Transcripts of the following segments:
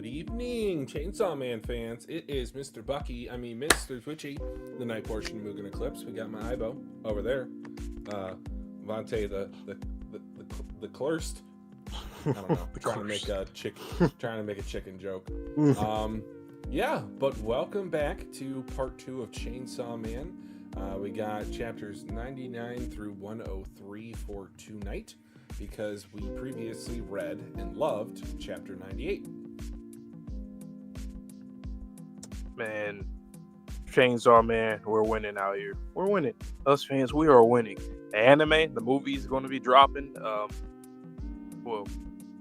Good evening, Chainsaw Man fans. It is Mr. Twitchy, the night portion of Mugen Eclipse. We got my Ibo over there. Vontae, the Klurst. I don't know. trying to make a chicken joke. Yeah, but welcome back to part 2 of Chainsaw Man. We got chapters 99 through 103 for tonight, because we previously read and loved chapter 98. Man, Chainsaw Man, we're winning out here. We're winning. Us fans, we are winning. The anime, the movie is going to be dropping.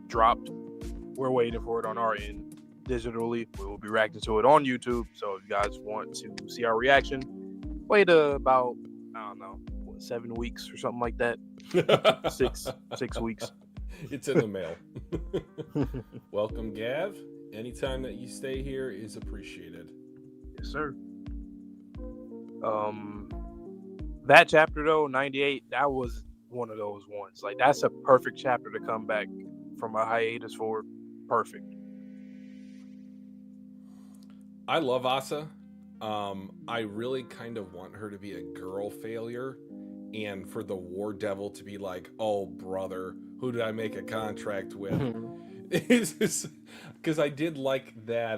Dropped. We're waiting for it on our end digitally. We will be reacting to it on YouTube. So if you guys want to see our reaction, wait about, 7 weeks or something like that. six weeks. It's in the mail. Welcome, Gav. Anytime that you stay here is appreciated. Yes, sir. That chapter though, 98, that was one of those ones. Like, that's a perfect chapter to come back from a hiatus for. Perfect. I love Asa. I really kind of want her to be a girl failure, and for the War Devil to be like, "Oh, brother, who did I make a contract with?" Because I did like that.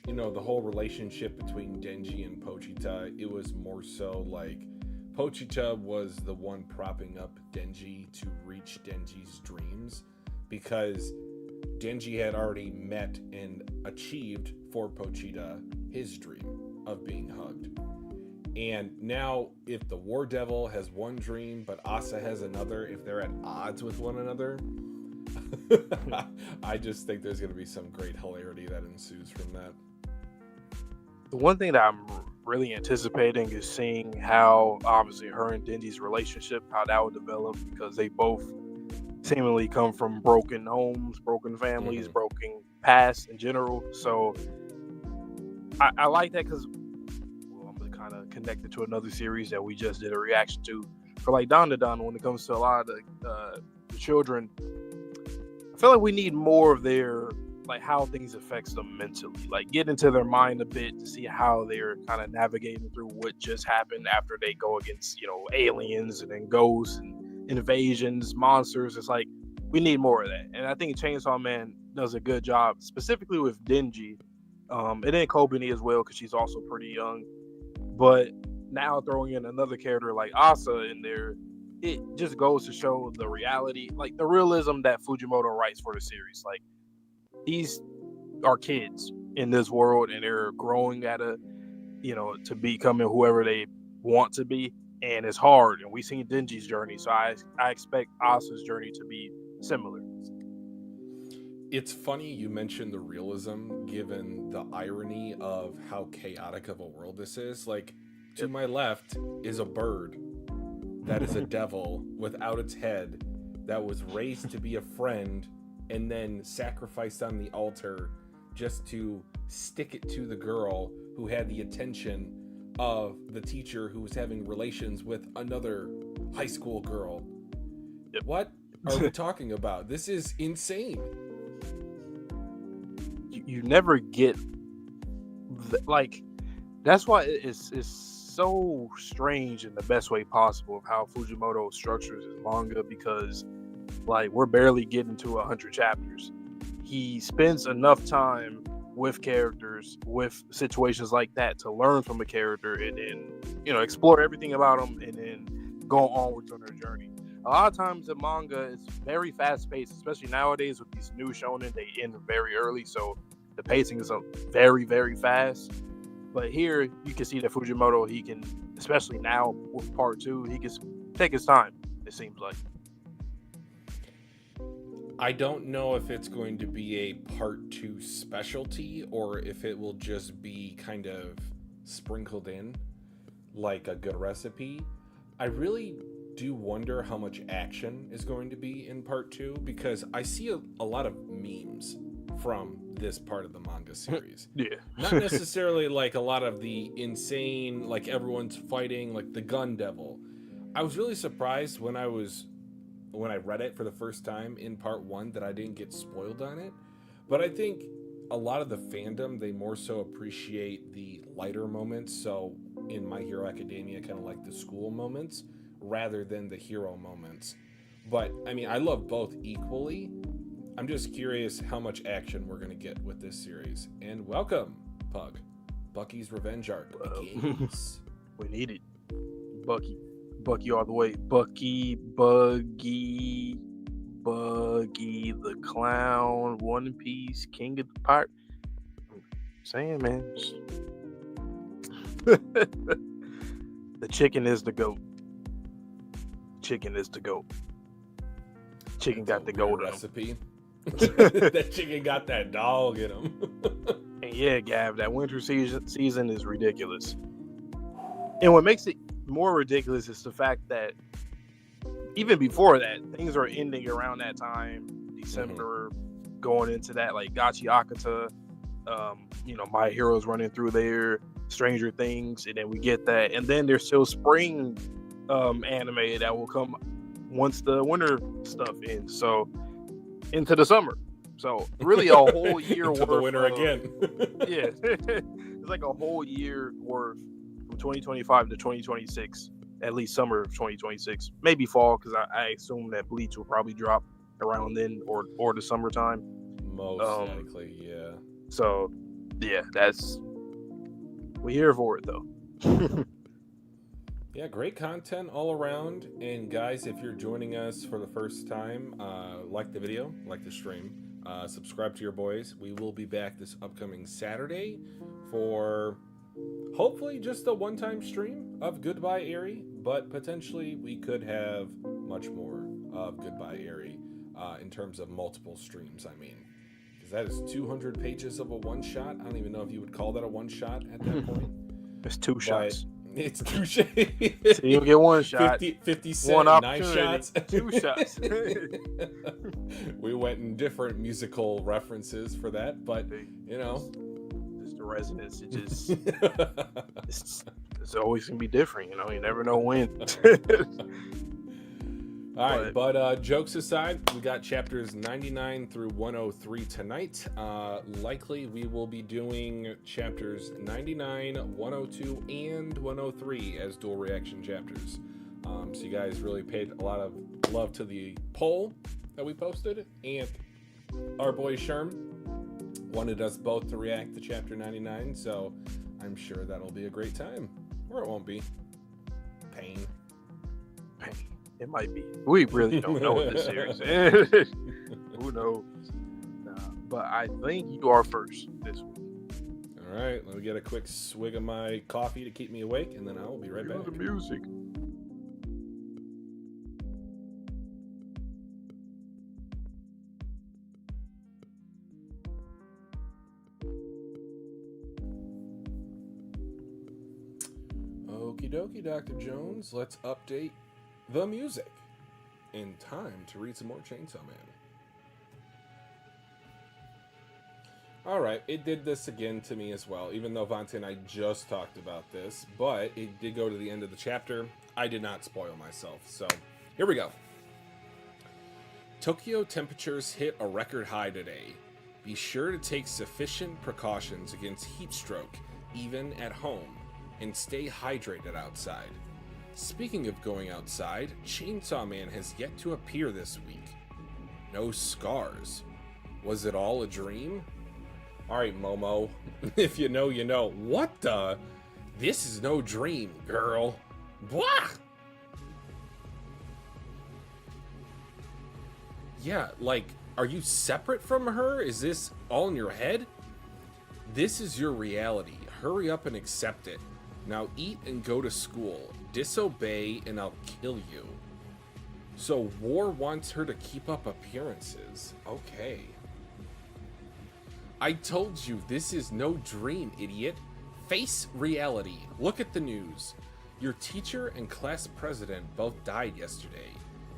The whole relationship between Denji and Pochita. It was more so like Pochita was the one propping up Denji to reach Denji's dreams, because Denji had already met and achieved for Pochita his dream of being hugged. And now, if the War Devil has one dream, but Asa has another, if they're at odds with one another, I just think there's going to be some great hilarity that ensues from that. The one thing that I'm really anticipating is seeing how, obviously, her and Denji's relationship, how that would develop, because they both seemingly come from broken homes, broken families, broken past in general. So I like that, because I'm kind of connected to another series that we just did a reaction to for like Don to Don. When it comes to a lot of the children, I feel like we need more of their, like, how things affects them mentally, like get into their mind a bit to see how they're kind of navigating through what just happened after they go against, aliens and then ghosts and invasions, monsters. It's like we need more of that, and I think Chainsaw Man does a good job, specifically with Denji, and then Kobani as well, because she's also pretty young. But now throwing in another character like Asa in there, it just goes to show the reality, like the realism that Fujimoto writes for the series. Like, these are kids in this world, and they're growing at to becoming whoever they want to be, and it's hard. And we've seen Denji's journey, so I expect Asa's journey to be similar. It's funny you mentioned the realism, given the irony of how chaotic of a world this is. Like, to my left is a bird that is a devil without its head, that was raised to be a friend and then sacrificed on the altar just to stick it to the girl who had the attention of the teacher who was having relations with another high school girl. Yep. What are we talking about? This is insane. You never get that's why it's so strange in the best way possible of how Fujimoto structures his manga, because we're barely getting to 100 chapters. He spends enough time with characters, with situations like that, to learn from a character and then, explore everything about them and then go onwards on their journey. A lot of times the manga is very fast paced, especially nowadays with these new shonen. They end very early, so the pacing is very, very fast. But here you can see that Fujimoto, he can, especially now with part 2, he can take his time, it seems like. I don't know if it's going to be a part 2 specialty, or if it will just be kind of sprinkled in like a good recipe. I really do wonder how much action is going to be in part 2, because I see a lot of memes from this part of the manga series. Yeah. Not necessarily like a lot of the insane, like everyone's fighting, like the gun devil. I was really surprised when I read it for the first time in part 1 that I didn't get spoiled on it. But I think a lot of the fandom, they more so appreciate the lighter moments. So in My Hero Academia, kind of like the school moments rather than the hero moments. But I mean, I love both equally. I'm just curious how much action we're going to get with this series. And welcome, Pug. Bucky's Revenge arc begins. We need it. Bucky all the way. Buggy the Clown, One Piece, King of the Pirate. Saying, man. The chicken is the goat. Chicken got the gold recipe. That chicken got that dog in him. And yeah, Gav, that winter season is ridiculous. And what makes it more ridiculous is the fact that even before that, things are ending around that time, December, going into that, like Gachi Akata, My Hero's running through there, Stranger Things, and then we get that, and then there's still spring anime that will come once the winter stuff ends, so into the summer. So really a whole year worth the winter again. Yeah, it's like a whole year worth from 2025 to 2026. At least summer of 2026, maybe fall, because I assume that Bleach will probably drop around then, or the summertime. Most likely, yeah. So, yeah, we're here for it though. Yeah, great content all around. And guys, if you're joining us for the first time, like the video, like the stream, subscribe to your boys. We will be back this upcoming Saturday for hopefully just a one-time stream of Goodbye Eri, but potentially we could have much more of Goodbye Eri in terms of multiple streams, I mean. Because that is 200 pages of a one-shot. I don't even know if you would call that a one-shot at that point. It's two shots. It's two shots. So you get one shot. 50 cent, one 9 shots. 2 shots. We went in different musical references for that, but, the resonance, it just it's always gonna be different, you never know when. All right, but jokes aside, we got chapters 99 through 103 tonight. Likely we will be doing chapters 99, 102, and 103 as dual reaction chapters. So you guys really paid a lot of love to the poll that we posted, and our boy Sherm wanted us both to react to chapter 99, so I'm sure that'll be a great time. Or it won't be. Pain. It might be. We really don't know what this series is. Who knows? But I think you are first this week. All right, let me get a quick swig of my coffee to keep me awake, and then I'll be right back. The music. Okie dokie, Dr. Jones. Let's update the music in time to read some more Chainsaw Man. Alright, it did this again to me as well, even though Vante and I just talked about this, but it did go to the end of the chapter. I did not spoil myself, so here we go. Tokyo temperatures hit a record high today. Be sure to take sufficient precautions against heat stroke, even at home, and stay hydrated outside. Speaking of going outside, Chainsaw Man has yet to appear this week. No scars. Was it all a dream? Alright, Momo. If you know, you know. What the? This is no dream, girl. Blah! Yeah, like, are you separate from her? Is this all in your head? This is your reality. Hurry up and accept it. Now eat and go to school. Disobey and I'll kill you. So War wants her to keep up appearances. Okay. I told you this is no dream, idiot. Face reality. Look at the news. Your teacher and class president both died yesterday.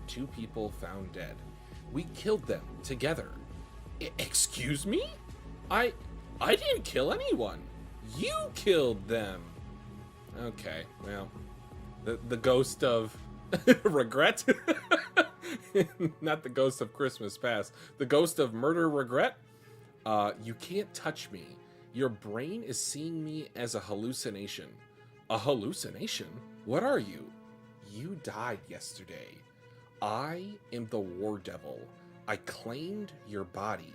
2 people found dead. We killed them together. Excuse me? I didn't kill anyone. You killed them. Okay, well, the ghost of regret? Not the ghost of Christmas past. The ghost of murder regret? You can't touch me. Your brain is seeing me as a hallucination. A hallucination? What are you? You died yesterday. I am the War Devil. I claimed your body.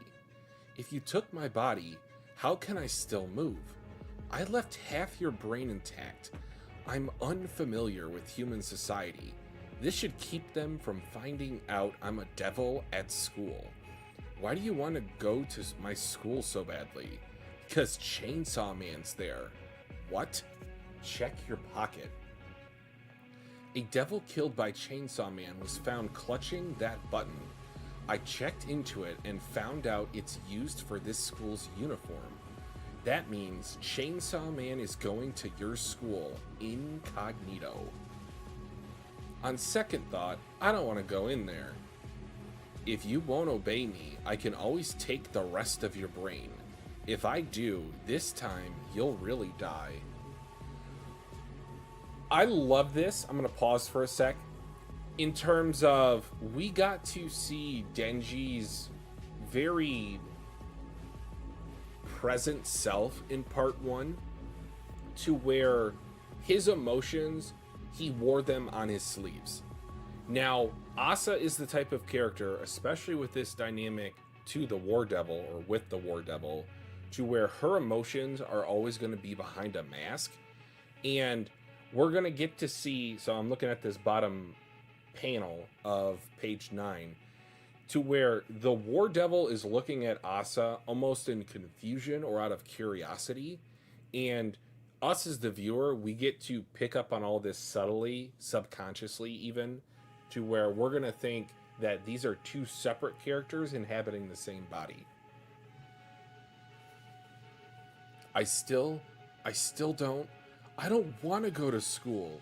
If you took my body, how can I still move? I left half your brain intact. I'm unfamiliar with human society. This should keep them from finding out I'm a devil at school. Why do you want to go to my school so badly? Because Chainsaw Man's there. What? Check your pocket. A devil killed by Chainsaw Man was found clutching that button. I checked into it and found out it's used for this school's uniform. That means Chainsaw Man is going to your school incognito. On second thought, I don't want to go in there. If you won't obey me, I can always take the rest of your brain. If I do, this time you'll really die. I love this. I'm going to pause for a sec. In terms of, we got to see Denji's very present self in part 1, to where his emotions, he wore them on his sleeves. Now, Asa is the type of character, especially with this dynamic to the War Devil, or with the War Devil, to where her emotions are always going to be behind a mask. And we're going to get to see, so I'm looking at this bottom panel of page 9, to where the War Devil is looking at Asa almost in confusion or out of curiosity. And us as the viewer, we get to pick up on all this subtly, subconsciously even, to where we're going to think that these are two separate characters inhabiting the same body. I don't want to go to school.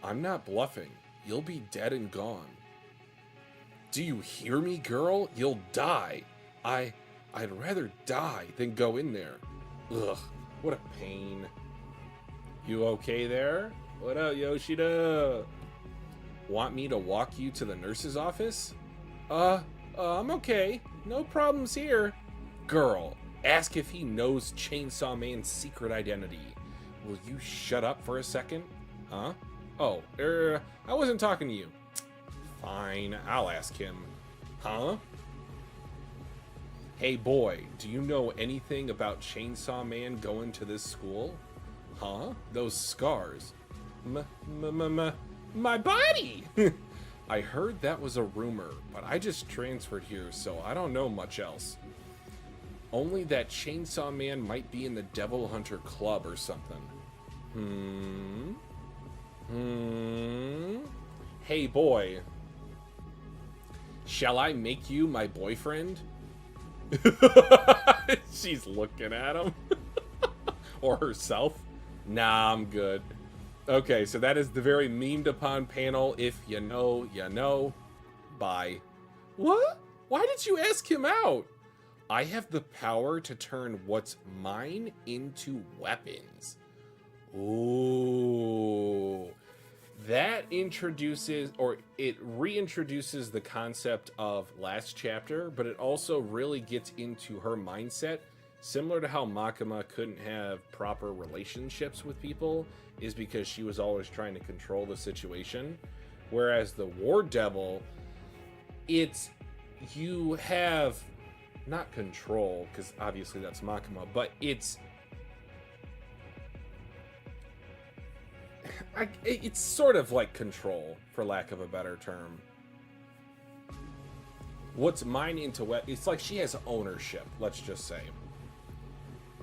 I'm not bluffing. You'll be dead and gone. Do you hear me, girl? You'll die. I'd rather die than go in there. Ugh, what a pain. You okay there? What up, Yoshida? Want me to walk you to the nurse's office? I'm okay. No problems here. Girl, ask if he knows Chainsaw Man's secret identity. Will you shut up for a second? Huh? Oh, I wasn't talking to you. Fine, I'll ask him. Huh? Hey boy, do you know anything about Chainsaw Man going to this school? Huh? Those scars. My body! I heard that was a rumor, but I just transferred here, so I don't know much else. Only that Chainsaw Man might be in the Devil Hunter Club or something. Hey boy. Shall I make you my boyfriend? She's looking at him. Or herself. Nah, I'm good. Okay, so that is the very memed upon panel. If you know, you know. Bye. What? Why did you ask him out? I have the power to turn what's mine into weapons. Ooh. That introduces, or it reintroduces the concept of last chapter, but it also really gets into her mindset. Similar to how Makima couldn't have proper relationships with people, is because she was always trying to control the situation. Whereas the War Devil, it's, you have, not control, because obviously that's Makima, but it's sort of like control, for lack of a better term. What's mine into what? It's like she has ownership, let's just say.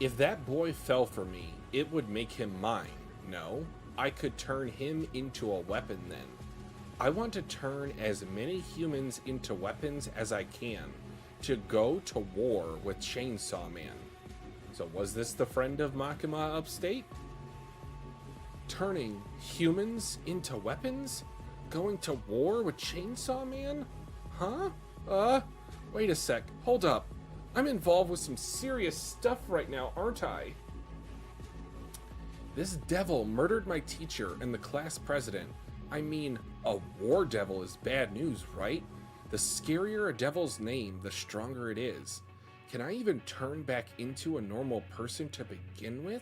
If that boy fell for me, it would make him mine. No, I could turn him into a weapon then. I want to turn as many humans into weapons as I can to go to war with Chainsaw Man. So was this the friend of Makima upstate? Turning humans into weapons? Going to war with Chainsaw Man? Huh? Wait a sec. Hold up. I'm involved with some serious stuff right now, aren't I? This devil murdered my teacher and the class president. I mean, a war devil is bad news, right? The scarier a devil's name, the stronger it is. Can I even turn back into a normal person to begin with?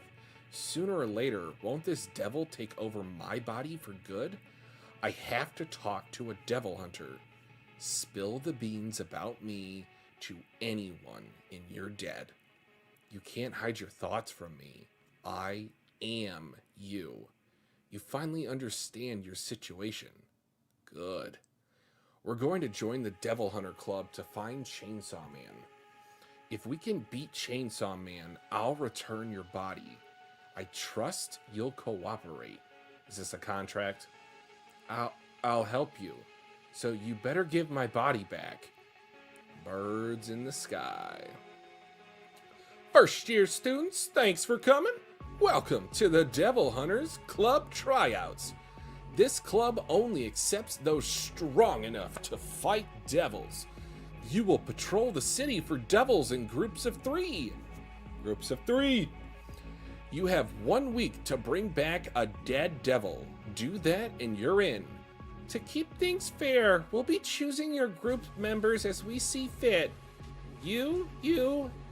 Sooner or later, won't this devil take over my body for good? I have to talk to a devil hunter. Spill the beans about me to anyone and you're dead. You can't hide your thoughts from me. I am you. You finally understand your situation. Good. We're going to join the Devil Hunter Club to find Chainsaw Man. If we can beat Chainsaw Man, I'll return your body. I trust you'll cooperate. Is this a contract? I'll help you. So you better give my body back. Birds in the sky. First year students, thanks for coming. Welcome to the Devil Hunters Club Tryouts. This club only accepts those strong enough to fight devils. You will patrol the city for devils in groups of 3. Groups of 3. You have 1 week to bring back a dead devil. Do that and you're in. To keep things fair, we'll be choosing your group members as we see fit. You,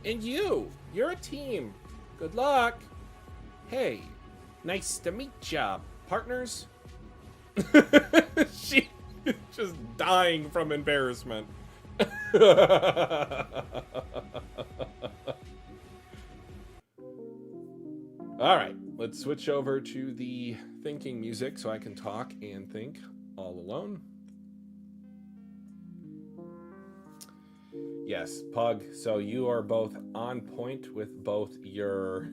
and you. You're a team. Good luck. Hey, nice to meet ya, partners. She's just dying from embarrassment. All right, let's switch over to the thinking music so I can talk and think all alone. Yes, Pug, so you are both on point with both your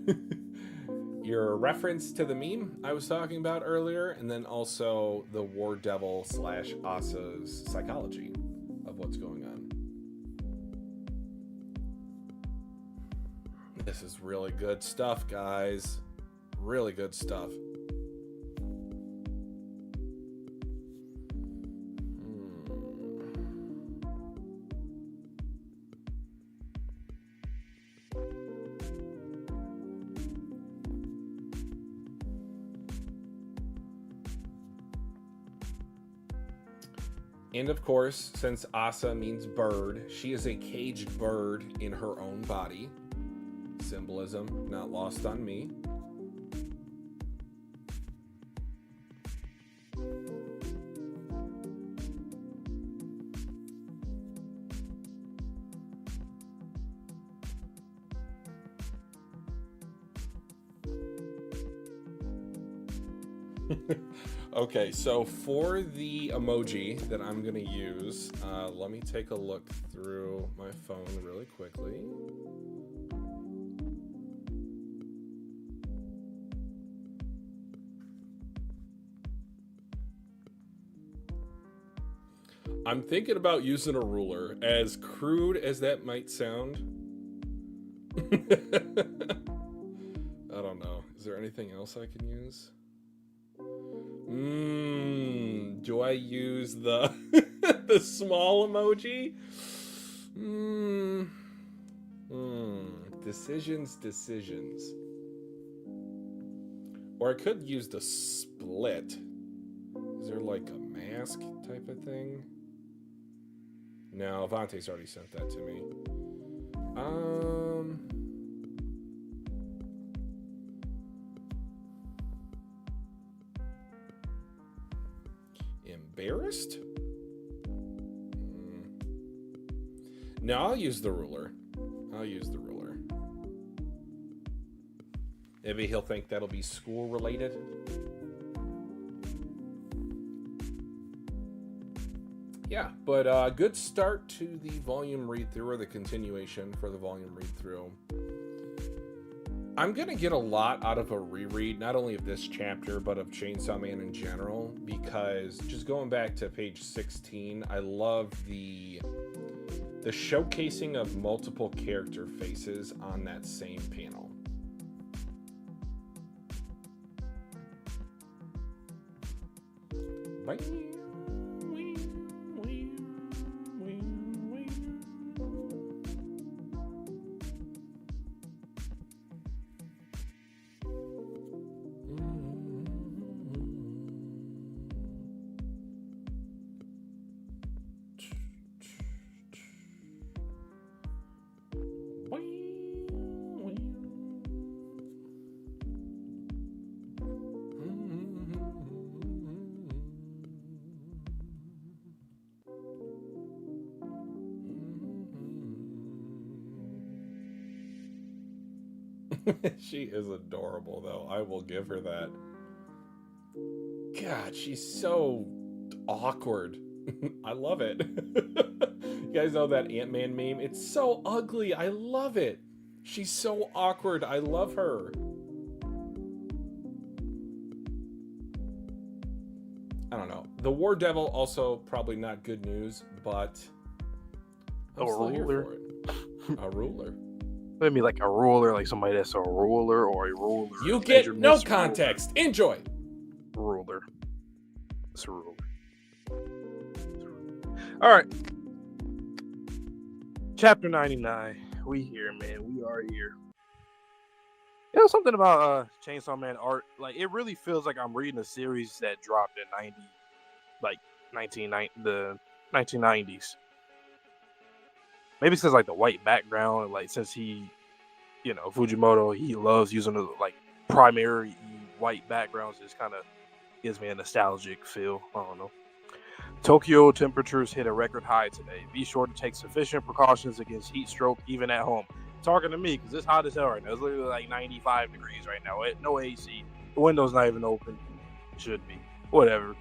your reference to the meme I was talking about earlier, and then also the War Devil / Asa's psychology of what's going on. This is really good stuff, guys. Really good stuff. And of course, since Asa means bird, she is a caged bird in her own body. Symbolism not lost on me. Okay, so for the emoji that I'm going to use, let me take a look through my phone really quickly. I'm thinking about using a ruler, as crude as that might sound. I don't know. Is there anything else I can use? Do I use the the small emoji? Decisions. Or I could use the split. Is there like a mask type of thing? No, Avante's already sent that to me. Embarrassed? No, I'll use the ruler. Maybe he'll think that'll be school related. Yeah, but good start to the volume read through, or the continuation for the volume read through. I'm going to get a lot out of a reread, not only of this chapter, but of Chainsaw Man in general, because just going back to page 16, I love the showcasing of multiple character faces on that same panel. Bye. She is adorable, though. I will give her that. God, she's so awkward. I love it. You guys know that Ant-Man meme? It's so ugly. I love it. She's so awkward. I love her. I don't know. The War Devil also probably not good news, but I'm still here for it. A ruler. Let me like a ruler, like somebody that's a ruler or a ruler. You get no context. Ruler. Enjoy. Ruler. It's a ruler. All right. Chapter 99. We here, man. We are here. You know something about Chainsaw Man art? Like it really feels like I'm reading a series that dropped in the 1990s. Maybe it's because like the white background, like since he, Fujimoto, he loves using the like primary white backgrounds. It kind of gives me a nostalgic feel. I don't know. Tokyo temperatures hit a record high today. Be sure to take sufficient precautions against heat stroke even at home. Talking to me because it's hot as hell right now. It's literally like 95 degrees right now. No AC. The window's not even open. It should be. Whatever.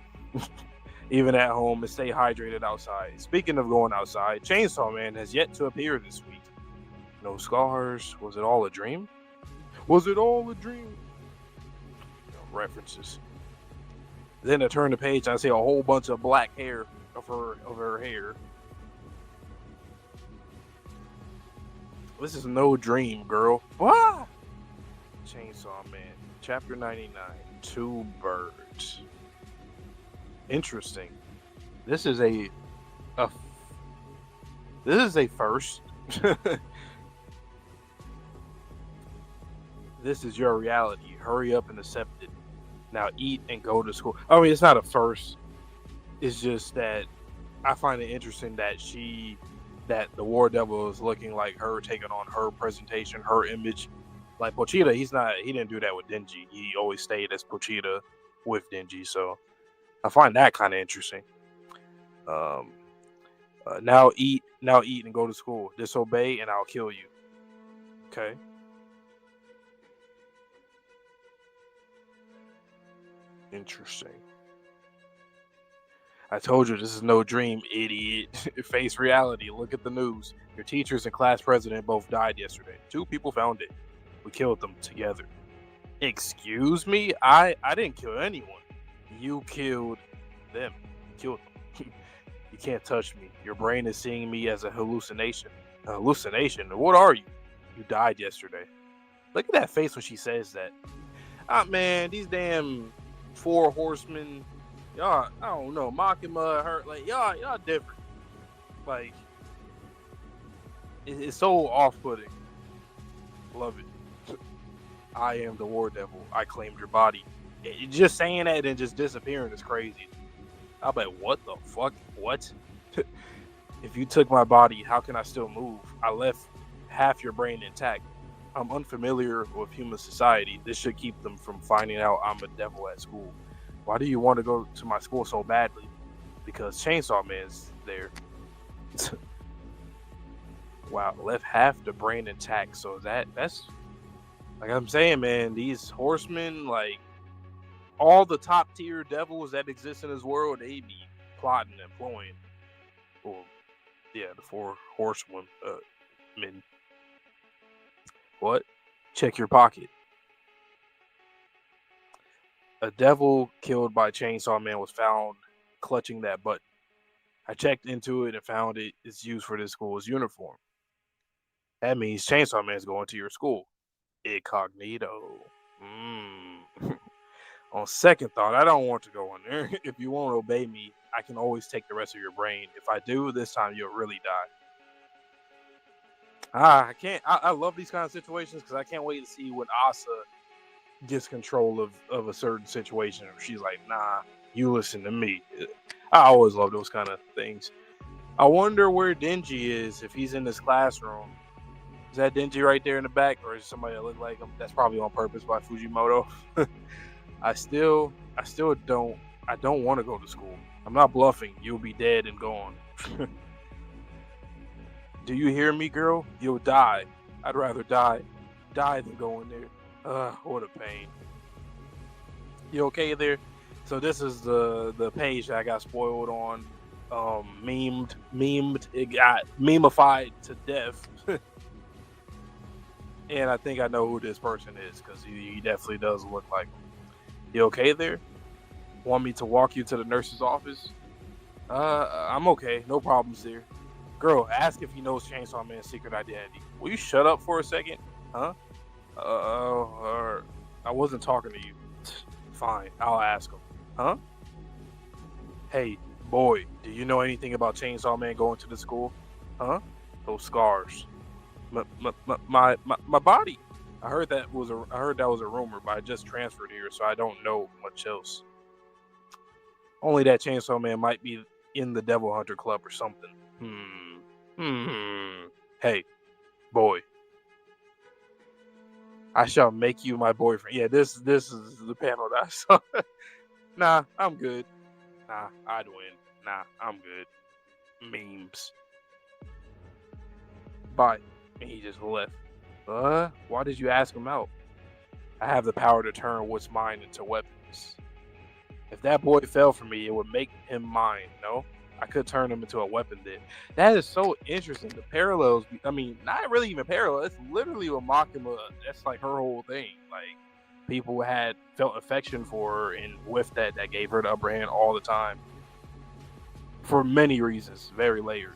Even at home, and stay hydrated outside. Speaking of going outside, Chainsaw Man has yet to appear this week. No scars. Was it all a dream? Was it all a dream? References. Then I turn the page and I see a whole bunch of black hair of her hair. This is no dream, girl. Ah! Chainsaw Man, Chapter 99. 2 birds. Interesting. This is a first. This is your reality. Hurry up and accept it. Now eat and go to school. I mean, it's not a first. It's just that I find it interesting that the War Devil is looking like her, taking on her presentation, her image. Like Pochita, he didn't do that with Denji. He always stayed as Pochita with Denji. So I find that kind of interesting. Now eat and go to school. Disobey and I'll kill you. Okay. Interesting. I told you this is no dream, idiot. Face reality. Look at the news. Your teachers and class president both died yesterday. 2 people found it. We killed them together. Excuse me? I didn't kill anyone. You killed them. Killed them. You can't touch me. Your brain is seeing me as a hallucination. A hallucination? What are you? You died yesterday. Look at that face when she says that. Ah, man, these damn 4 horsemen, y'all, I don't know, Makima, her, like, y'all different. Like, it's so off-putting. Love it. I am the War Devil. I claimed your body. Just saying that and just disappearing is crazy. I'll be like, what the fuck? What? If you took my body, how can I still move? I left half your brain intact. I'm unfamiliar with human society. This should keep them from finding out I'm a devil at school. Why do you want to go to my school so badly? Because Chainsaw Man's there. Wow, left half the brain intact. So that's like I'm saying, man, these horsemen, like all the top tier devils that exist in this world, they be plotting and plotting. Well, yeah, the 4 horsemen. Men. What? Check your pocket. A devil killed by Chainsaw Man was found clutching that button. I checked into it and found it is used for this school's uniform. That means Chainsaw Man's going to your school. Incognito. On second thought, I don't want to go in there. If you won't obey me, I can always take the rest of your brain. If I do, this time you'll really die. I can't. I love these kind of situations because I can't wait to see when Asa gets control of a certain situation. She's like, nah, you listen to me. I always love those kind of things. I wonder where Denji is, if he's in this classroom. Is that Denji right there in the back, or is somebody that look like him? That's probably on purpose by Fujimoto. I don't want to go to school. I'm not bluffing. You'll be dead and gone. Do you hear me, girl? You'll die. I'd rather die. die than going there. What a pain. You okay there? So this is the page that I got spoiled on. Memed. It got memeified to death. And I think I know who this person is because he definitely does look like him. You okay there? Want me to walk you to the nurse's office? I'm okay. No problems there. Girl, ask if he knows Chainsaw Man's secret identity. Will you shut up for a second? Huh? I wasn't talking to you. Fine, I'll ask him. Huh? Hey, boy, do you know anything about Chainsaw Man going to the school? Huh? Those scars. My body. I heard that was a rumor, but I just transferred here, so I don't know much else. Only that Chainsaw Man might be in the Devil Hunter Club or something. Hey, boy. I shall make you my boyfriend. Yeah, this is the panel that I saw. Nah, I'm good. Nah, I'd win. Nah, I'm good. Memes. Bye. And he just left. Why did you ask him out? I have the power to turn what's mine into weapons. If that boy fell for me, it would make him mine, no? I could turn him into a weapon then. That is so interesting. The parallels, I mean, not really even parallel. It's literally what Makima, that's like her whole thing. Like, people had felt affection for her, and with that gave her the upper hand all the time. For many reasons, very layered.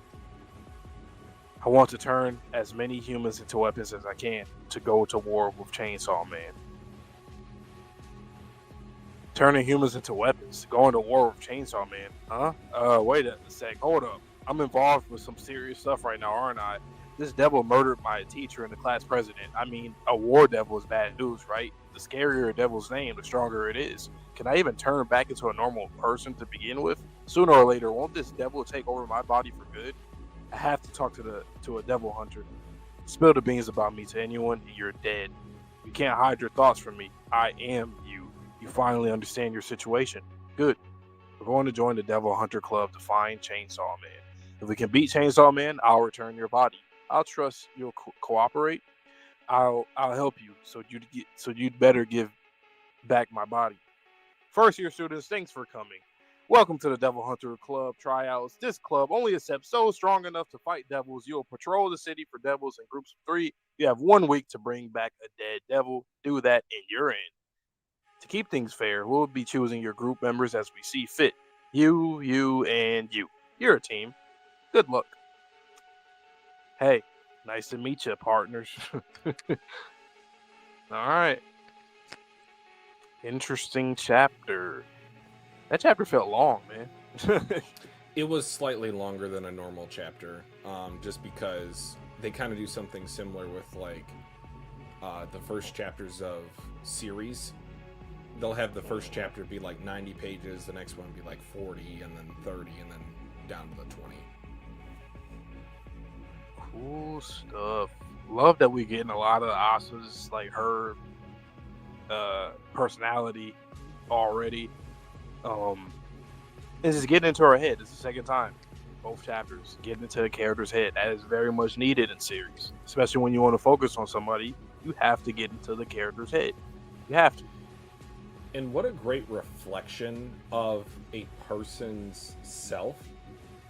I want to turn as many humans into weapons as I can to go to war with Chainsaw Man. Turning humans into weapons, going to war with Chainsaw Man, huh? Wait a sec, hold up. I'm involved with some serious stuff right now, aren't I? This devil murdered my teacher and the class president. I mean, a war devil is bad news, right? The scarier a devil's name, the stronger it is. Can I even turn back into a normal person to begin with? Sooner or later, won't this devil take over my body for good? I have to talk to a devil hunter. Spill the beans about me to anyone, and you're dead. You can't hide your thoughts from me. I am you. You finally understand your situation. Good. We're going to join the Devil Hunter Club to find Chainsaw Man. If we can beat Chainsaw Man, I'll return your body. I'll trust you'll cooperate. I'll help you. So you'd better give back my body. First year students, thanks for coming. Welcome to the Devil Hunter Club tryouts. This club only accepts those strong enough to fight devils. You'll patrol the city for devils in groups of 3. You have 1 week to bring back a dead devil. Do that and you're in. To keep things fair, we'll be choosing your group members as we see fit. You, and you. You're a team. Good luck. Hey, nice to meet you, partners. All right. Interesting chapter. That chapter felt long, man. It was slightly longer than a normal chapter, just because they kind of do something similar with like the first chapters of series. They'll have the first chapter be like 90 pages, the next one be like 40, and then 30, and then down to the 20. Cool stuff. Love that we're getting a lot of Asa's, like her personality already. This is getting into her head. It's the second time. Both chapters getting into the character's head. That is very much needed in series. Especially when you want to focus on somebody, you have to get into the character's head. You have to. And what a great reflection of a person's self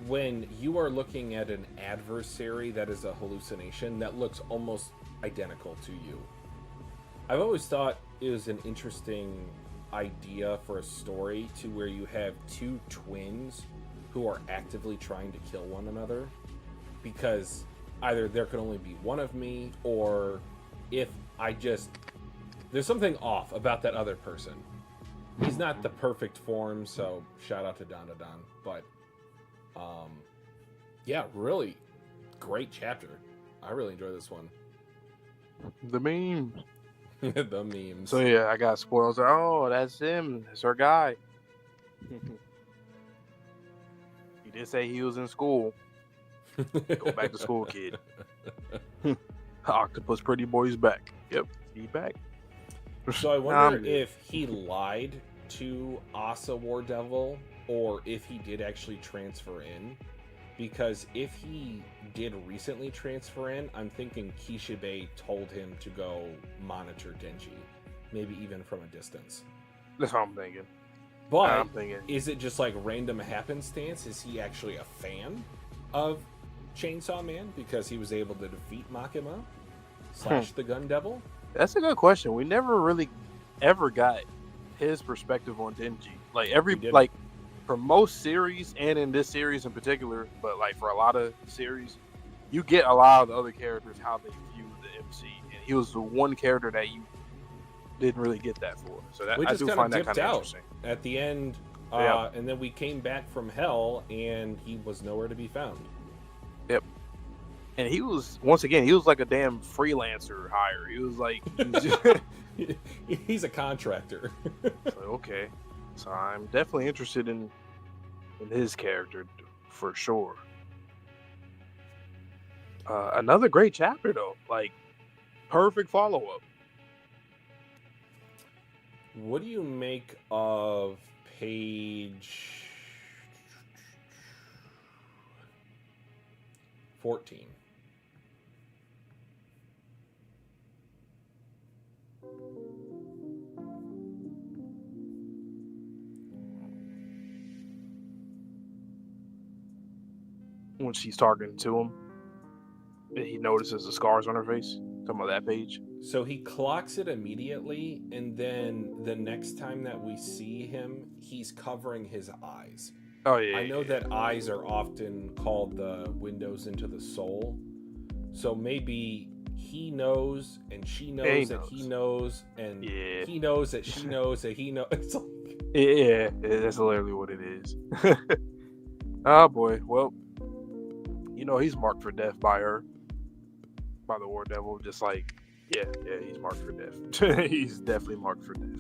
when you are looking at an adversary that is a hallucination that looks almost identical to you. I've always thought it was an interesting idea for a story to where you have 2 twins who are actively trying to kill one another, because either there could only be one of me, or if there's something off about that other person. He's not the perfect form, so shout out to Don. But yeah, really great chapter. I really enjoy this one. The meme. The memes. So yeah, I got spoiled. Like, oh, that's him. That's our guy. He did say he was in school. Go back to school, kid. Octopus Pretty Boy's back. Yep, he's back. So I wonder if he lied to Asa War Devil, or if he did actually transfer in. because if he did recently transfer in, I'm thinking Kishibe told him to go monitor Denji, maybe even from a distance. That's what I'm thinking. But is it just like random happenstance? Is he actually a fan of Chainsaw Man because he was able to defeat Makima / the Gun Devil? That's a good question. We never really ever got his perspective on Denji. Like for most series, and in this series in particular, but like for a lot of series, you get a lot of the other characters how they view the MC, and he was the one character that you didn't really get that for. So that, I do find that kind of interesting. At the end, and then we came back from hell, and he was nowhere to be found. Yep. And he was, once again, he was like a damn freelancer hire. He was like, he's a contractor. So, okay, so I'm definitely interested in his character for sure. Another great chapter though, like perfect follow up. What do you make of page 14? When she's talking to him, and he notices the scars on her face. Talking about that page. So he clocks it immediately, and then the next time that we see him, he's covering his eyes. Oh yeah. I know that eyes are often called the windows into the soul. So maybe he knows, and she knows that he knows, and he knows that she knows that he knows. It's like... yeah, that's literally what it is. Oh boy, well, you know he's marked for death by her, by the War Devil. Just like, yeah, he's marked for death. He's definitely marked for death.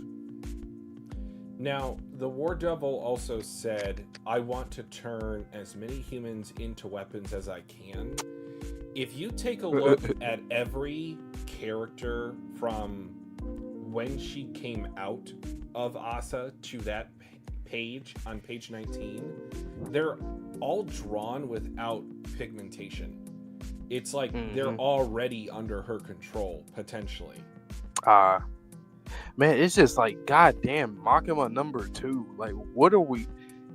Now, the War Devil also said, I want to turn as many humans into weapons as I can. If you take a look at every character from when she came out of Asa to that page on page 19, they're all drawn without pigmentation. It's like they're already under her control, potentially. Man, it's just like, goddamn, Makima number 2. Like, what are we?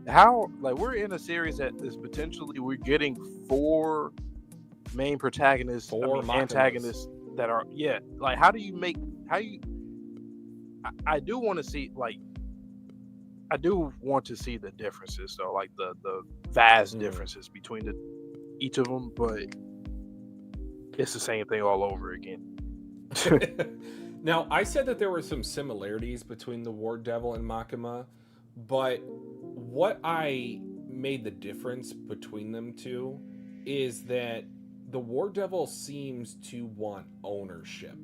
How? Like, we're in a series that is potentially, we're getting 4 main protagonists, antagonists that are, like, how do you make, I do want to see, like, I do want to see the differences, though, like the vast differences between each of them, but it's the same thing all over again. Now, I said that there were some similarities between the War Devil and Makima, but what I made the difference between them two is that the War Devil seems to want ownership,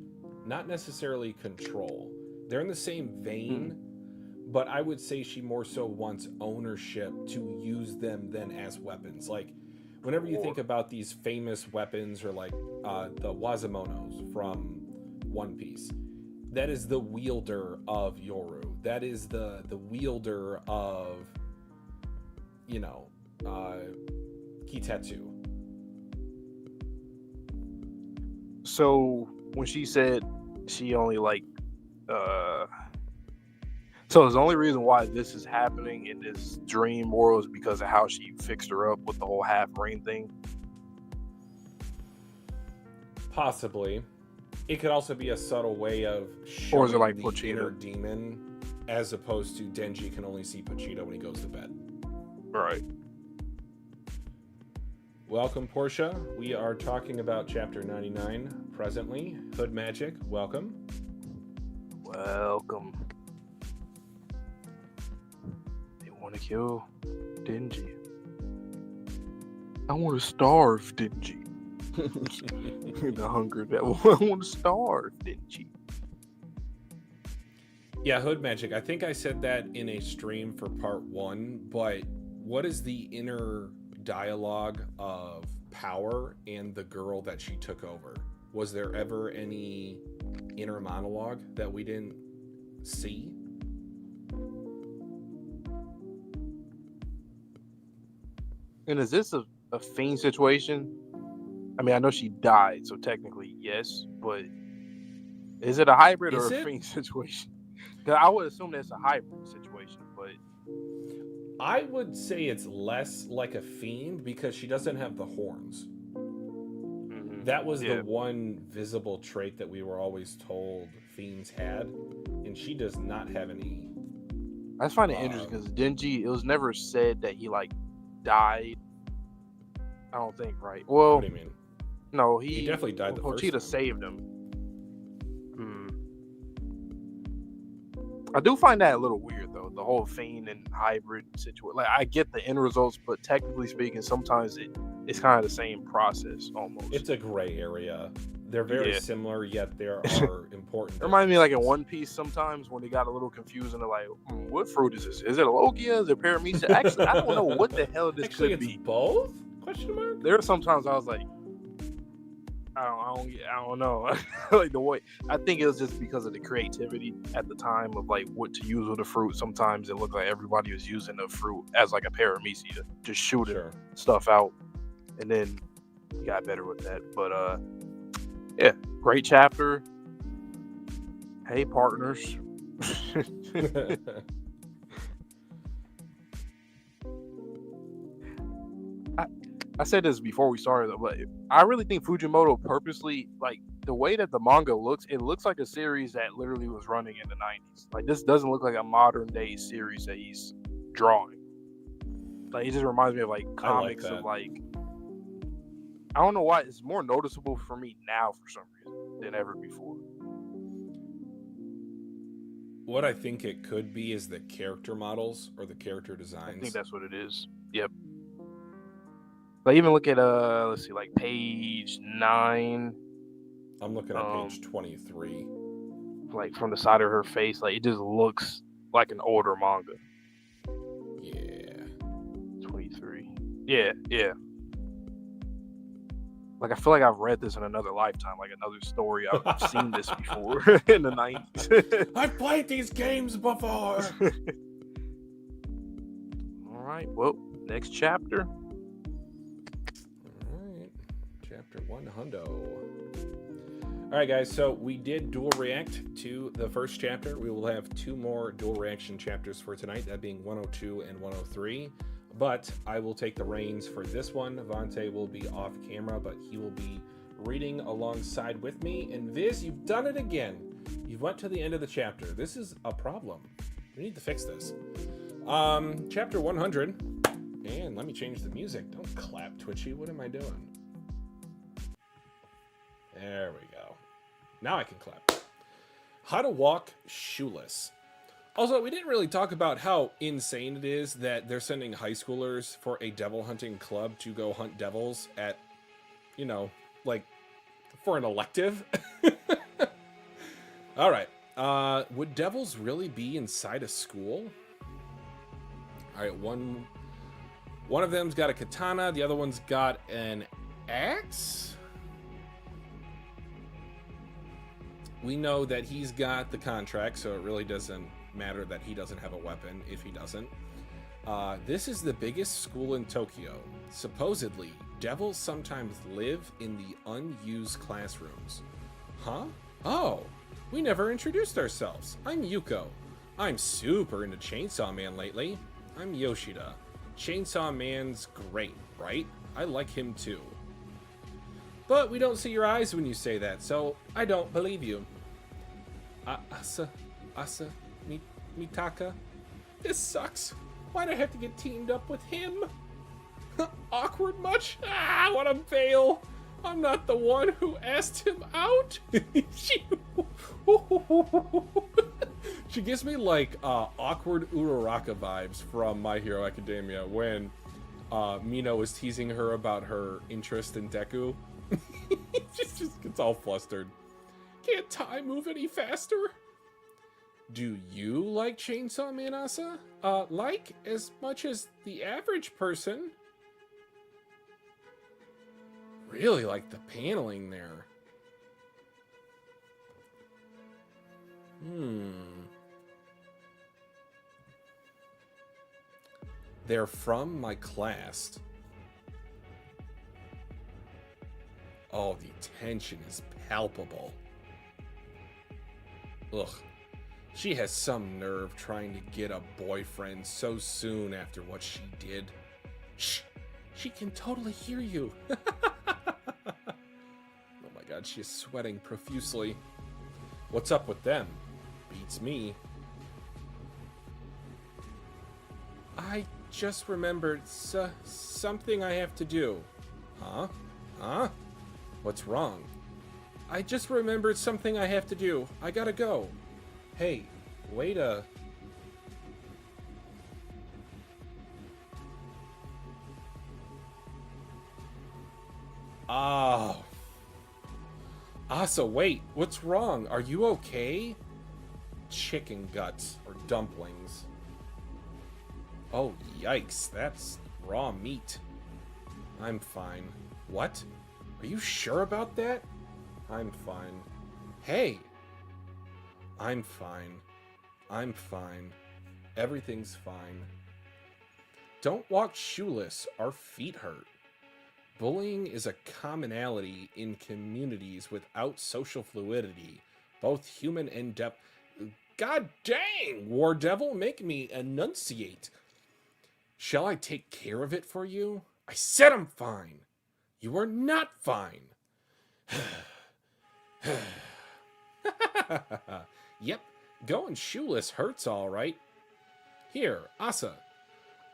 not necessarily control. They're in the same vein, but I would say she more so wants ownership to use them than as weapons. Like, whenever you think about these famous weapons, or like the Wazamonos from One Piece, that is the wielder of Yoru. That is the wielder of, Kitetsu. So when she said she only so the only reason why this is happening in this dream world is because of how she fixed her up with the whole half brain thing. Possibly. It could also be a subtle way of showing, or is it like the Pochita? Inner demon, as opposed to Denji can only see Pochita when he goes to bed. Right. Welcome, Portia. We are talking about Chapter 99 presently. Hood Magic, welcome. Welcome. They want to kill Denji. I want to starve Denji. The Hunger Devil. I want to starve Denji. Yeah, Hood Magic. I think I said that in a stream for part 1, but what is the inner dialogue of Power and the girl that she took over? Was there ever any inner monologue that we didn't see? And is this a Fiend situation. I mean, I know she died, so technically yes, but is it a hybrid or Is a it? Fiend situation? Because I would assume that's a hybrid situation, but I would say it's less like a fiend because she doesn't have the horns. That was the yeah, one visible trait that we were always told fiends had, and she does not have any. I just find it interesting because Denji, it was never said that he like died. I don't think, right? What Well, do you mean? no, He definitely died the first Pochita time. saved him. I do find that a little weird though, the whole Fiend and hybrid situation. Like I get the end results, but technically speaking, sometimes it's kind of the same process almost. It's a gray area. They're very similar, yet there are important. It reminds me like in One Piece sometimes when they got a little confused and they're like, "What fruit is this? Is it a Logia? Is it Paramecia?" Actually, I don't know what the hell this Actually, could it's be. both? Question mark. There are sometimes I was like, I don't know. Like the way I think it was just because of the creativity at the time of like what to use with the fruit. Sometimes it looked like everybody was using the fruit as like a paramecia, just shooting stuff out, and then you got better with that. But yeah, great chapter. Hey, partners. I said this before we started, but I really think Fujimoto purposely, like the way that the manga looks, it looks like a series that literally was running in the 90s. Like this doesn't look like a modern day series that he's drawing. Like it just reminds me of like comics of like, I don't know why it's more noticeable for me now for some reason than ever before. What I think it could be is the character models or the character designs. I think that's what it is. Yep. Like even look at let's see, like page 9. I'm looking at page 23. Like from the side of her face, like it just looks like an older manga. Yeah. 23. Yeah. Like I feel like I've read this in another lifetime, like another story. I've seen this before in the 90s. I've played these games before. All right. Well, next chapter. Chapter 100. All right, guys. So we did dual react to the first chapter. We will have 2 more dual reaction chapters for tonight, that being 102 and 103. But I will take the reins for this one. Vante will be off camera, but he will be reading alongside with me. And Viz, you've done it again. You went to the end of the chapter. This is a problem. We need to fix this. Chapter 100. And let me change the music. Don't clap, Twitchy. What am I doing? There we go. Now I can clap. How to walk shoeless. Also, we didn't really talk about how insane it is that they're sending high schoolers for a devil hunting club to go hunt devils at, you know, like, for an elective. All right. Would devils really be inside a school? All right, one of them's got a katana. The other one's got an axe. We know that he's got the contract, so it really doesn't matter that he doesn't have a weapon if he doesn't. This is the biggest school in Tokyo. Supposedly, devils sometimes live in the unused classrooms. Huh? Oh, we never introduced ourselves. I'm Yuko. I'm super into Chainsaw Man lately. I'm Yoshida. Chainsaw Man's great, right? I like him too. But we don't see your eyes when you say that, so I don't believe you. Asa, Mitaka. This sucks. Why'd I have to get teamed up with him? Awkward much? What a fail. I'm not the one who asked him out. She gives me like awkward Uraraka vibes from My Hero Academia when Mino was teasing her about her interest in Deku. just gets all flustered. Can't Tai move any faster? Do you like Chainsaw Man, Asa? Like as much as the average person? Really like the paneling there. They're from my class. Oh, the tension is palpable. Ugh. She has some nerve trying to get a boyfriend so soon after what she did. Shh! She can totally hear you. Oh my god, she is sweating profusely. What's up with them? Beats me. I just remembered something I have to do. Huh? Huh? What's wrong? I just remembered something I have to do. I gotta go. Hey, wait a... Oh. Asa, wait. What's wrong? Are you okay? Chicken guts or dumplings. Oh, yikes. That's raw meat. I'm fine. What? Are you sure about that? I'm fine. Hey! I'm fine. I'm fine. Everything's fine. Don't walk shoeless. Our feet hurt. Bullying is a commonality in communities without social fluidity, both human and God dang, War Devil, make me enunciate. Shall I take care of it for you? I said I'm fine. You are not fine. Yep, going shoeless hurts all right. Here, Asa,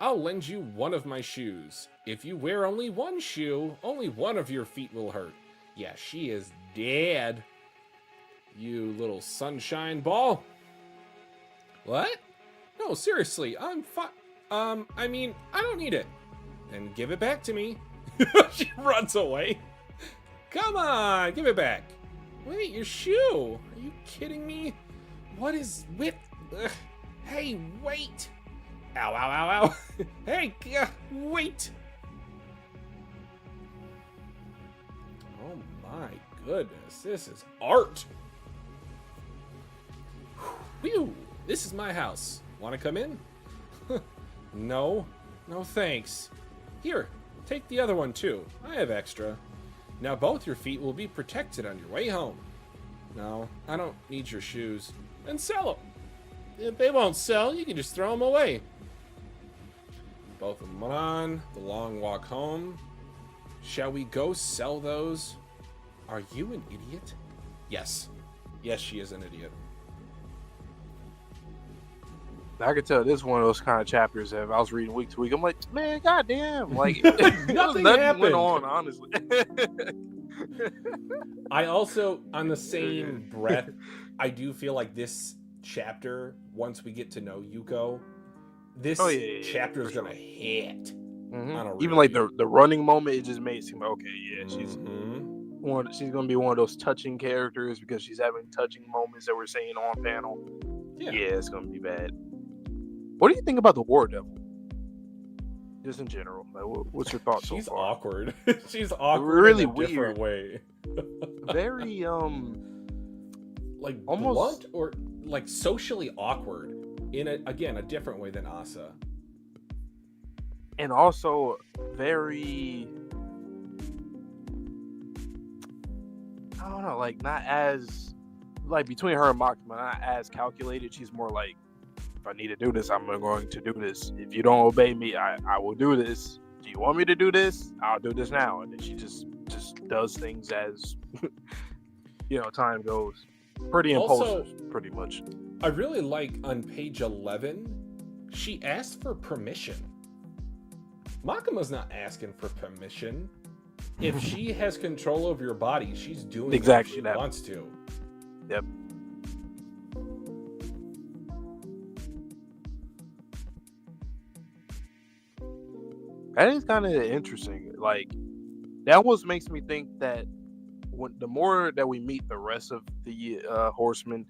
I'll lend you one of my shoes. If you wear only one shoe, only one of your feet will hurt. Yeah, she is dead. You little sunshine ball. What? No, seriously, I'm fine. I mean, I don't need it. Then give it back to me. She runs away. Come on, give it back. Wait, your shoe. Are you kidding me? What is with... Ugh. Hey, wait. Ow, ow, ow, ow. Hey, wait. Oh my goodness, this is art. Whew, this is my house. Want to come in? No, no thanks. Here, take the other one too. I have extra. Now both your feet will be protected on your way home. No, I don't need your shoes. Then sell them. If they won't sell, you can just throw them away. Both of them on the long walk home. Shall we go sell those? Are you an idiot? Yes. Yes, she is an idiot. I could tell this is one of those kind of chapters that if I was reading week to week, I'm like, man, goddamn, like nothing went on, honestly. I also, on the same breath, I do feel like this chapter, once we get to know Yuko, this chapter is gonna hit. Mm-hmm. Even like the running moment, it just made it seem like, okay, yeah, she's gonna be one of those touching characters because she's having touching moments that we're seeing on panel. Yeah, it's gonna be bad. What do you think about the War Devil? Just in general, like, what's your thoughts so far? She's awkward. She's awkward really in a weird different way. Very like almost blunt or like socially awkward in a different way than Asa. And also very, I don't know, like not as, like between her and Makima, not as calculated. She's more like, if I need to do this, I'm going to do this. If you don't obey me, I will do this. Do you want me to do this? I'll do this now. And then she just does things as time goes. Pretty impulsive, also, pretty much. I really like on page 11, she asked for permission. Makima's not asking for permission. If she has control over your body, she's doing exactly what she wants to. Yep. That is kind of interesting. Like, that almost makes me think that the more that we meet the rest of the horsemen,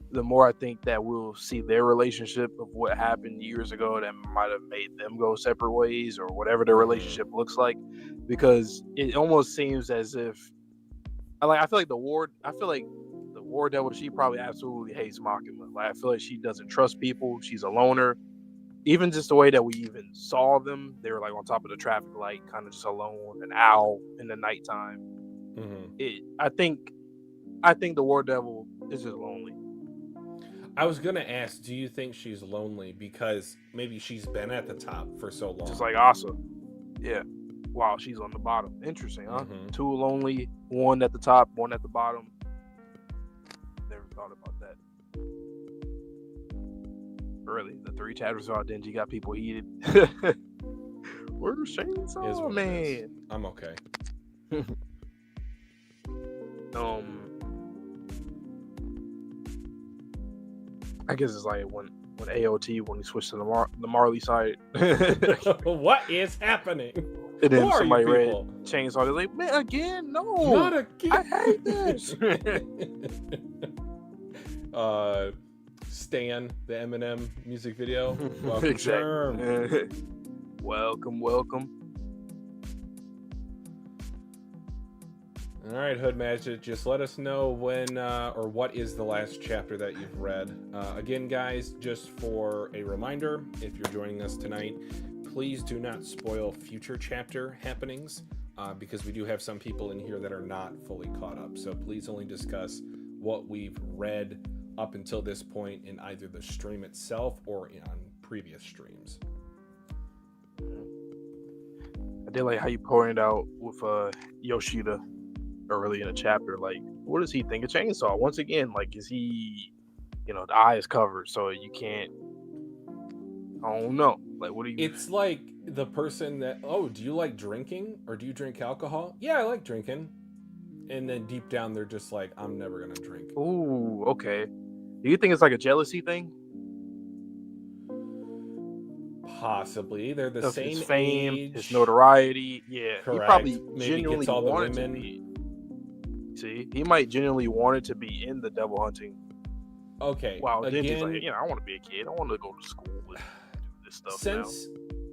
the more I think that we'll see their relationship of what happened years ago that might have made them go separate ways or whatever their relationship looks like. Because it almost seems as if, I feel like the War Devil, she probably absolutely hates Makima. Like, I feel like she doesn't trust people. She's a loner. Even just the way that we even saw them, they were like on top of the traffic light, kind of just alone, an owl in the nighttime. I think the War Devil is just lonely. I was gonna ask, do you think she's lonely because maybe she's been at the top for so long? Just like Asa. Yeah. Wow, she's on the bottom. Interesting, huh? Two lonely, one at the top, one at the bottom. Never thought about that. Really, the 3 chapters about Denji got people heated. Where's Chainsaw Man? I'm okay. I guess it's like when AOT when he switched to the Marley side. What is happening? And then somebody read Chainsaw. They're like, man, again? No, not again. I hate this. Stan, the Eminem music video. Welcome, exactly. Welcome. All right, Hood Magic, just let us know when or what is the last chapter that you've read. Again, guys, just for a reminder, if you're joining us tonight, please do not spoil future chapter happenings because we do have some people in here that are not fully caught up. So please only discuss what we've read up until this point in either the stream itself or on previous streams. I did like how you pointed out with Yoshida early in the chapter. Like, what does he think of Chainsaw? Once again, like, is he, the eye is covered, so you can't. I don't know. Like, what do you? It's like the person that, oh, do you like drinking or do you drink alcohol? Yeah, I like drinking. And then deep down, they're just like, I'm never gonna drink. Ooh, okay. Do you think it's like a jealousy thing? Possibly. They're the same his fame, age. his notoriety. Yeah, correct. He probably maybe genuinely gets all the wanted women. to be. See, he might genuinely wanted to be in the devil hunting. Okay. Wow, Denji's like, I want to be a kid. I want to go to school and do this stuff. Since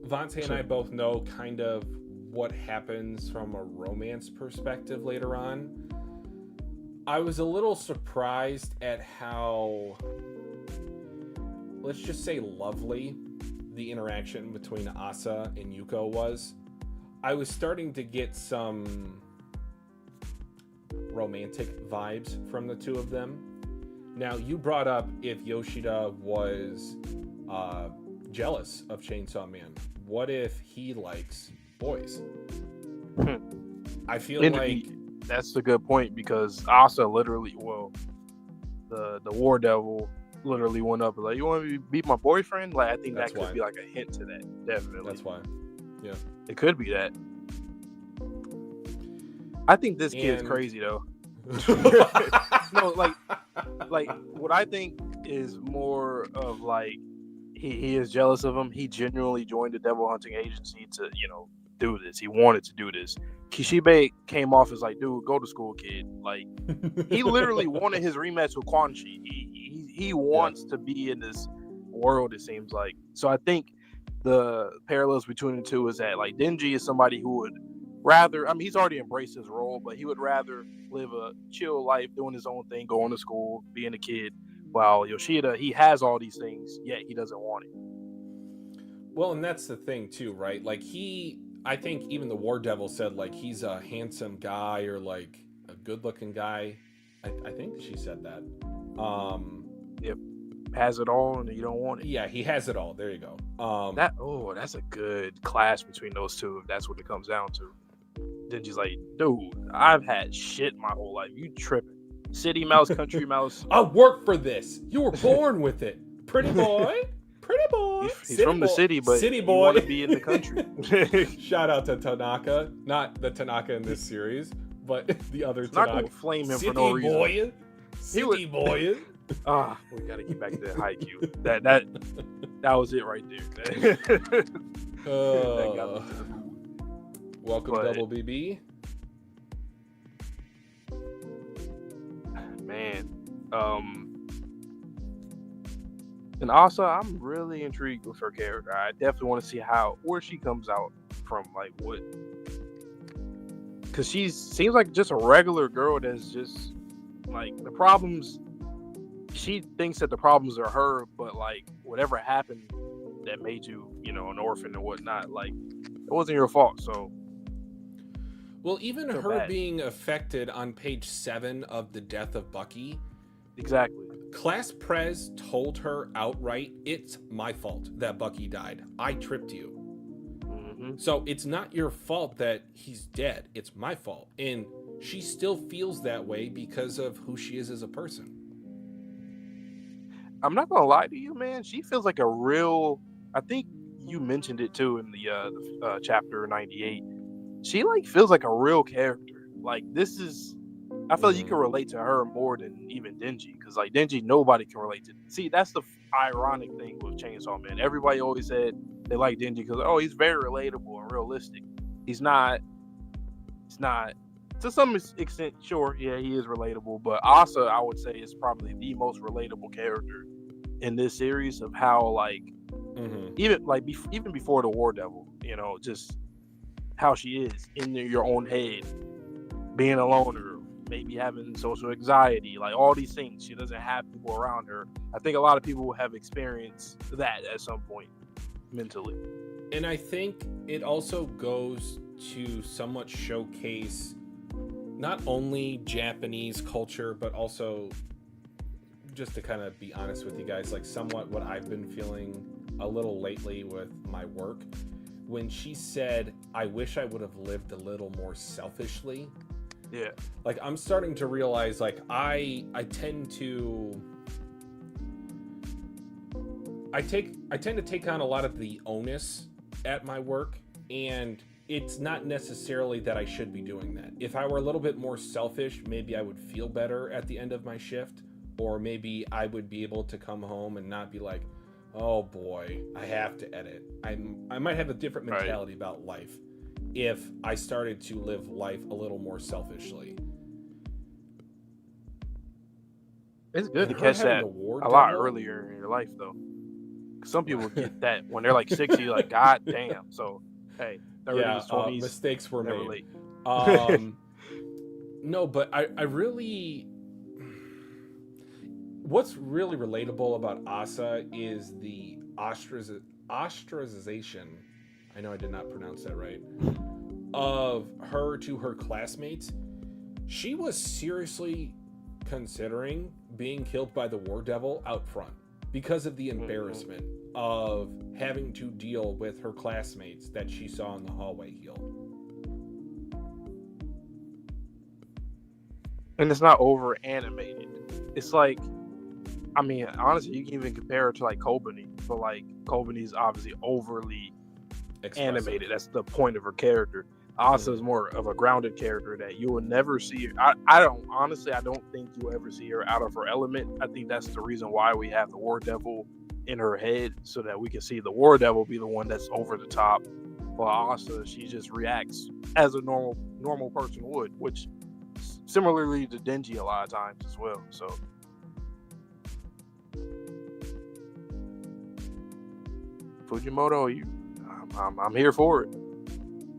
Vontae and I both know kind of what happens from a romance perspective later on, I was a little surprised at how, let's just say, lovely the interaction between Asa and Yuko was. I was starting to get some romantic vibes from the two of them. Now, you brought up if Yoshida was jealous of Chainsaw Man. What if he likes boys? I feel like that's a good point, because Asa literally, the War Devil literally went up and like, you want me to be my boyfriend? Like, I think that could be like a hint to that. Definitely. That's why. Yeah. It could be that. I think this kid's crazy though. No, like what I think is more of like he is jealous of him. He genuinely joined the devil hunting agency to, do this. He wanted to do this. Kishibe came off as like, dude, go to school, kid. Like, he literally wanted his rematch with Quan Chi. He wants to be in this world, it seems like. So I think the parallels between the two is that, like, Denji is somebody who would rather, he's already embraced his role, but he would rather live a chill life, doing his own thing, going to school, being a kid, while Yoshida, he has all these things, yet he doesn't want it. Well, and that's the thing too, right? Like, I think even the War Devil said, like, he's a handsome guy or like a good looking guy. I think she said that. Yep. Has it all and you don't want it. Yeah, he has it all. There you go. That's a good clash between those two, if that's what it comes down to. Denji's like, dude, I've had shit my whole life. You tripping. City mouse, country mouse. I work for this. You were born with it. Pretty boy. Pretty boy. He's from the city, but city boy. Want to be in the country. Shout out to Tanaka. Not the Tanaka in this series, but the other Tanaka. Not gonna flame him for no reason. Boy. City boy. We gotta get back to that haiku. That was it right there. That got me to the mood. Welcome, Double BB. Man, and also I'm really intrigued with her character. I definitely want to see where she comes out from, like what, because she seems like just a regular girl that's just like the problems. She thinks that the problems are her, but like whatever happened that made you, an orphan and whatnot, like it wasn't your fault. So, Well, even So her bad. being affected on page 7 of the death of Bucky, Exactly. Class Prez told her outright, it's my fault that Bucky died. I tripped you. Hmm. So it's not your fault that he's dead. It's my fault. And she still feels that way because of who she is as a person. I'm not gonna lie to you, man. She feels like a real. I think you mentioned it too in the chapter 98. She like feels like a real character. Like this is. I feel like you can relate to her more than even Denji, because like Denji, nobody can relate to. See, that's the ironic thing with Chainsaw Man. Everybody always said they like Denji because he's very relatable and realistic. He's not. It's not. To some extent, sure, yeah, he is relatable, but Asa, I would say, is probably the most relatable character in this series of how, like, even like even before the War Devil, just how she is in your own head, being a loner, maybe having social anxiety, like all these things. She doesn't have people around her. I think a lot of people have experienced that at some point mentally. And I think it also goes to somewhat showcase not only Japanese culture, but also, just to kind of be honest with you guys, like somewhat what I've been feeling a little lately with my work. When she said, I wish I would have lived a little more selfishly. Yeah. Like, I'm starting to realize, like, I tend to take on a lot of the onus at my work, and it's not necessarily that I should be doing that. If I were a little bit more selfish, maybe I would feel better at the end of my shift, or maybe I would be able to come home and not be like, oh boy, I have to edit. I might have a different mentality about life if I started to live life a little more selfishly. It's good And to her catch having that the War a lot Devil, earlier in your life, though. Some people get that when they're like 60, like, God damn. So, hey, 30s, 20s, mistakes were never made. late. No, but I really, what's really relatable about Asa is the ostracization. I know I did not pronounce that right. Of her to her classmates. She was seriously considering being killed by the War Devil out front because of the embarrassment of having to deal with her classmates that she saw in the hallway heal. And it's not over animated. It's like, I mean, honestly, you can even compare it to like Kobani, but like Kobani's obviously overly animated. That's the point of her character. Asa is more of a grounded character that you will never see her. I don't think you'll ever see her out of her element. I think that's the reason why we have the War Devil in her head, so that we can see the War Devil be the one that's over the top, while Asa, she just reacts as a normal person would, which similarly to Denji a lot of times as well. So Fujimoto, I'm here for it.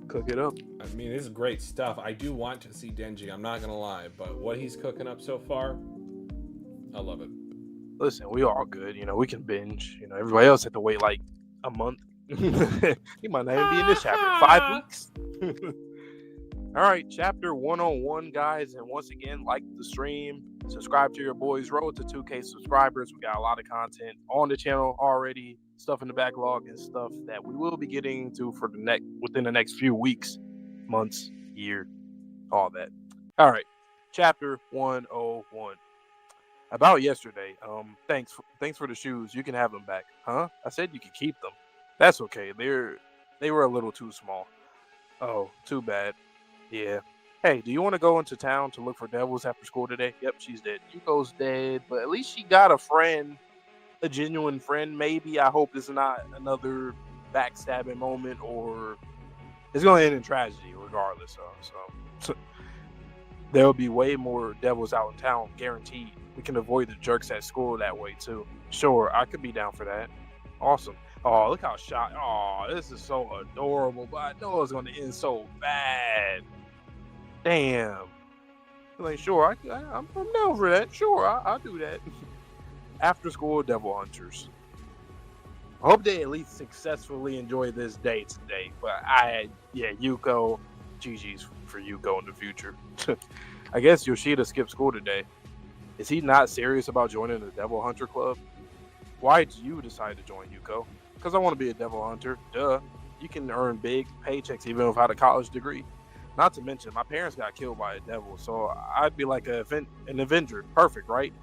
Cook it up. I mean, it's great stuff. I do want to see Denji, I'm not gonna lie, but what he's cooking up so far, I love it. Listen, we all good. We can binge. Everybody else had to wait like a month. He might not even be in this chapter. 5 weeks. All right, chapter 101, guys. And once again, like the stream, subscribe to your boys. Road to 2K subscribers. We got a lot of content on the channel already, stuff in the backlog and stuff that we will be getting to for within the next few weeks, months, year, all that. All right, chapter 101. About yesterday. Thanks for the shoes. You can have them back. Huh? I said you could keep them. That's okay. They were a little too small. Oh, too bad. Yeah. Hey, do you want to go into town to look for devils after school today? Yep, she's dead. Yuko's dead, but at least she got a friend, a genuine friend. Maybe. I hope it's not another backstabbing moment, or it's going to end in tragedy regardless. So there'll be way more devils out in town, guaranteed. We can avoid the jerks at school that way too. Sure, I could be down for that. Awesome. Oh, look how shot. Oh, this is so adorable, but I know it's going to end so bad. Damn. Like, sure, I'm down for that. Sure, I'll do that. After school devil hunters. I hope they at least successfully enjoy this day today. But Yuko, Gigi's for Yuko in the future. I guess Yoshida skipped school today. Is he not serious about joining the Devil Hunter Club? Why did you decide to join Yuko? Because I want to be a Devil Hunter. Duh. You can earn big paychecks even without a college degree. Not to mention, my parents got killed by a devil, so I'd be like an Avenger. Perfect, right?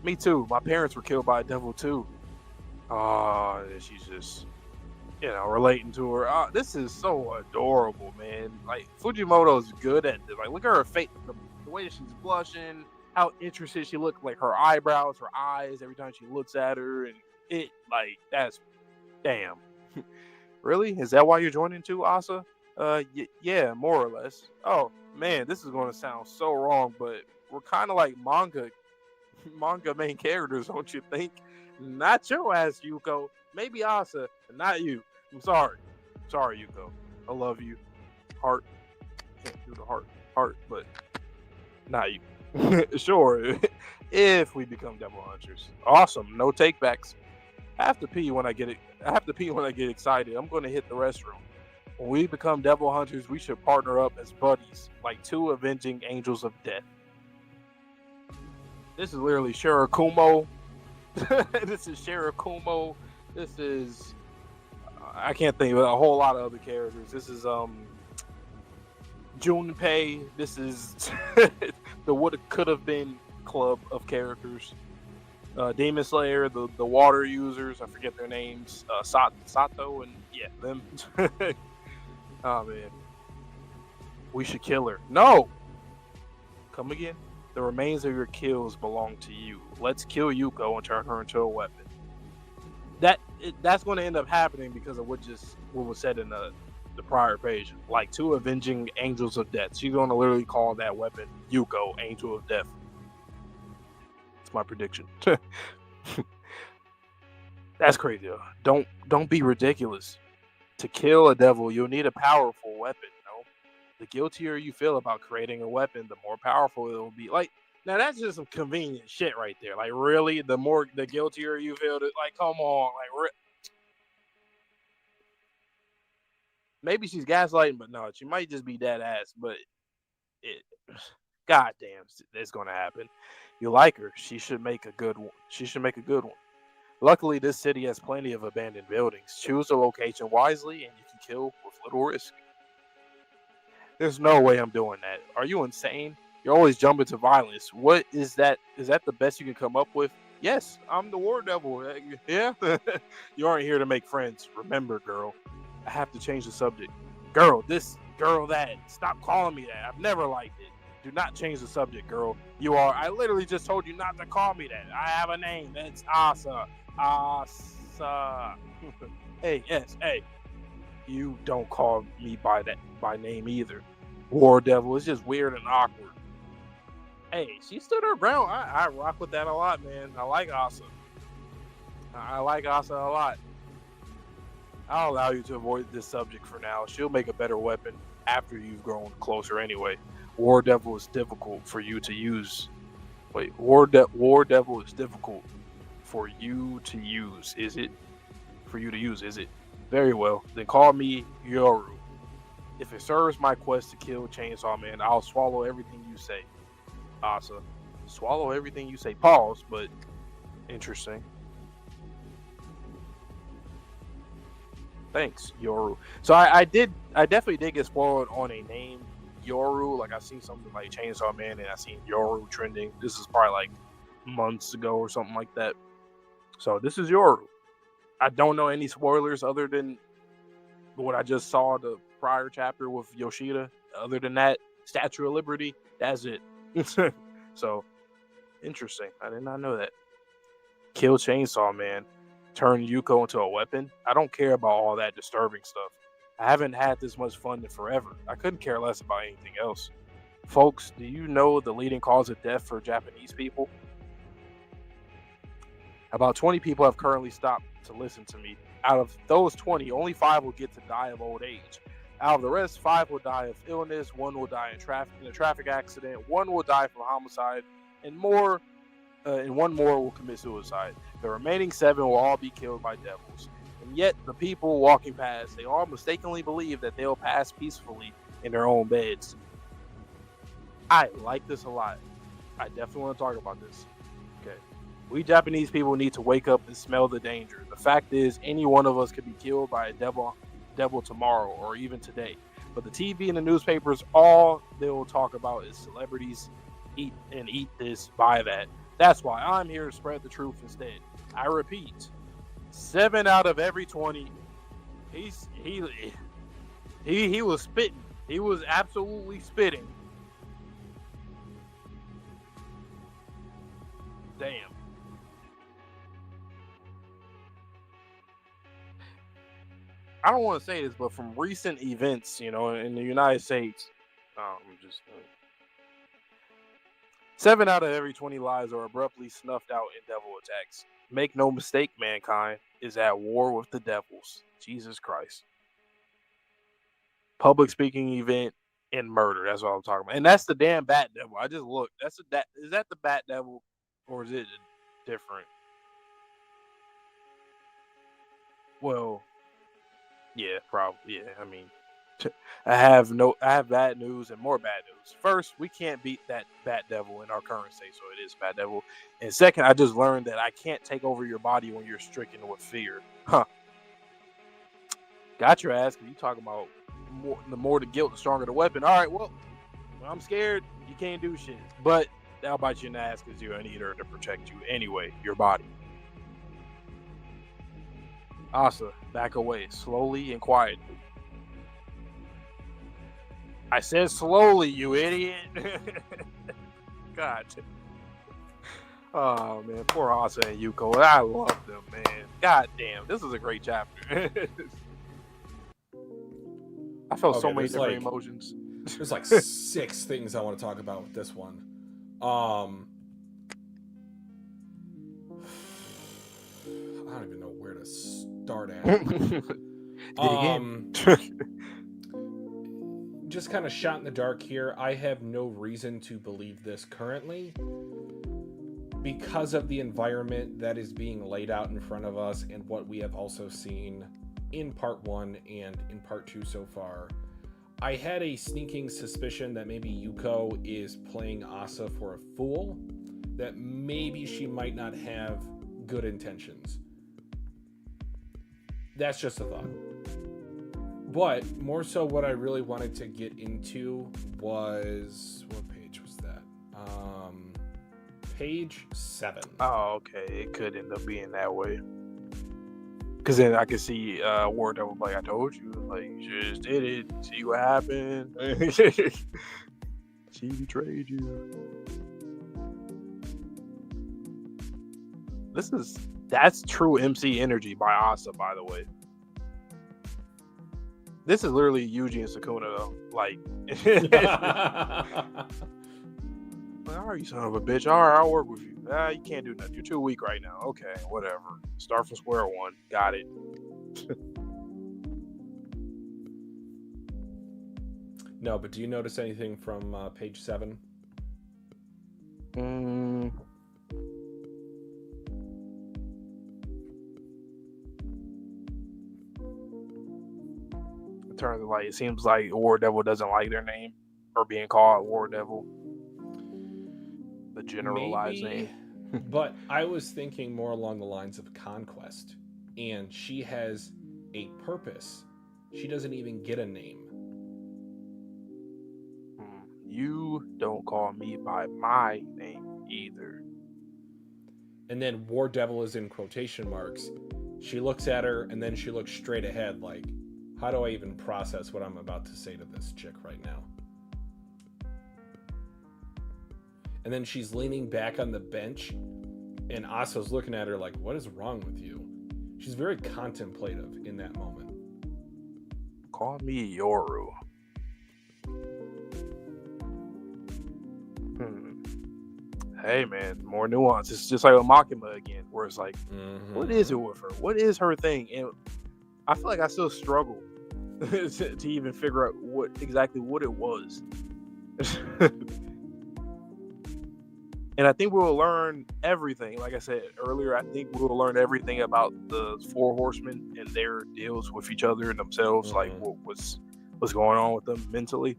Me too. My parents were killed by a devil too. Oh, she's just, relating to her. Oh, this is so adorable, man. Like, Fujimoto's good at this. Like, look at her face, the way she's blushing, how interested she looks, like her eyebrows, her eyes, every time she looks at her, and that's, damn. Really? Is that why you're joining too, Asa? Yeah, more or less. Oh, man, this is going to sound so wrong, but we're kind of like manga main characters, don't you think? Not your ass, Yuko. Maybe Asa, but not you. I'm sorry. Sorry, Yuko. I love you. Heart. Can't do the heart, but not you. Sure. If we become devil hunters. Awesome. No takebacks. I have to pee when I get excited. I'm going to hit the restroom. When we become devil hunters, we should partner up as buddies, like two avenging angels of death. This is literally Shirakumo. This is Shirakumo. This is I can't think of a whole lot of other characters. This is Junpei. This is the would could have been club of characters. Demon Slayer, the water users, I forget their names. Sato and them. Oh man. We should kill her. No! Come again? The remains of your kills belong to you. Let's kill Yuko and turn her into a weapon. That's going to end up happening because of what was said in the prior page. Like two avenging angels of death. She's going to literally call that weapon Yuko, Angel of Death. That's my prediction. That's crazy. Don't be ridiculous. To kill a devil, you'll need a powerful weapon. The guiltier you feel about creating a weapon, the more powerful it will be. Like, now that's just some convenient shit right there. Like, really, the guiltier you feel, like, come on, like, maybe she's gaslighting, but no, she might just be dead ass. But goddamn, it's gonna happen. You like her? She should make a good one. Luckily, this city has plenty of abandoned buildings. Choose a location wisely, and you can kill with little risk. There's no way I'm doing that. Are you insane? You're always jumping to violence. What is that? Is that the best you can come up with? Yes, I'm the War Devil. Yeah? You aren't here to make friends. Remember, girl. I have to change the subject. Girl, this, girl, that. Stop calling me that. I've never liked it. Do not change the subject, girl. I literally just told you not to call me that. I have a name. It's Asa. Asa. Hey, yes, hey. You don't call me by name either. War Devil is just weird and awkward. Hey, she stood her ground. I rock with that a lot, man. I like Asa. A lot. I'll allow you to avoid this subject for now. She'll make a better weapon after you've grown closer anyway. War Devil is difficult for you to use. Wait, War Devil is difficult for you to use, is it? For you to use, is it? Very well, then call me Yoru. If it serves my quest to kill Chainsaw Man, I'll swallow everything you say. Asa. Swallow everything you say. Pause, but interesting. Thanks, Yoru. So I definitely did get spoiled on a name, Yoru. Like I seen something like Chainsaw Man and I seen Yoru trending. This is probably like months ago or something like that. So this is Yoru. I don't know any spoilers other than what I just saw the prior chapter with Yoshida. Other than that, Statue of Liberty, that's it. So, interesting. I did not know that. Kill Chainsaw Man. Turn Yuko into a weapon. I don't care about all that disturbing stuff. I haven't had this much fun in forever. I couldn't care less about anything else. Folks, do you know the leading cause of death for Japanese people? About 20 people have currently stopped to listen to me. Out of those 20, only 5 will get to die of old age. Out of the rest, 5 will die of illness, 1 will die in a traffic accident, 1 will die from homicide, and 1 more will commit suicide. The remaining 7 will all be killed by devils. And yet, the people walking past, they all mistakenly believe that they'll pass peacefully in their own beds. I like this a lot. I definitely want to talk about this. Okay. We Japanese people need to wake up and smell the danger. The fact is, any one of us could be killed by a devil tomorrow or even today. But the TV and the newspapers, all they will talk about is celebrities eat this, buy that. That's why I'm here to spread the truth instead. I repeat, 7 out of every 20. He was spitting. He was absolutely spitting. Damn. I don't want to say this, but from recent events, in the United States, just 7 out of every 20 lives are abruptly snuffed out in devil attacks. Make no mistake, mankind is at war with the devils. Jesus Christ. Public speaking event and murder. That's what I'm talking about. And that's the damn Bat Devil. I just looked. Is that the Bat Devil, or is it different? Well, yeah, probably. Yeah, I mean, I have bad news and more bad news. First, we can't beat that Bat Devil in our current state, so it is Bat Devil. And second, I just learned that I can't take over your body when you're stricken with fear. Huh. Got your ass, because you talking about the more the guilt, the stronger the weapon. All right, well, when I'm scared, you can't do shit. But that'll bite you in the ass because you're an eater to protect you anyway, your body. Asa, back away, slowly and quietly. I said slowly, you idiot. God. Oh, man. Poor Asa and Yuko. I love them, man. God damn. This is a great chapter. I felt so many different emotions. There's like 6 things I want to talk about with this one. I don't even know where to start at. Just kind of shot in the dark here. I have no reason to believe this currently because of the environment that is being laid out in front of us and what we have also seen in part 1 and in part 2 so far. I had a sneaking suspicion that maybe Yuko is playing Asa for a fool, that maybe she might not have good intentions. That's just a thought. But more so what I really wanted to get into was, what page was that? Page 7. Oh, okay. It could end up being that way. Because then I could see War Devil like, I told you, like, you just did it. See what happened. She betrayed you. That's true MC energy by Asa, by the way. This is literally Yuji and Sukuna, though. Like, all right, you son of a bitch. All right, I'll work with you. You can't do nothing. You're too weak right now. Okay, whatever. Start from square one. Got it. No, but do you notice anything from page 7? In terms of, like, it seems like War Devil doesn't like their name or being called War Devil. The generalized name. But I was thinking more along the lines of conquest. And she has a purpose. She doesn't even get a name. You don't call me by my name either. And then War Devil is in quotation marks. She looks at her and then she looks straight ahead like, how do I even process what I'm about to say to this chick right now? And then she's leaning back on the bench and Asa's looking at her like, what is wrong with you? She's very contemplative in that moment. Call me Yoru. Hey, man, more nuance. It's just like with Makima again, where it's like, what is it with her? What is her thing? And I feel like I still struggle to even figure out exactly what it was. And I think we'll learn everything. Like I said earlier, I think we'll learn everything about the 4 horsemen and their deals with each other and themselves, like what's going on with them mentally.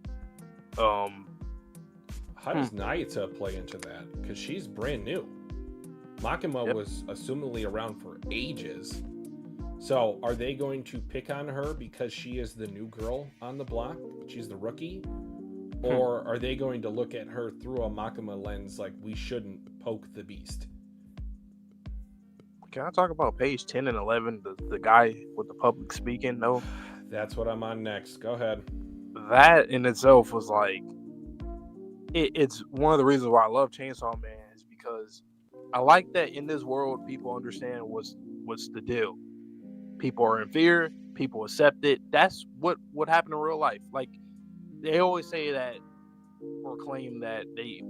how does Nayata play into that? Because she's brand new. Makima was assumedly around for ages. So are they going to pick on her because she is the new girl on the block? She's the rookie? Or are they going to look at her through a Makima lens like we shouldn't poke the beast? Can I talk about page 10 and 11, the guy with the public speaking? No? That's what I'm on next. Go ahead. That in itself was like, it's one of the reasons why I love Chainsaw Man is because I like that in this world, people understand what's the deal. People are in fear. People accept it. That's what happened in real life. Like, they always say that or claim that they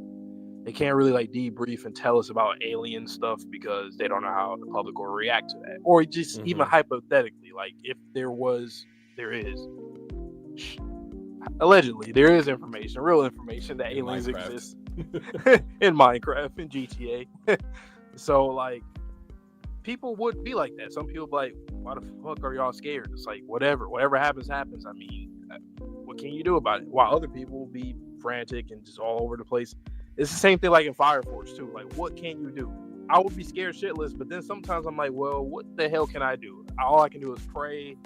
can't really like debrief and tell us about alien stuff because they don't know how the public will react to that. Or just even hypothetically, like if there is. Allegedly, there is information, real information that aliens exist in Minecraft, in GTA. So, like, people would be like that. Some people be like, why the fuck are y'all scared? It's like, whatever happens. I mean, what can you do about it? While other people will be frantic and just all over the place. It's the same thing like in Fire Force, too. Like, what can you do? I would be scared shitless, but then sometimes I'm like, well, what the hell can I do? All I can do is pray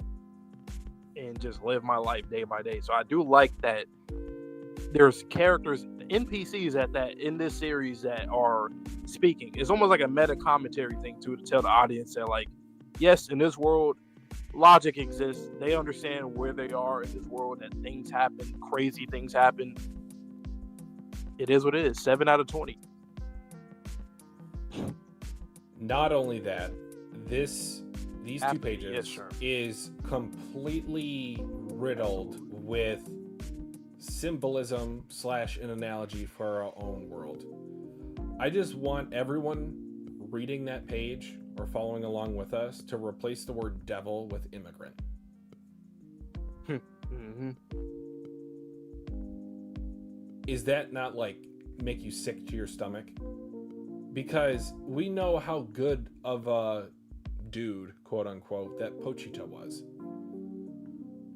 and just live my life day by day. So I do like that there's characters, NPCs in this series that are speaking. It's almost like a meta commentary thing too, to tell the audience that, like, yes, in this world, logic exists. They understand where they are in this world, that things happen, crazy things happen. It is what it is. 7 out of 20. Not only that, these 2 pages is completely riddled with symbolism / an analogy for our own world. I just want everyone reading that page or following along with us to replace the word devil with immigrant. Is that not like make you sick to your stomach? Because we know how good of a dude, quote unquote, that Pochita was.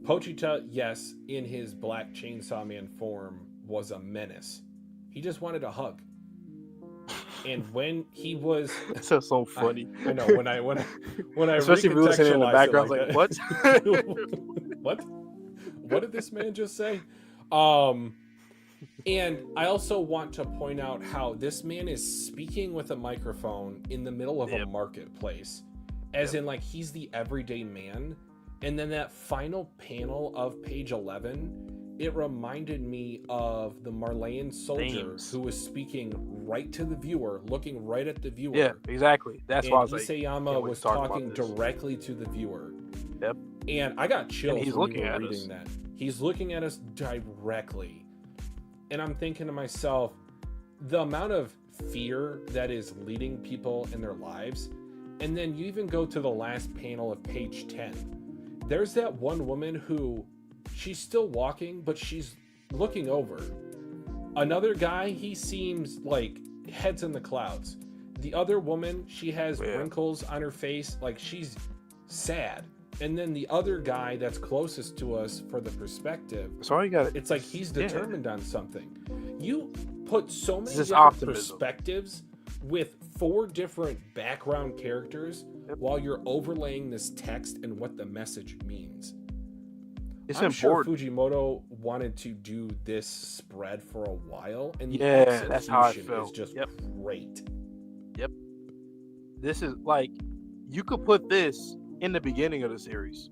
Pochita, yes, in his Black Chainsaw Man form, was a menace. He just wanted a hug. And when he was, that's so funny. I know when I especially if you listen in the background, like what? What did this man just say? And I also want to point out how this man is speaking with a microphone in the middle of a marketplace, as in like he's the everyday man. And then that final panel of page 11, it reminded me of the Marleyan soldier who was speaking right to the viewer, looking right at the viewer. Yeah, exactly. That's why I was Isayama was talking directly to the viewer. Yep. And I got chills when we were reading that. He's looking at us directly. And I'm thinking to myself, the amount of fear that is leading people in their lives. And then you even go to the last panel of page 10. There's that one woman who, she's still walking, but she's looking over. Another guy, he seems like head's in the clouds. The other woman, she has wrinkles on her face, like she's sad. And then the other guy that's closest to us for the perspective, it's like he's determined on something. You put so many different perspectives with 4 different background characters while you're overlaying this text and what the message means. I'm sure Fujimoto wanted to do this spread for a while, and the execution that's how I felt. Is just great. Yep. This is like, you could put this in the beginning of the series,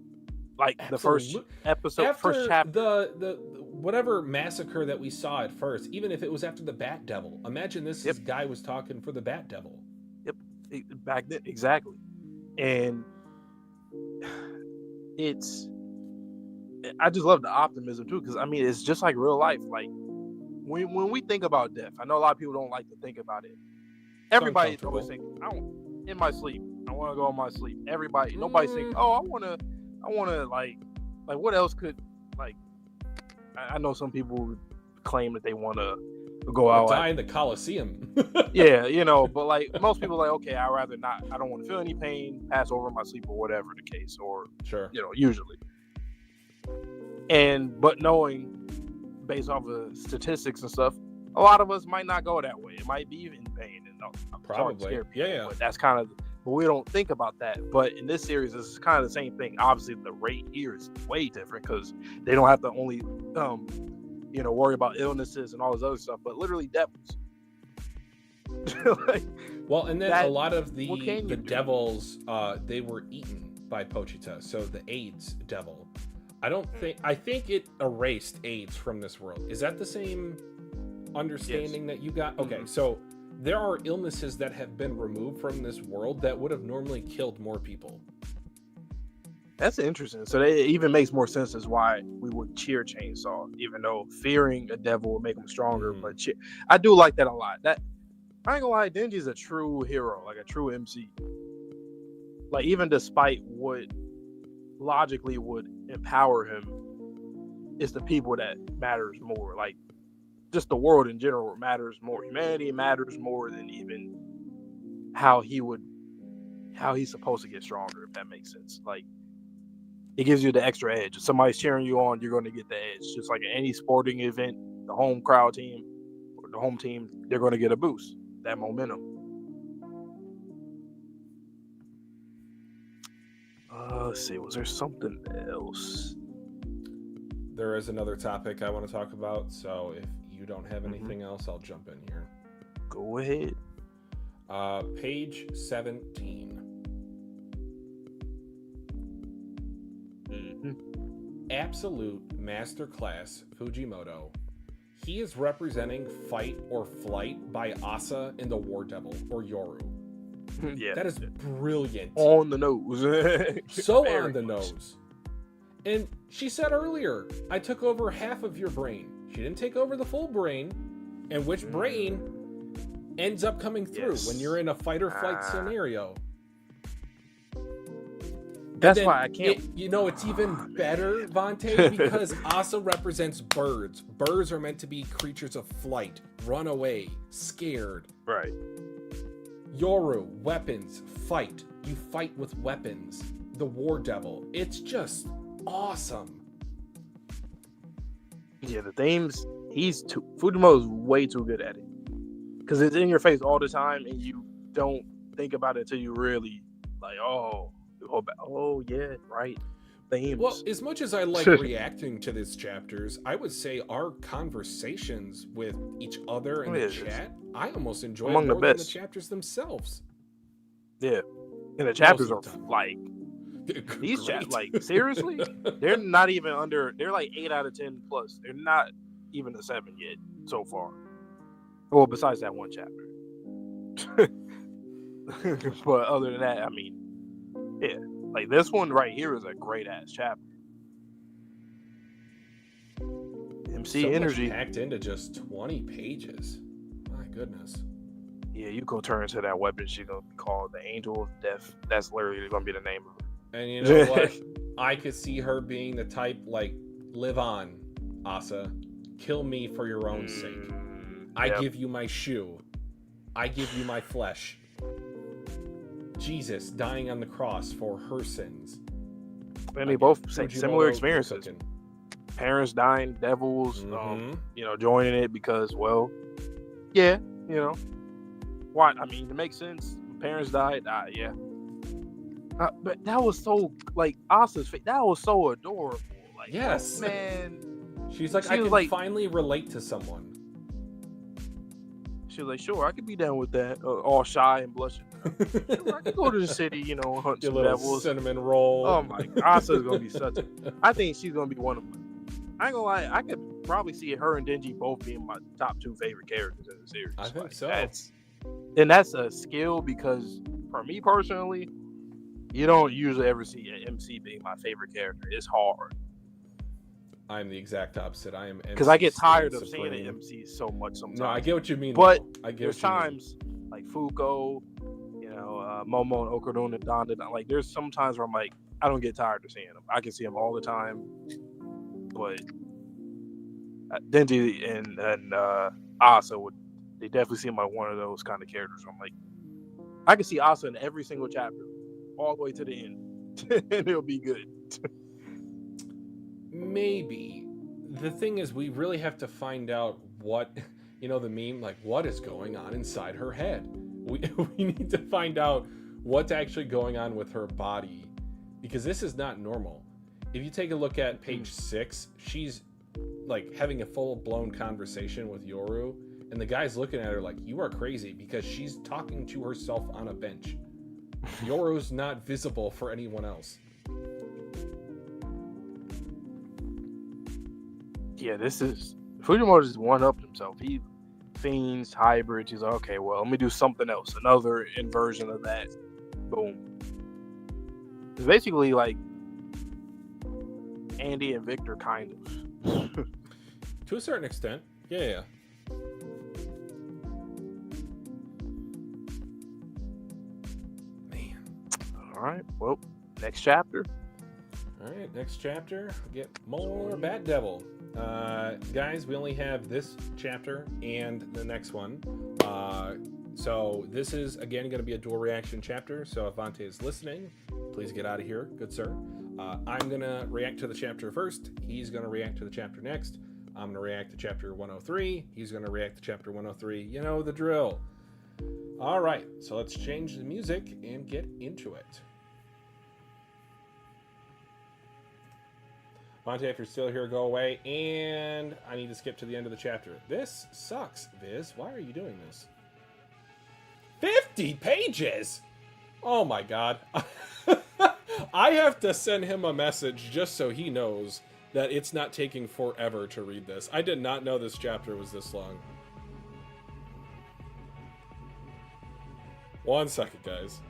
like the first episode, after first chapter. The whatever massacre that we saw at first, even if it was after the Bat Devil. Imagine this guy was talking for the Bat Devil. Yep, back then, exactly. And I just love the optimism too, because I mean, it's just like real life. Like when we think about death, I know a lot of people don't like to think about it. Everybody always think, in my sleep, I want to go in my sleep. Everybody, nobody's thinking, oh, I want to like what else could, like, I know some people claim that they want to go out, die in the Coliseum. Yeah, you know, but like most people are like, okay, I'd rather not. I don't want to feel any pain, pass over in my sleep, or whatever the case, or you know, usually. But knowing based off of statistics and stuff, a lot of us might not go that way. It might be even pain and Probably. scare people. Yeah. But that's kind of, but we don't think about that. But in this series, this is kind of the same thing. Obviously, the rate here is way different because they don't have to only, worry about illnesses and all this other stuff, but literally devils. Well, and then a lot of the do? devils, they were eaten by Pochita. So the AIDS devil, I think it erased AIDS from this world. Is that the same understanding that you got? Okay, so there are illnesses that have been removed from this world that would have normally killed more people. That's interesting. So it even makes more sense as why we would cheer Chainsaw, even though fearing a devil would make him stronger. But I do like that a lot. That I ain't gonna lie, Denji's a true hero, like a true MC. Like even despite what logically would empower him, it's the people that matters more. Like just the world in general matters more. Humanity matters more than even how he's supposed to get stronger, if that makes sense. Like it gives you the extra edge. If somebody's cheering you on, you're going to get the edge. Just like in any sporting event, the home crowd team or the home team, they're going to get a boost, that momentum. Let's see, was there something else? There is another topic I want to talk about, so if you don't have anything else, I'll jump in here. Go ahead. Page 17. Absolute Masterclass Fujimoto. He is representing Fight or Flight by Asa in the War Devil, or Yoru. Yeah, that is brilliant. On the nose. So on the nose. And she said earlier, I took over half of your brain. She didn't take over the full brain. And which brain ends up coming through when you're in a fight or flight scenario? That's why I can't. It's even better, Vante, because Asa represents birds. Birds are meant to be creatures of flight, run away, scared. Right. Yoru, weapons, fight. You fight with weapons. The War Devil. It's just awesome. Yeah, the themes, Fujimoto's way too good at it. Because it's in your face all the time, and you don't think about it until you really, like, oh yeah, right. Themes. Well, as much as I like reacting to these chapters, I would say our conversations with each other in the chat, I almost enjoy more than the chapters themselves. Yeah, and the chapters are like these chapters. Like seriously, they're not even under. They're like 8 out of 10 plus. They're not even a 7 yet so far. Well, besides that one chapter. But other than that, I mean, yeah, like this one right here is a great ass chapter. MC energy packed into just 20 pages. My goodness. Yeah, you go turn into that weapon. She's gonna be called the Angel of Death. That's literally gonna be the name of it. And you know what? I could see her being the type like, live on, Asa. Kill me for your own sake. I give you my shoe. I give you my flesh. Jesus dying on the cross for her sins. And they both say similar experiences. Parents dying, devils, joining it because, well, yeah, why? I mean, it makes sense. Parents died, yeah. But that was so, like, Asa's face, that was so adorable. Like, yes. Oh, man. She's like, I can finally relate to someone. She was like, sure, I could be down with that. All shy and blushing. Sure, I could go to the city, hunt some devils. Cinnamon roll. Oh my God, Asa's gonna be I think she's gonna be one of them. I ain't gonna lie, I could probably see her and Denji both being my top 2 favorite characters in the series. I think so. That's a skill because for me personally, you don't usually ever see an MC being my favorite character. It's hard. I'm the exact opposite. I am because I get tired of seeing an MC so much sometimes. No, I get what you mean. But there's times like Fuko, Momo and Okarun and Donda. Like there's some times where I'm like, I don't get tired of seeing them. I can see them all the time. But Denji and Asa they definitely seem like one of those kind of characters. I'm like, I can see Asa in every single chapter, all the way to the end, and it'll be good. Maybe. The thing is, we really have to find out what You know, the meme, like, what is going on inside her head? We, we need to find out what's actually going on with her body, because this is not normal. If you take a look at page 6, she's like having a full-blown conversation with Yoru, and the guy's looking at her like, you are crazy, because she's talking to herself on a bench. Yoru's not visible for anyone else. Yeah, this is Fujimoto just one-upped himself. He fiends, hybrids. He's like, okay, well, let me do something else, another inversion of that. Boom. It's basically like Andy and Victor, kind of. To a certain extent, yeah. Man. All right, well, next chapter. All right, next chapter. Get more Bat Devil. Guys, we only have this chapter and the next one. So this is, again, going to be a dual reaction chapter. So if Vante is listening, please get out of here, good sir. I'm going to react to the chapter first. He's going to react to the chapter next. I'm going to react to chapter 103. He's going to react to chapter 103. You know the drill. All right, so let's change the music and get into it. Monte, if you're still here, go away. And I need to skip to the end of the chapter. This sucks, Viz. Why are you doing this? 50 pages? Oh my god. I have to send him a message just so he knows that it's not taking forever to read this. I did not know this chapter was this long. 1 second, guys.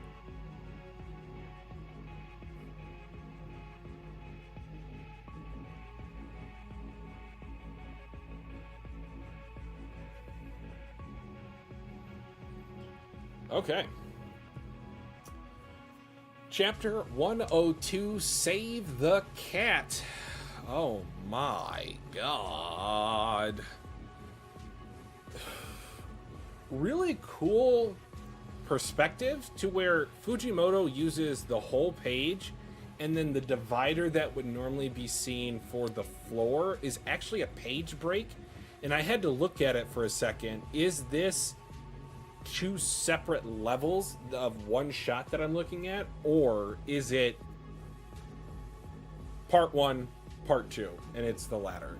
Okay. Chapter 102, Save the Cat. Oh my god. Really cool perspective to where Fujimoto uses the whole page, and then the divider that would normally be seen for the floor is actually a page break. And I had to look at it for a second. Is this 2 separate levels of one shot that I'm looking at, or is it part 1, part 2, and it's the latter?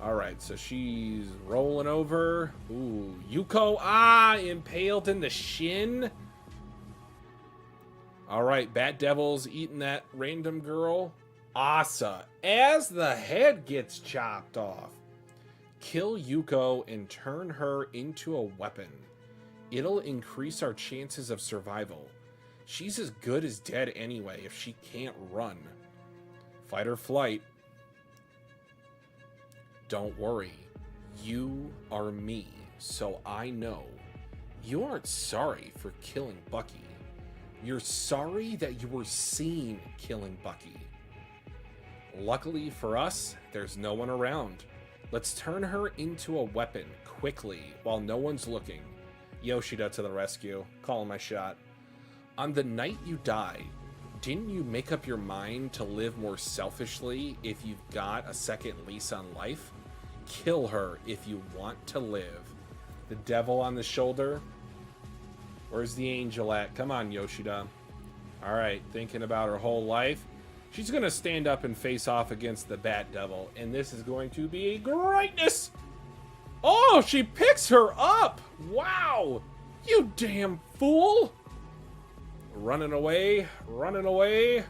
All right, so she's rolling over. Ooh, Yuko, impaled in the shin. All right, Bat Devil's eating that random girl. Asa, as the head gets chopped off. Kill Yuko and turn her into a weapon. It'll increase our chances of survival. She's as good as dead anyway if she can't run. Fight or flight. Don't worry. You are me, so I know. You aren't sorry for killing Bucky. You're sorry that you were seen killing Bucky. Luckily for us, there's no one around. Let's turn her into a weapon quickly while no one's looking. Yoshida to the rescue. Calling my shot. On the night you died, didn't you make up your mind to live more selfishly if you've got a second lease on life? Kill her if you want to live. The devil on the shoulder. Where's the angel at? Come on, Yoshida. All right, thinking about her whole life. She's going to stand up and face off against the Bat Devil, and this is going to be greatness. Oh, she picks her up. Wow. You damn fool. Running away, running away.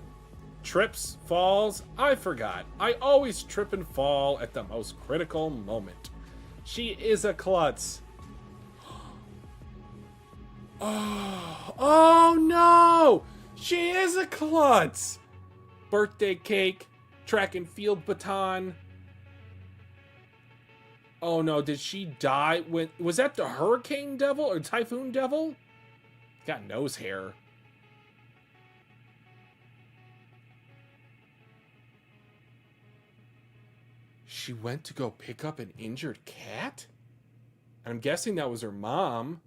Trips, falls. I forgot. I always trip and fall at the most critical moment. She is a klutz. Oh no. She is a klutz. Birthday cake, track and field baton. Oh no, did she die? Was that the Hurricane Devil or Typhoon Devil? Got nose hair. She went to go pick up an injured cat? I'm guessing that was her mom.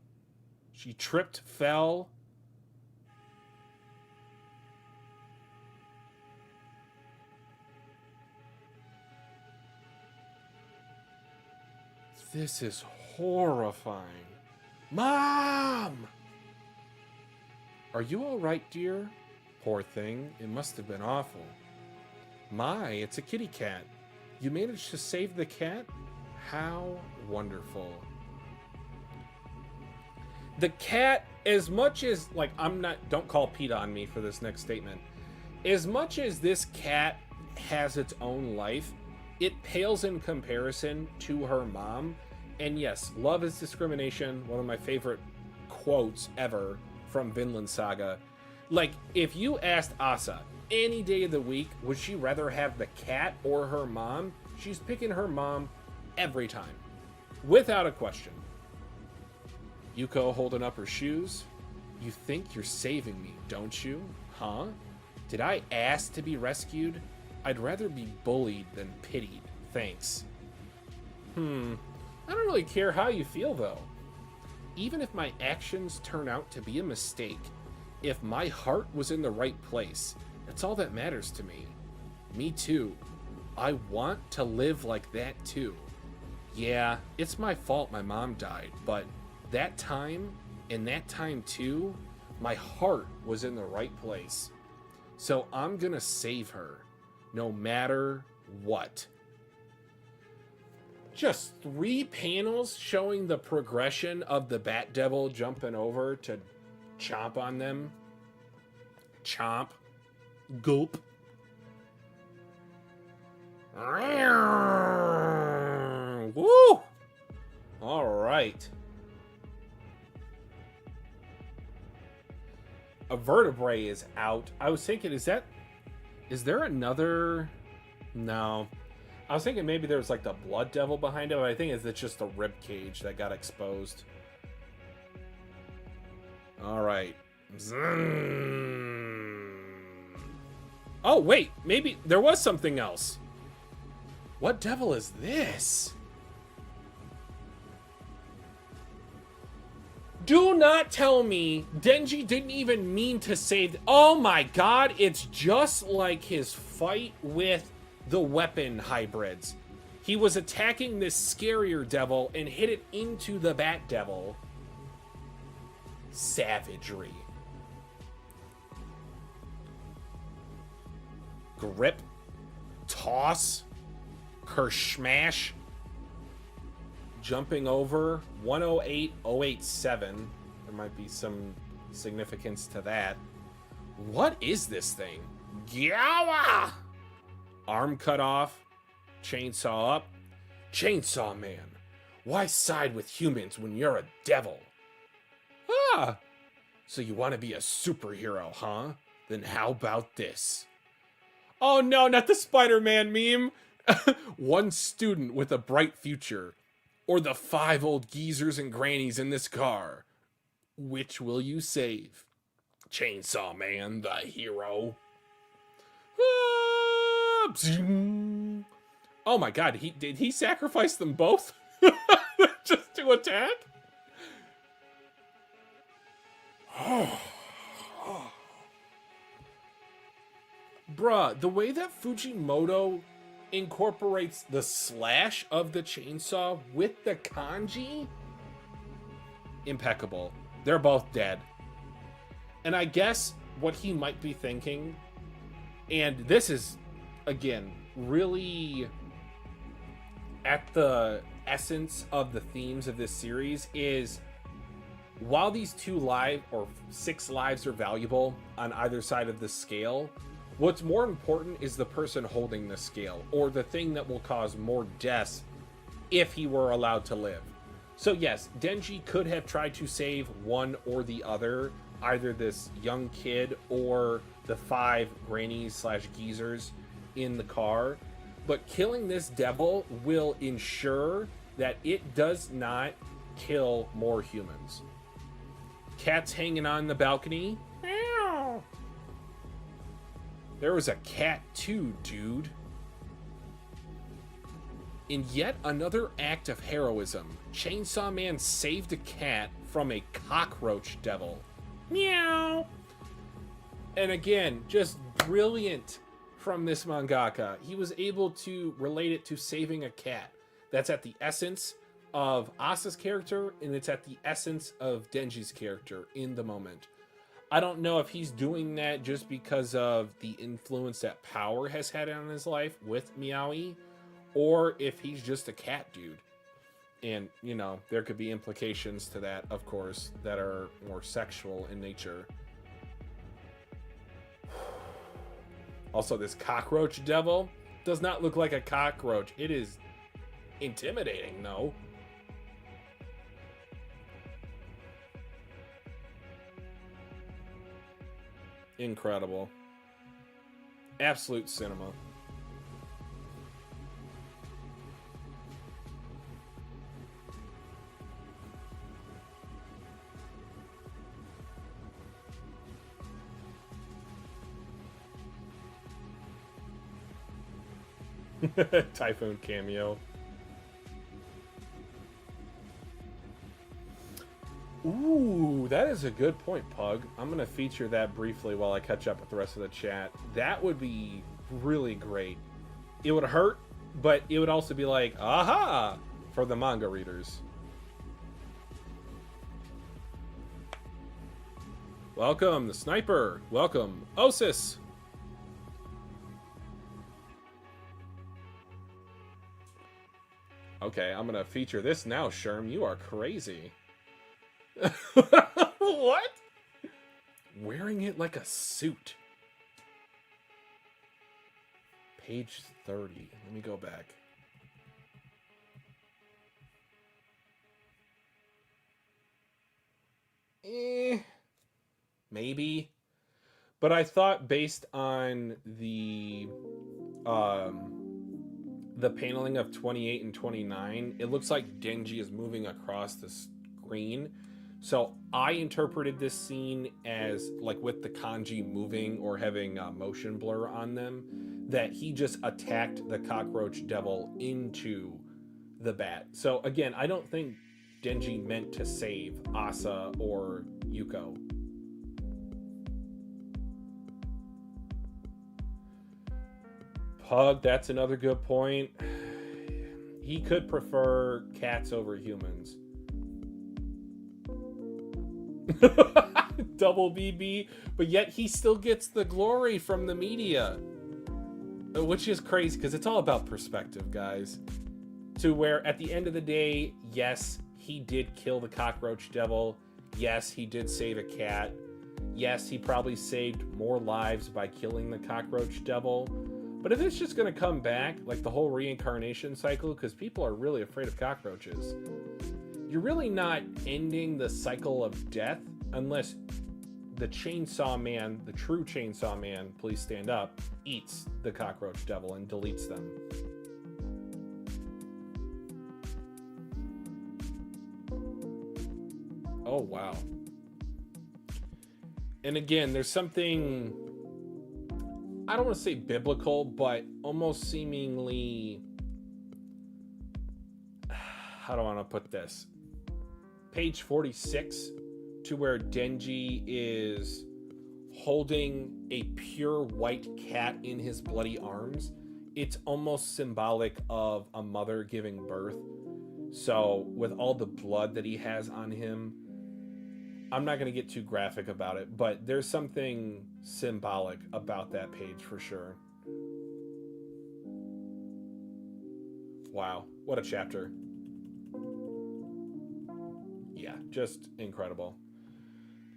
She tripped, fell. This is horrifying. Mom! Are you all right, dear? Poor thing, it must have been awful. My, it's a kitty cat. You managed to save the cat? How wonderful. The cat, as much as, like, don't call PETA on me for this next statement. As much as this cat has its own life, it pales in comparison to her mom. And yes, love is discrimination, one of my favorite quotes ever from Vinland Saga. Like, if you asked Asa any day of the week, would she rather have the cat or her mom? She's picking her mom every time, without a question. Yuko holding up her shoes. You think you're saving me, don't you? Huh? Did I ask to be rescued? I'd rather be bullied than pitied. Thanks. I don't really care how you feel, though. Even if my actions turn out to be a mistake, if my heart was in the right place, that's all that matters to me. Me too. I want to live like that too. Yeah, it's my fault my mom died, but that time, and that time too, my heart was in the right place. So I'm gonna save her, no matter what. Just 3 panels showing the progression of the Bat Devil jumping over to chomp on them. Chomp. Gulp. Woo! All right. A vertebrae is out. I was thinking, is there another? No. I was thinking maybe there was like the blood devil behind it, but I think it's just the rib cage that got exposed. All right. Oh, wait. Maybe there was something else. What devil is this? Do not tell me Denji didn't even mean to save... Oh my god, it's just like his fight with the weapon hybrids. He was attacking this scarier devil and hit it into the Bat Devil. Savagery. Grip. Toss. Kershmash. Jumping over. 108087. There might be some significance to that. What is this thing? Gyawa! Arm cut off. Chainsaw up. Chainsaw Man. Why side with humans when you're a devil? Ah! So you want to be a superhero, huh? Then how about this? Oh no, not the Spider-Man meme! One student with a bright future. Or the 5 old geezers and grannies in this car. Which will you save? Chainsaw Man, the hero. Oh my god, did he sacrifice them both? Just to attack? Bruh, the way that Fujimoto incorporates the slash of the chainsaw with the kanji, impeccable. They're both dead. And I guess what he might be thinking, and this is, again, really at the essence of the themes of this series, is while these 2 lives or 6 lives are valuable on either side of the scale, what's more important is the person holding the scale, or the thing that will cause more deaths if he were allowed to live. So yes, Denji could have tried to save one or the other, either this young kid or the 5 grannies / geezers in the car, but killing this devil will ensure that it does not kill more humans. Cat's hanging on the balcony. Meow. There was a cat too, dude. In yet another act of heroism, Chainsaw Man saved a cat from a cockroach devil. Meow. And again, just brilliant from this mangaka. He was able to relate it to saving a cat. That's at the essence of Asa's character, and it's at the essence of Denji's character in the moment. I don't know if he's doing that just because of the influence that power has had on his life with Meowie, or if he's just a cat dude. And, you know, there could be implications to that, of course, that are more sexual in nature. Also, this cockroach devil does not look like a cockroach. It is intimidating, though. Incredible. Absolute cinema. Typhoon cameo. Ooh, that is a good point, Pug. I'm going to feature that briefly while I catch up with the rest of the chat. That would be really great. It would hurt, but it would also be like, aha, for the manga readers. Welcome, the sniper. Welcome, Osis. Okay, I'm going to feature this now, Sherm. You are crazy. What? Wearing it like a suit. Page 30. Let me go back. Maybe. But I thought based on the paneling of 28 and 29, it looks like Denji is moving across the screen. So I interpreted this scene as, like, with the kanji moving or having motion blur on them, that he just attacked the cockroach devil into the bat. So again, I don't think Denji meant to save Asa or Yuko. Pug, that's another good point. He could prefer cats over humans. Double BB, but yet he still gets the glory from the media, which is crazy because it's all about perspective, guys. To where at the end of the day, yes, he did kill the cockroach devil. Yes, he did save a cat. Yes, he probably saved more lives by killing the cockroach devil. But if it's just going to come back, like the whole reincarnation cycle, because people are really afraid of cockroaches, you're really not ending the cycle of death unless the chainsaw man, the true chainsaw man, please stand up, eats the cockroach devil and deletes them. Oh, wow. And again, there's something, I don't want to say biblical, but almost seemingly, how do I want to put this? Page 46, to where Denji is holding a pure white cat in his bloody arms. It's almost symbolic of a mother giving birth. So with all the blood that he has on him, I'm not going to get too graphic about it, but there's something symbolic about that page for sure. Wow, what a chapter. Yeah, just incredible.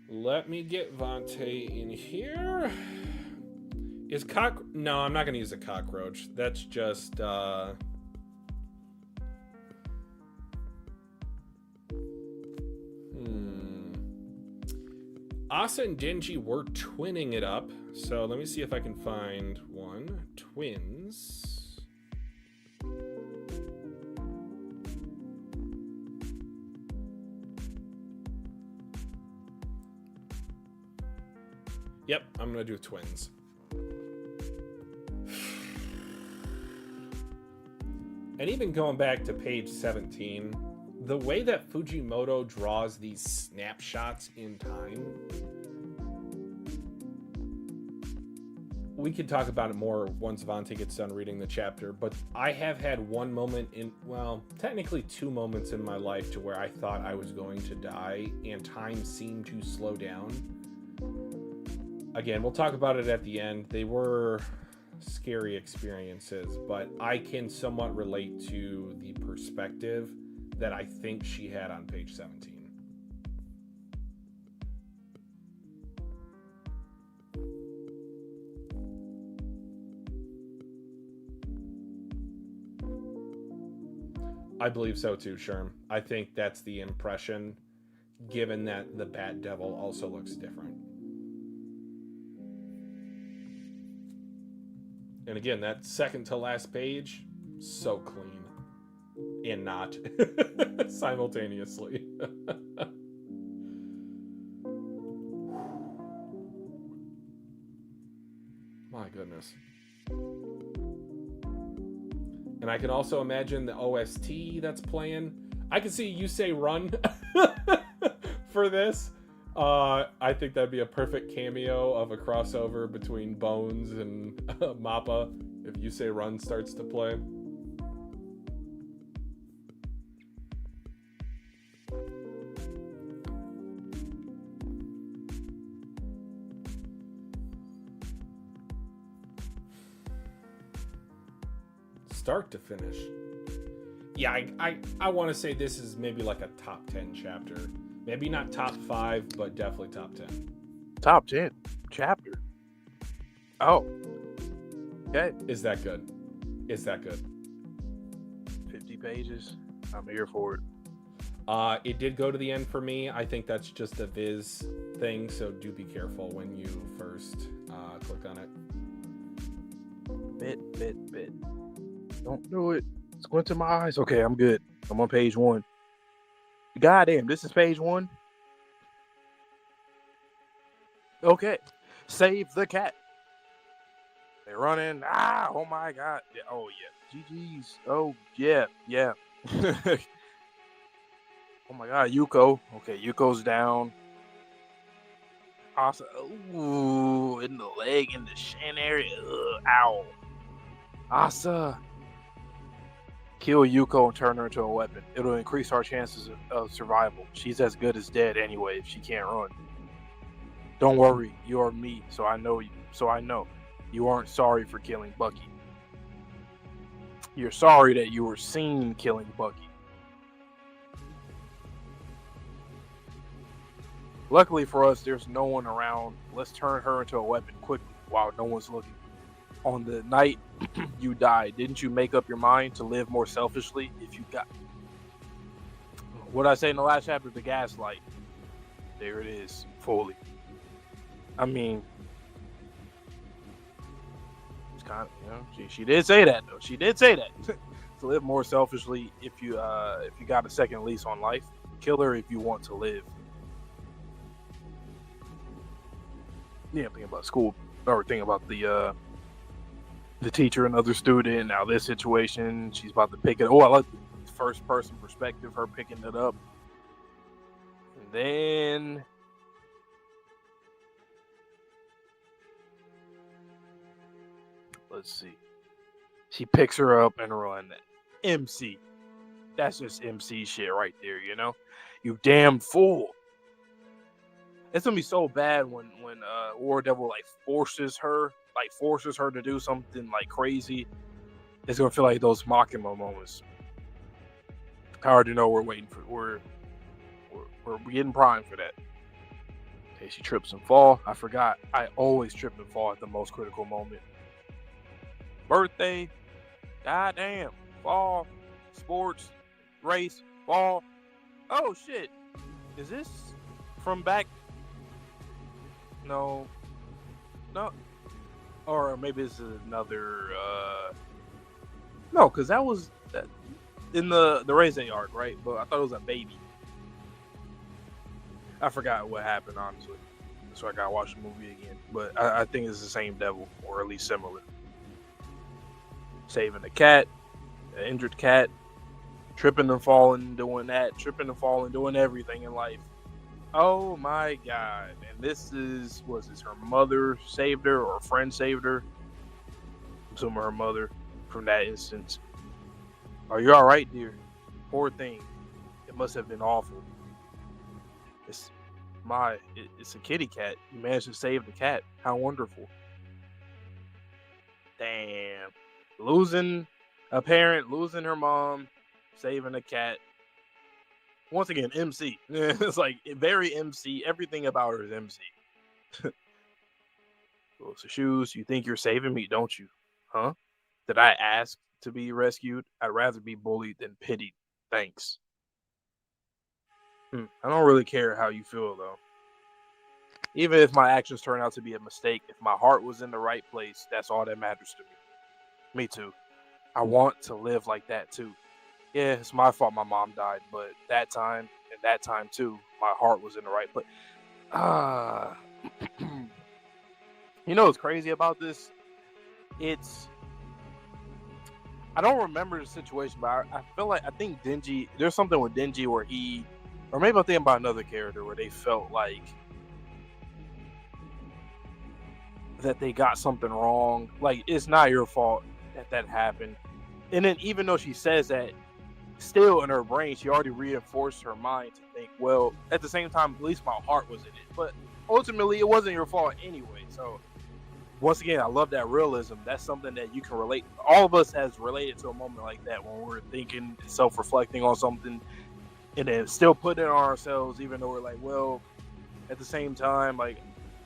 Let me get Vante in here. Is No, I'm not going to use a cockroach. That's just, Asa and Denji were twinning it up. So let me see if I can find one. Twins. Yep, I'm going to do twins. And even going back to page 17, the way that Fujimoto draws these snapshots in time, we could talk about it more once Vontae gets done reading the chapter, but I have had one moment technically 2 moments in my life to where I thought I was going to die and time seemed to slow down. Again, we'll talk about it at the end. They were scary experiences, but I can somewhat relate to the perspective that I think she had on page 17. I believe so too, Sherm. I think that's the impression, given that the Bat Devil also looks different. And again, that second to last page, so clean. And not simultaneously. My goodness. And I can also imagine the OST that's playing. I can see You Say Run for this. I think that'd be a perfect cameo of a crossover between Bones and Mappa if You Say Run starts to play. Start to finish. Yeah, I want to say this is maybe like a top 10 chapter. Maybe not top 5, but definitely top 10. Top 10 chapter. Oh. Okay. Is that good? 50 pages. I'm here for it. It did go to the end for me. I think that's just a Viz thing, so do be careful when you first click on it. Bit. Don't do it. Squint to my eyes. Okay, I'm good. I'm on page 1. Goddamn, this is page 1. Okay. Save the cat. They're running. Oh my god. Yeah. Oh yeah. GG's. Oh yeah. Oh my god, Yuko. Okay, Yuko's down. Asa. Ooh, in the leg, in the shin area. Ugh, ow. Asa. Kill Yuko and turn her into a weapon. It'll increase our chances of survival. She's as good as dead anyway if she can't run. Don't worry, you are me, so I know you aren't sorry for killing Bucky. You're sorry that you were seen killing Bucky. Luckily for us, there's no one around. Let's turn her into a weapon quickly while no one's looking. On the night you died, didn't you make up your mind to live more selfishly if you got... What I say in the last chapter, the gaslight. There it is, fully. I mean, it's kind of, she did say that though. She did say that. To live more selfishly if you got a second lease on life. Kill her if you want to live. Yeah, I'm thinking about school, or thinking about the teacher and other student. Now this situation, she's about to pick it. Oh, I like the first person perspective, her picking it up. And then let's see. She picks her up and run. MC. That's just MC shit right there, You damn fool. It's gonna be so bad when War Devil forces her to do something crazy. It's gonna feel like those Makima moments. I already know we're getting primed for that. Okay, she trips and fall. I forgot. I always trip and fall at the most critical moment. Birthday, goddamn, fall, sports, race, fall. Oh shit! Is this from back? No, or maybe this is another. No, because that was in the Reze arc, right? But I thought it was a baby. I forgot what happened, honestly, so I gotta watch the movie again. But I think it's the same devil, or at least similar. Saving the cat, an injured cat, tripping and falling, doing that, tripping and falling, doing everything in life. Oh my god! And was this her mother saved her or a friend saved her? I'm assuming her mother from that instance. Are you all right, dear? Poor thing. It must have been awful. It's it's a kitty cat. You managed to save the cat. How wonderful. Damn. Losing a parent, losing her mom, saving a cat. Once again, MC. It's like very MC. Everything about her is MC. Goes to shoes. You think you're saving me, don't you? Huh? Did I ask to be rescued? I'd rather be bullied than pitied. Thanks. I don't really care how you feel, though. Even if my actions turn out to be a mistake, if my heart was in the right place, that's all that matters to me. Me too. I want to live like that too. Yeah, it's my fault my mom died, but that time and that time too, my heart was in the right place. Ah, you know what's crazy about this? It's I don't remember the situation, but I feel like I think Denji. There's something with Denji where or maybe I'm thinking about another character where they felt like that they got something wrong. Like it's not your fault that happened. And then even though she says that, still in her brain, she already reinforced her mind to think, well, at the same time, at least my heart was in it. But ultimately, it wasn't your fault anyway. So once again, I love that realism. That's something that you can relate. All of us has related to a moment like that when we're thinking, self-reflecting on something, and then still putting it on ourselves, even though we're like, well, at the same time, like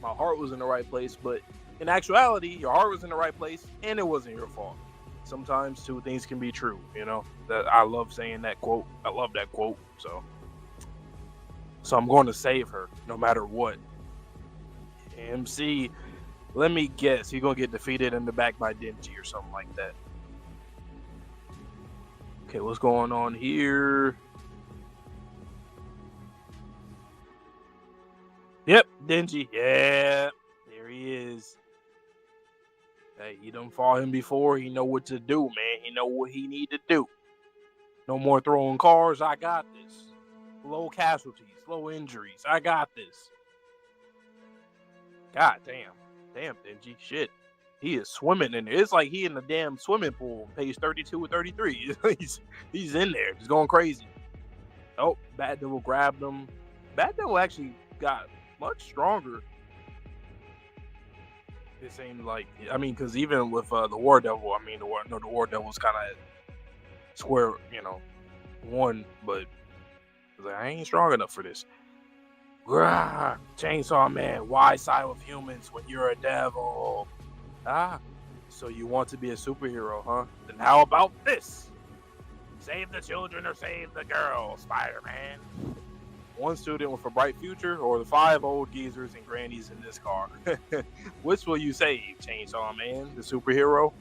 my heart was in the right place, but in actuality, your heart was in the right place, and it wasn't your fault. Sometimes two things can be true, you know. That I love saying that quote. I love that quote. So I'm going to save her no matter what. MC, let me guess, he's gonna get defeated in the back by Denji or something like that. Okay, what's going on here? Yep, Denji. Yeah, there he is. Hey, he done fought him before. He know what to do, man. He know what he need to do. No more throwing cars. I got this. Low casualties, low injuries. I got this. God damn. Damn, Denji. Shit. He is swimming in there. It's like he in the damn swimming pool, page 32 or 33. he's in there. He's going crazy. Oh, Bat Devil grabbed him. Bat Devil actually got much stronger. It seemed like, I mean, because even with the War Devil, I mean, the War Devil's kind of square, one, but like, I ain't strong enough for this. Grah, Chainsaw Man, why side with humans when you're a devil? Ah, so you want to be a superhero, huh? Then how about this? Save the children or save the girl, Spider-Man. One student with a bright future, or the 5 old geezers and grannies in this car? Which will you save, Chainsaw Man, the superhero?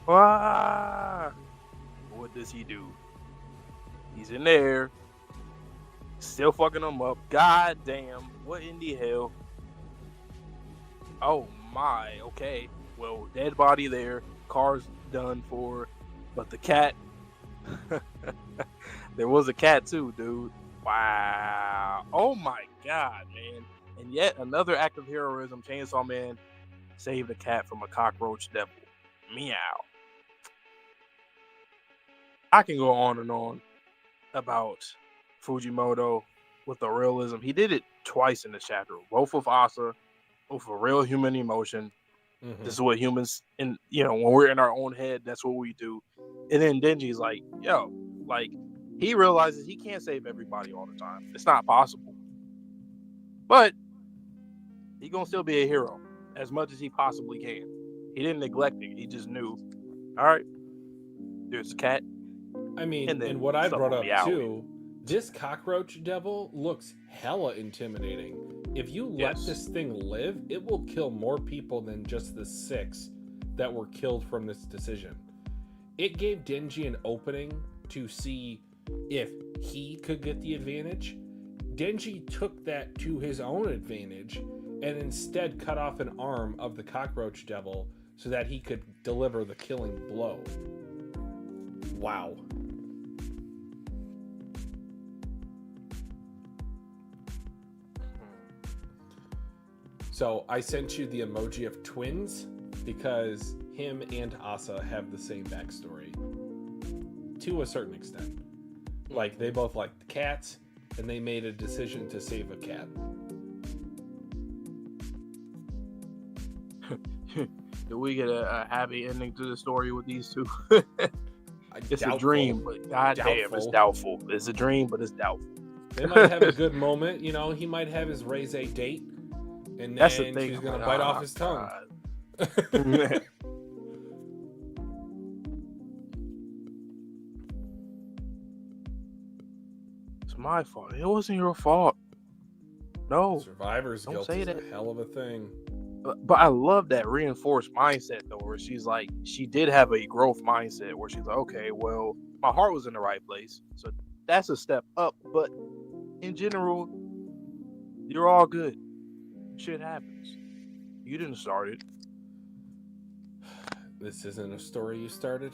Ah, what does he do? He's in there, still fucking them up. God damn, what in the hell? Oh my, okay. Well, dead body there, car's done for, but the cat. There was a cat too, dude. Wow. Oh my god, man. And yet another act of heroism. Chainsaw Man saved a cat from a cockroach devil. Meow. I can go on and on about Fujimoto with the realism. He did it twice in this chapter. Both with Asa, both with real human emotion. Mm-hmm. This is what humans, when we're in our own head, that's what we do. And then Denji's like, yo, like, he realizes he can't save everybody all the time. It's not possible. But he gonna still be a hero as much as he possibly can. He didn't neglect it. He just knew, all right, there's a cat. I mean, and what I brought up too, this cockroach devil looks hella intimidating. If you let this thing live, it will kill more people than just the 6 that were killed from this decision. It gave Denji an opening to see if he could get the advantage. Denji took that to his own advantage and instead cut off an arm of the cockroach devil so that he could deliver the killing blow. Wow. So I sent you the emoji of twins because him and Asa have the same backstory to a certain extent. Like, they both liked cats, and they made a decision to save a cat. Do we get a happy ending to the story with these two? It's Doubtful. a dream, but goddamn, it's doubtful. It's a dream, but it's doubtful. They might have a good moment. You know, he might have his raise a date, and That's the then thing. she's going to bite off his tongue. It's my fault. It wasn't your fault. No. Survivor's guilt is a hell of a thing. But I love that reinforced mindset, though, where she's like, she did have a growth mindset where she's like, okay, well, my heart was in the right place. So that's a step up. But in general, you're all good. Shit happens. You didn't start it. This isn't a story you started.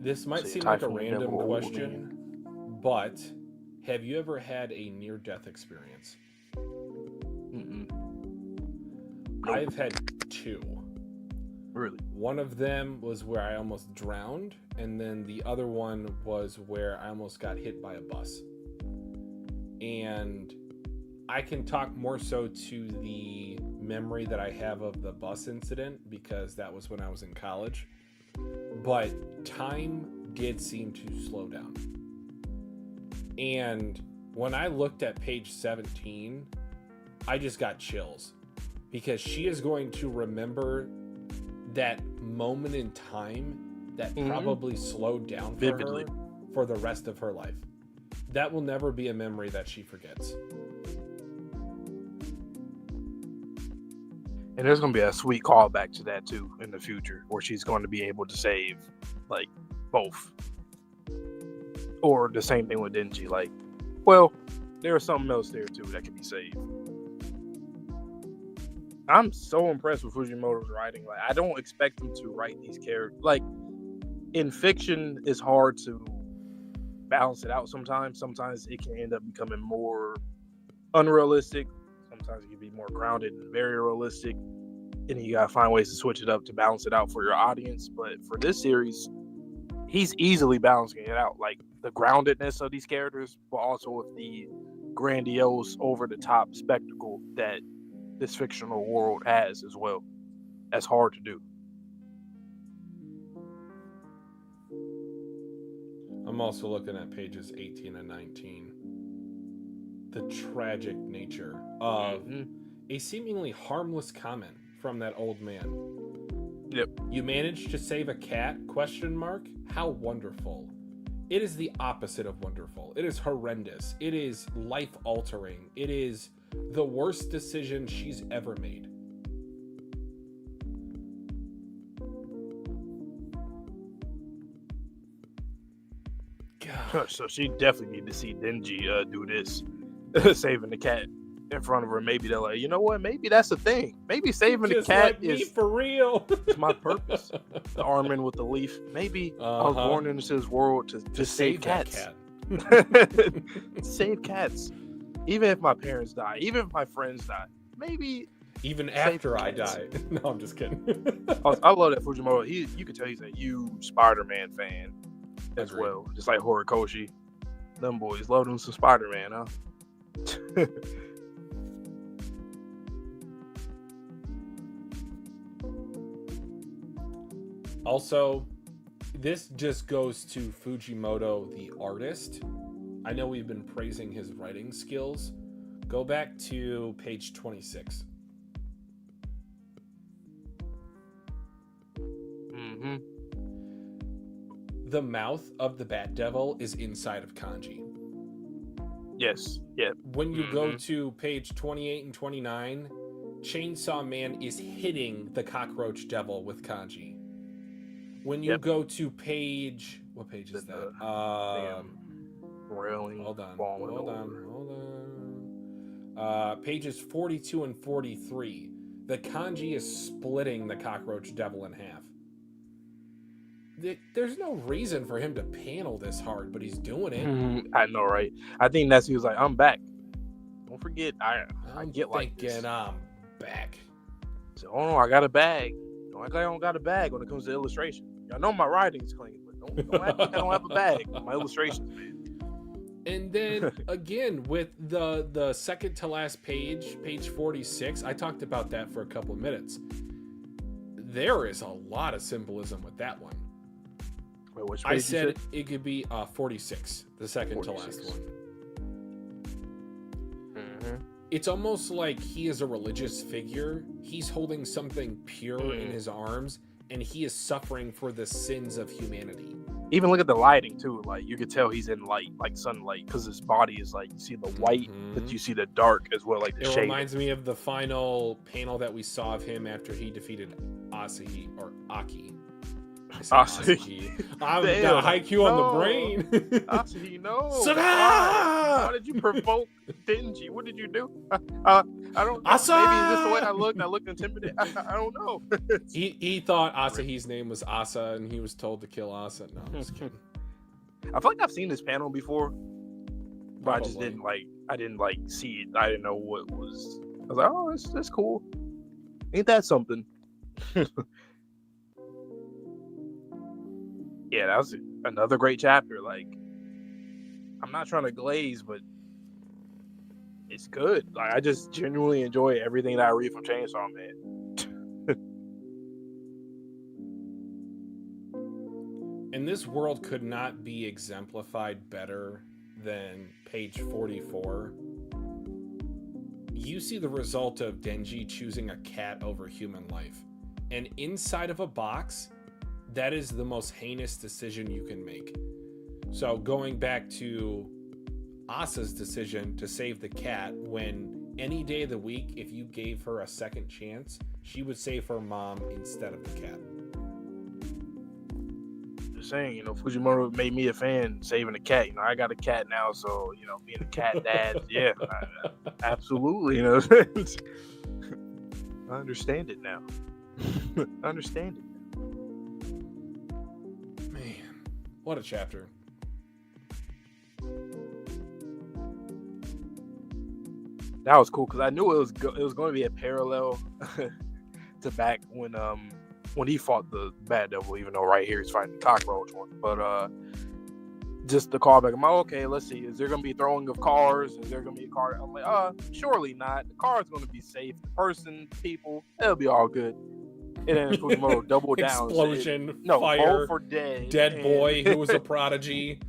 This might seem like a random question, but have you ever had a near-death experience? Nope. I've had two. Really? One of them was where I almost drowned, and then the other one was where I almost got hit by a bus. And I can talk more so to the memory that I have of the bus incident because that was when I was in college. But time did seem to slow down. And when I looked at page 17, I just got chills because she is going to remember that moment in time that probably slowed down for her for the rest of her life. That will never be a memory that she forgets. And there's going to be a sweet callback to that, too, in the future, where she's going to be able to save, like, both. Or the same thing with Denji. Like, well, there was something else there, too, that can be saved. I'm so impressed with Fujimoto's writing. Like, I don't expect him to write these characters. Like, in fiction, it's hard to balance it out sometimes. Sometimes it can end up becoming more unrealistic. Sometimes it can be more grounded and very realistic. And you gotta find ways to switch it up to balance it out for your audience. But for this series, he's easily balancing it out. Like the groundedness of these characters, but also with the grandiose, over-the-top spectacle that this fictional world has as well. That's hard to do. I'm also looking at pages 18 and 19. The tragic nature of a seemingly harmless comment from that old man. Yep. You managed to save a cat? ? How wonderful. It is the opposite of wonderful. It is horrendous. It is life-altering. It is the worst decision she's ever made. God. So she definitely need to see Denji do this, saving the cat in front of her. Maybe they're like, you know what? Maybe that's the thing. Maybe saving the cat is for real. It's my purpose. The Armin with the leaf. Maybe I was born into this world to save cats. Save cats. Even if my parents die, even if my friends die, maybe even after I die. No, I'm just kidding. I love that Fujimoto. You can tell he's a huge Spider-Man fan as well, just like Horikoshi. Them boys love them some Spider-Man, huh? Also, this just goes to Fujimoto, the artist. I know we've been praising his writing skills. Go back to page 26. The mouth of the Bat Devil is inside of kanji. Yes. Yeah. When you go to page 28 and 29, Chainsaw Man is hitting the Cockroach Devil with kanji. When you go to page... What page is that? Railing. Hold on. Pages 42 and 43. The kanji is splitting the Cockroach Devil in half. There's no reason for him to panel this hard, but he's doing it. I know, right? I think that's he was like, I'm back. Don't forget, I get like this. I'm back. So, oh no, I got a bag. I don't got a bag when it comes to illustration. I know my writing's clean, but don't act like I don't have a bag. My illustrations, man. And then again with the second to last page 46, I talked about that for a couple of minutes. There is a lot of symbolism with that one. Wait, which page I said it could be 46, the second 46. to last one. Mm-hmm. It's almost like he is a religious figure. He's holding something pure in his arms, and he is suffering for the sins of humanity. Even look at the lighting too. Like you could tell he's in light, like sunlight, because his body is like you see the white, but you see the dark as well, like the shade. It reminds me of the final panel that we saw of him after he defeated Asahi or Aki. Asahi. I've got a haiku on the brain. Asahi, no. Why did you provoke Denji? What did you do? I don't know. Asa! Maybe is this the way I looked? I looked intimidated. I don't know. he thought Asahi's name was Asa, and he was told to kill Asa. No, I'm just kidding. I feel like I've seen this panel before, but Probably. I just didn't see it. I didn't know what it was. I was like, oh, that's cool. Ain't that something? Yeah, that was another great chapter. Like, I'm not trying to glaze, but it's good. Like, I just genuinely enjoy everything that I read from Chainsaw Man. And this world could not be exemplified better than page 44. You see the result of Denji choosing a cat over human life. And inside of a box, that is the most heinous decision you can make. So going back to Asa's decision to save the cat, when any day of the week, if you gave her a second chance, she would save her mom instead of the cat. Just saying, Fujimoto made me a fan saving a cat. I got a cat now, so, being a cat dad, yeah, absolutely. I understand it now. I understand it. What a chapter. That was cool because I knew it was going to be a parallel to back when he fought the Bad Devil, even though right here he's fighting the cockroach one. But just the callback, I'm like, okay, let's see. Is there going to be throwing of cars? Is there going to be a car? I'm like, surely not. The car's going to be safe. The person, people, it'll be all good. And then Fujimoto double down. Explosion, fire, both are dead. Dead boy who was a prodigy.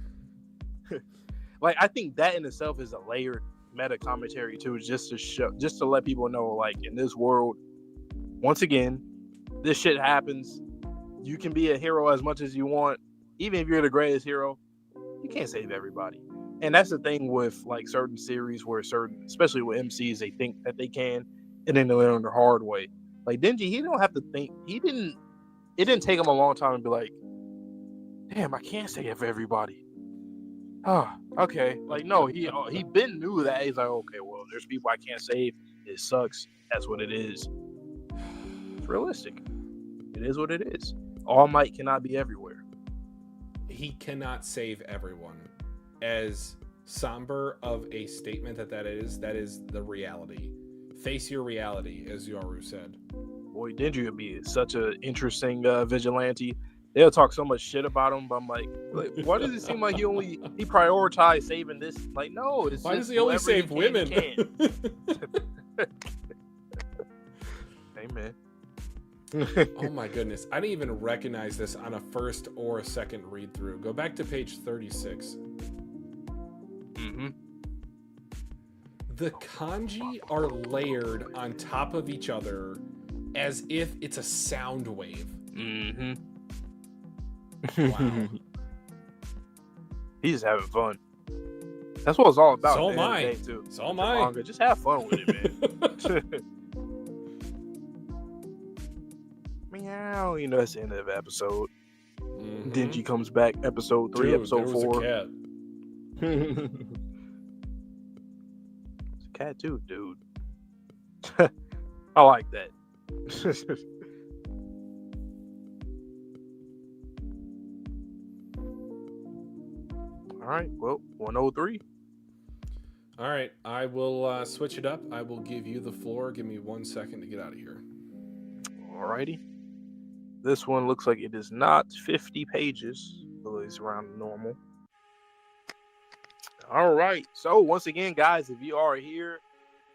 Like, I think that in itself is a layered meta commentary too, just to let people know, like, in this world, once again, this shit happens. You can be a hero as much as you want. Even if you're the greatest hero, you can't save everybody. And that's the thing with like certain series where especially with MCs, they think that they can, and then they learn the hard way. Like Denji, he don't have to think. It didn't take him a long time to be like, damn, I can't save everybody. Oh, okay. Like, no, he been knew that. He's like, okay, well, there's people I can't save. It sucks. That's what it is. It's realistic. It is what it is. All Might cannot be everywhere. He cannot save everyone. As somber of a statement that is the reality. Face your reality, as Yoru said. Boy, Denji would be such an interesting vigilante. They'll talk so much shit about him, but I'm like, why does it seem like he prioritized saving this? Like, no, it's why does he only save women? Amen. Oh my goodness, I didn't even recognize this on a first or a second read through. Go back to page 36. Mm-hmm. The kanji are layered on top of each other as if it's a sound wave. Mm-hmm. Wow. He's just having fun. That's what it's all about. So am I. Too. So am I. Just have fun with it, man. Meow. That's the end of the episode. Mm-hmm. Denji comes back, episode 3, episode 4. Cat. It's a cat too, dude. I like that. All right. Well, 103. All right, I will switch it up. I will give you the floor. Give me 1 second to get out of here. Alrighty. This one looks like it is not 50 pages, though it's around normal. All right. So once again, guys, if you are here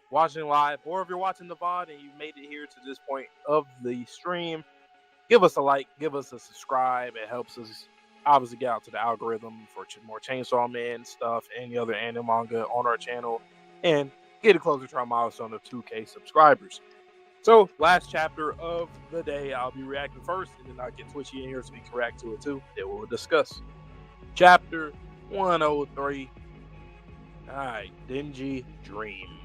watching live, or if you're watching the VOD and you've made it here to this point of the stream, give us a like, give us a subscribe. It helps us obviously get out to the algorithm for more Chainsaw Man stuff, any other anime manga on our channel, and get it closer to our milestone of 2K subscribers. So, last chapter of the day, I'll be reacting first, and then I'll get Twitchy in here so we can react to it too. Then we'll discuss. Chapter 103. Alright, Dingy Dream.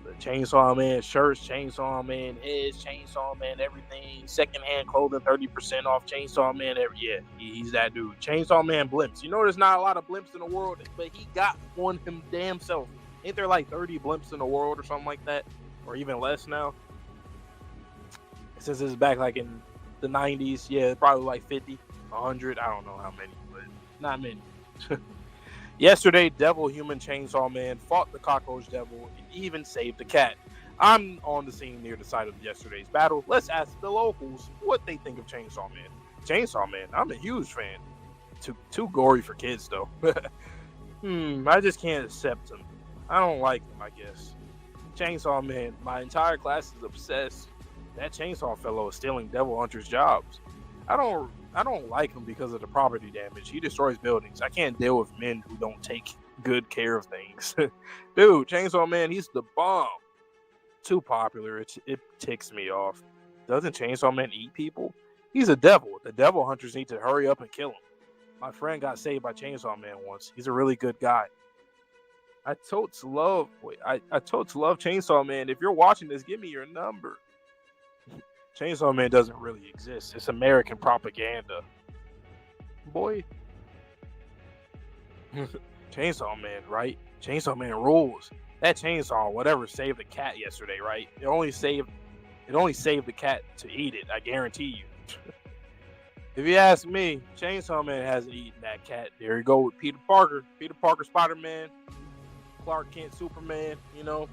The Chainsaw Man shirts, Chainsaw Man heads, Chainsaw Man everything, secondhand clothing, 30% off, Chainsaw Man he's that dude. Chainsaw Man blimps. You know there's not a lot of blimps in the world, but he got one him damn self. Ain't there like 30 blimps in the world or something like that? Or even less now? Since it's back like in the 90s, yeah, probably like 50, 100, I don't know how many, but not many. Yesterday, Devil Human Chainsaw Man fought the Cockroach Devil and even saved the cat. I'm on the scene near the site of yesterday's battle. Let's ask the locals what they think of Chainsaw Man. Chainsaw Man, I'm a huge fan. Too gory for kids, though. I just can't accept him. I don't like him, I guess. Chainsaw Man, my entire class is obsessed. That chainsaw fellow is stealing Devil Hunter's jobs. I don't like him because of the property damage. He destroys buildings. I can't deal with men who don't take good care of things. Dude, Chainsaw Man, he's the bomb. Too popular. It ticks me off. Doesn't Chainsaw Man eat people? He's a devil. The Devil Hunters need to hurry up and kill him. My friend got saved by Chainsaw Man once. He's a really good guy. I totes love Chainsaw Man. If you're watching this, give me your number. Chainsaw Man doesn't really exist. It's American propaganda. Boy. Chainsaw Man, right? Chainsaw Man rules. That chainsaw, whatever, saved the cat yesterday, right? It only saved the cat to eat it, I guarantee you. If you ask me, Chainsaw Man hasn't eaten that cat. There you go with Peter Parker. Peter Parker, Spider-Man, Clark Kent, Superman, you know.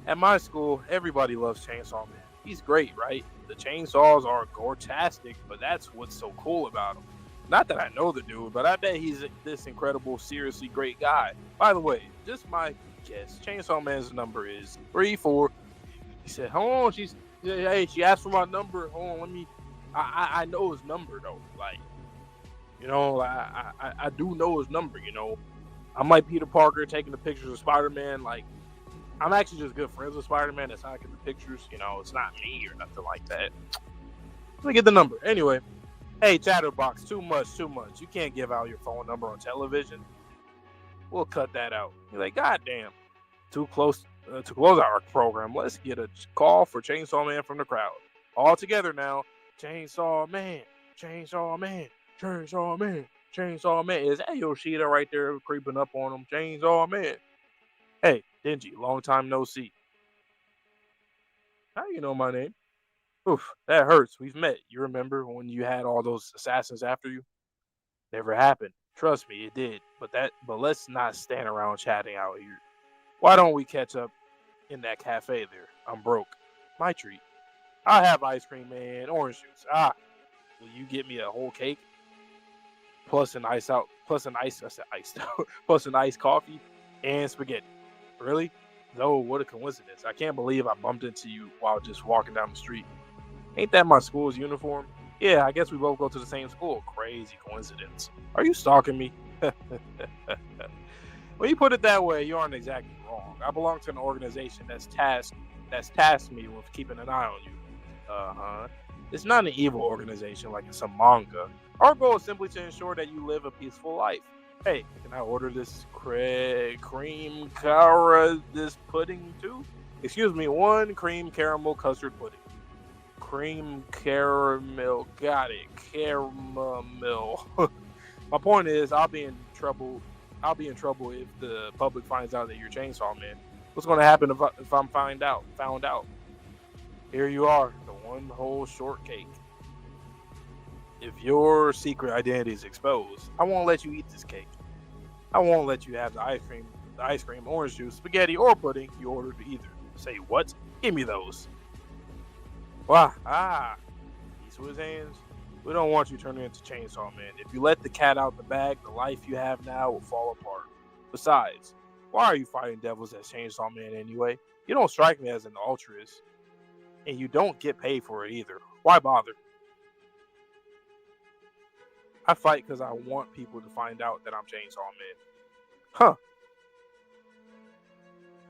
At my school, everybody loves Chainsaw Man. He's great, right? The chainsaws are gore-tastic, but that's what's so cool about him. Not that I know the dude, but I bet he's this incredible, seriously great guy. By the way, just my guess, Chainsaw Man's number is 34. He said, hold on, she asked for my number. Hold on, I know his number, though. Like, you know, I do know his number, you know. I'm like Peter Parker taking the pictures of Spider-Man, like, I'm actually just good friends with Spider-Man. That's how I get the pictures. You know, it's not me or nothing like that. Let me get the number. Anyway, hey, Chatterbox, too much. You can't give out your phone number on television. We'll cut that out. You're like, God damn. Too close to close our program. Let's get a call for Chainsaw Man from the crowd. All together now. Chainsaw Man. Chainsaw Man. Chainsaw Man. Chainsaw Man. Is that Yoshida right there creeping up on him? Chainsaw Man. Hey, Dingy, long time no see. How you know my name? Oof, that hurts. We've met. You remember when you had all those assassins after you? Never happened. Trust me, it did. But let's not stand around chatting out here. Why don't we catch up in that cafe there? I'm broke. My treat. I have ice cream and orange juice. Will you get me a whole cake? Plus an iced coffee and spaghetti. Really? No, what a coincidence. I can't believe I bumped into you while just walking down the street. Ain't that my school's uniform? Yeah, I guess we both go to the same school. Crazy coincidence. Are you stalking me? When you put it that way, you aren't exactly wrong. I belong to an organization that's tasked me with keeping an eye on you. It's not an evil organization like in some manga. Our goal is simply to ensure that you live a peaceful life. Hey, can I order this cream this pudding too? Excuse me, 1 cream caramel custard pudding. Cream caramel, got it. Caramel. My point is, I'll be in trouble if the public finds out that you're Chainsaw Man. What's going to happen if I'm found out? Here you are, the one whole shortcake. if your secret identity is exposed, I won't let you eat this cake. I won't let you have the ice cream, orange juice, spaghetti, or pudding you ordered either. Say what? Give me those. Wah, he's with his hands. We don't want you turning into Chainsaw Man. If you let the cat out the bag, the life you have now will fall apart. Besides, why are you fighting devils as Chainsaw Man anyway? You don't strike me as an altruist. And you don't get paid for it either. Why bother? I fight because I want people to find out that I'm Chainsaw Man. Huh.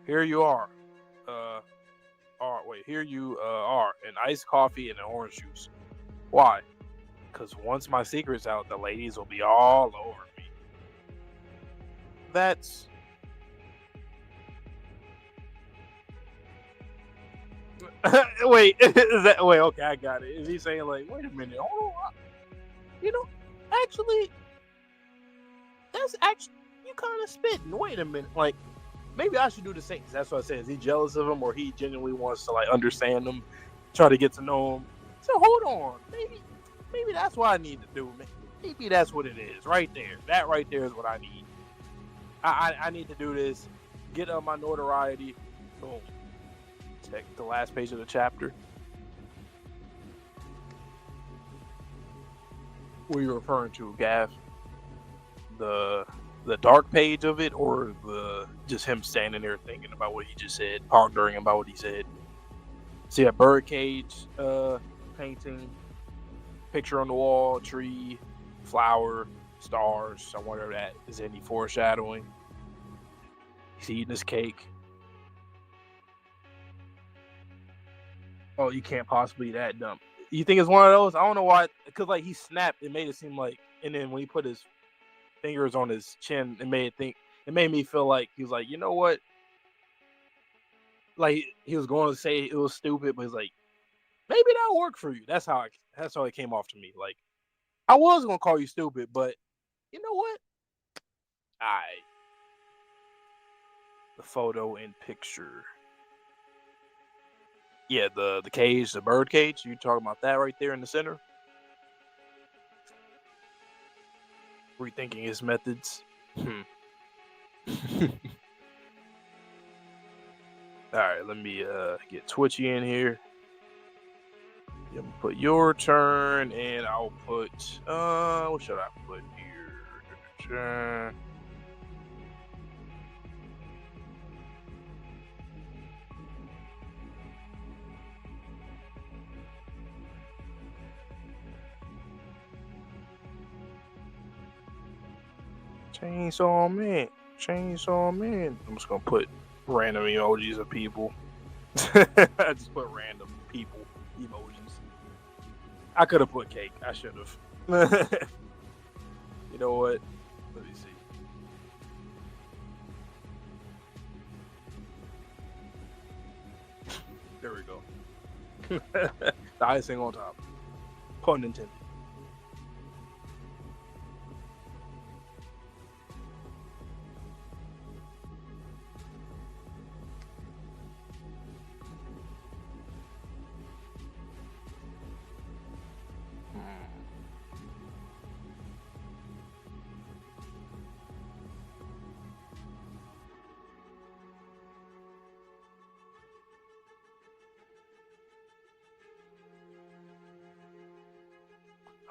Here you are. Here you are. An iced coffee and an orange juice. Why? Because once my secret's out, the ladies will be all over me. That's... Wait, okay, I got it. Is he saying like, wait a minute, hold on, actually, that's actually, you kind of spitting. Wait a minute, like, maybe I should do the same. That's what I said. Is he jealous of him, or he genuinely wants to like understand him, try to get to know him? So hold on, maybe that's what I need to do. Maybe that's what it is, right there. That right there is what I need. I need to do this, get up my notoriety. Boom. Check the last page of the chapter. What are you referring to, Gav? The dark page of it, or the just him standing there thinking about what he just said, pondering about what he said? See a birdcage painting, picture on the wall, tree, flower, stars. I wonder if that is any foreshadowing. He's eating his cake. Oh, you can't possibly be that dumb. You think it's one of those? I don't know why. Because like he snapped, it made it seem like, and then when he put his fingers on his chin, it made me feel like he was like, you know what? Like he was going to say it was stupid, but he's like, maybe that'll work for you. That's how it came off to me. Like I was gonna call you stupid, but you know what? The photo and picture. Yeah, the cage, the bird cage. You talking about that right there in the center? Rethinking his methods. All right, let me get Twitchy in here. I'm gonna put your turn, and I'll put what should I put here? Chainsaw Man. I'm just gonna put random emojis of people. I just put random people emojis. I could have put cake. I should have. You know what? Let me see. There we go. The icing on top. Pun intended.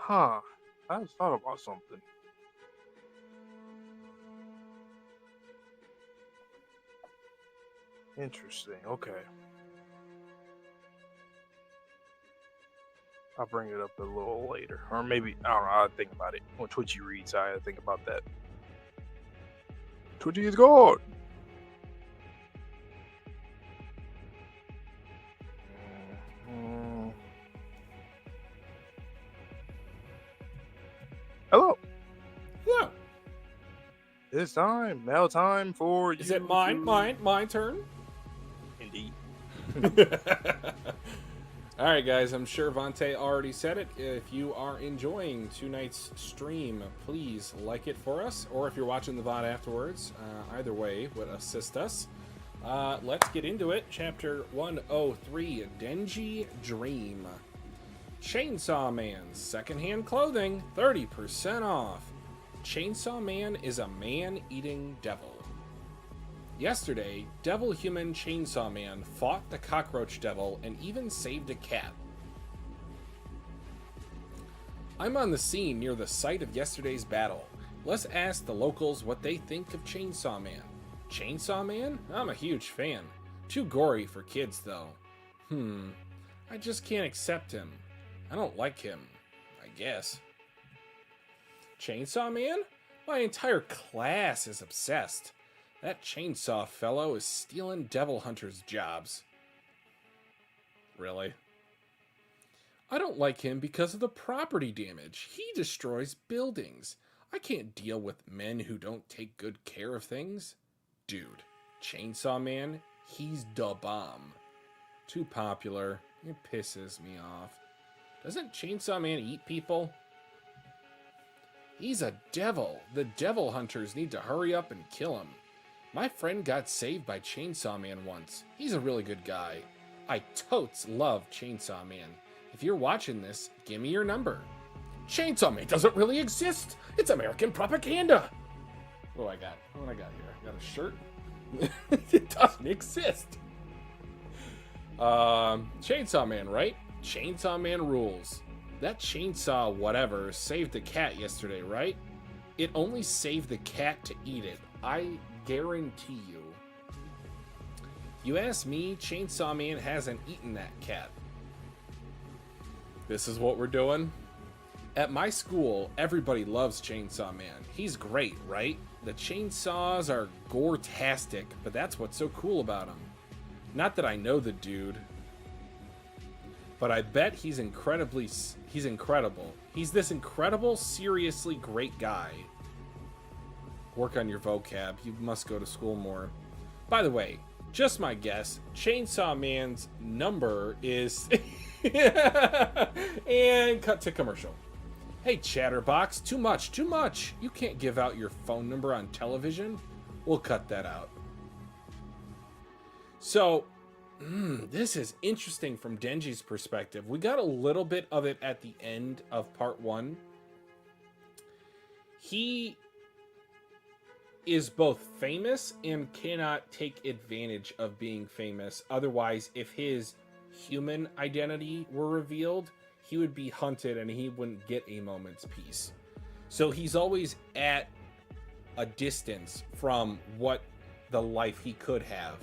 Huh. I just thought about something. Interesting. Okay. I'll bring it up a little later. Or maybe, I don't know, I'll think about it. When Twitchy reads, I think about that. Twitchy is gone! Hello! Yeah. It's time. Now time for Is it my turn? Indeed. All right, guys. I'm sure Vante already said it. If you are enjoying tonight's stream, please like it for us. Or if you're watching the VOD afterwards, either way would assist us. Let's get into it. Chapter 103, Denji Dream. Chainsaw Man, secondhand clothing, 30% off. Chainsaw Man is a man-eating devil. Yesterday, Devil Human Chainsaw Man fought the Cockroach Devil and even saved a cat. I'm on the scene near the site of yesterday's battle. Let's ask the locals what they think of Chainsaw Man. Chainsaw Man? I'm a huge fan. Too gory for kids, though. I just can't accept him. I don't like him, I guess. Chainsaw Man? My entire class is obsessed. That chainsaw fellow is stealing devil hunters' jobs. Really? I don't like him because of the property damage. He destroys buildings. I can't deal with men who don't take good care of things. Dude, Chainsaw Man, he's da bomb. Too popular. It pisses me off. Doesn't Chainsaw Man eat people? He's a devil. The devil hunters need to hurry up and kill him. My friend got saved by Chainsaw Man once. He's a really good guy. I totes love Chainsaw Man. If you're watching this, give me your number. Chainsaw Man doesn't really exist. It's American propaganda. What do I got? What do I got here? I got a shirt? It doesn't exist. Chainsaw Man, right? Chainsaw Man rules. That chainsaw whatever saved the cat yesterday, right? It only saved the cat to eat it. I guarantee you. You ask me, Chainsaw Man hasn't eaten that cat. This is what we're doing? At my school, everybody loves Chainsaw Man. He's great, right? The chainsaws are gore-tastic, but that's what's so cool about him. Not that I know the dude, but I bet he's incredible. He's this incredible, seriously great guy. Work on your vocab. You must go to school more. By the way, just my guess, Chainsaw Man's number is... And cut to commercial. Hey, Chatterbox, too much, too much. You can't give out your phone number on television. We'll cut that out. So, this is interesting from Denji's perspective. We got a little bit of it at the end of part 1. He is both famous and cannot take advantage of being famous. Otherwise, if his human identity were revealed, he would be hunted and he wouldn't get a moment's peace. So he's always at a distance from what the life he could have.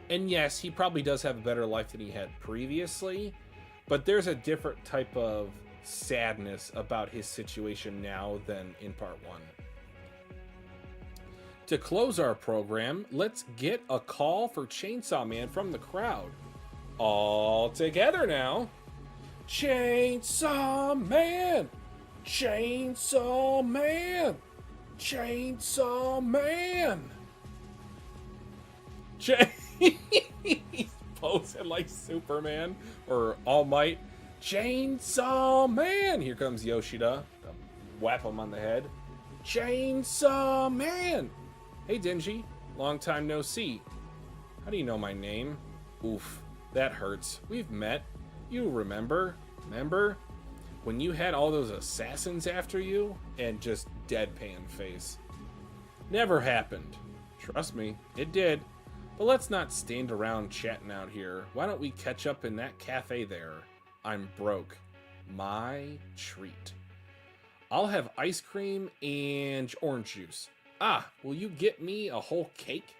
And yes, he probably does have a better life than he had previously, but there's a different type of sadness about his situation now than in part 1. To close our program, let's get a call for Chainsaw Man from the crowd. All together now. Chainsaw Man! Chainsaw Man! Chainsaw Man! He's posing like Superman or All Might. Chainsaw Man! Here comes Yoshida. Whap him on the head. Chainsaw Man! Hey, Denji. Long time no see. How do you know my name? Oof, that hurts. We've met. You remember? Remember? When you had all those assassins after you? And just deadpan face. Never happened. Trust me, it did. But let's not stand around chatting out here. Why don't we catch up in that cafe there? I'm broke. My treat. I'll have ice cream and orange juice. Ah, will you get me a whole cake?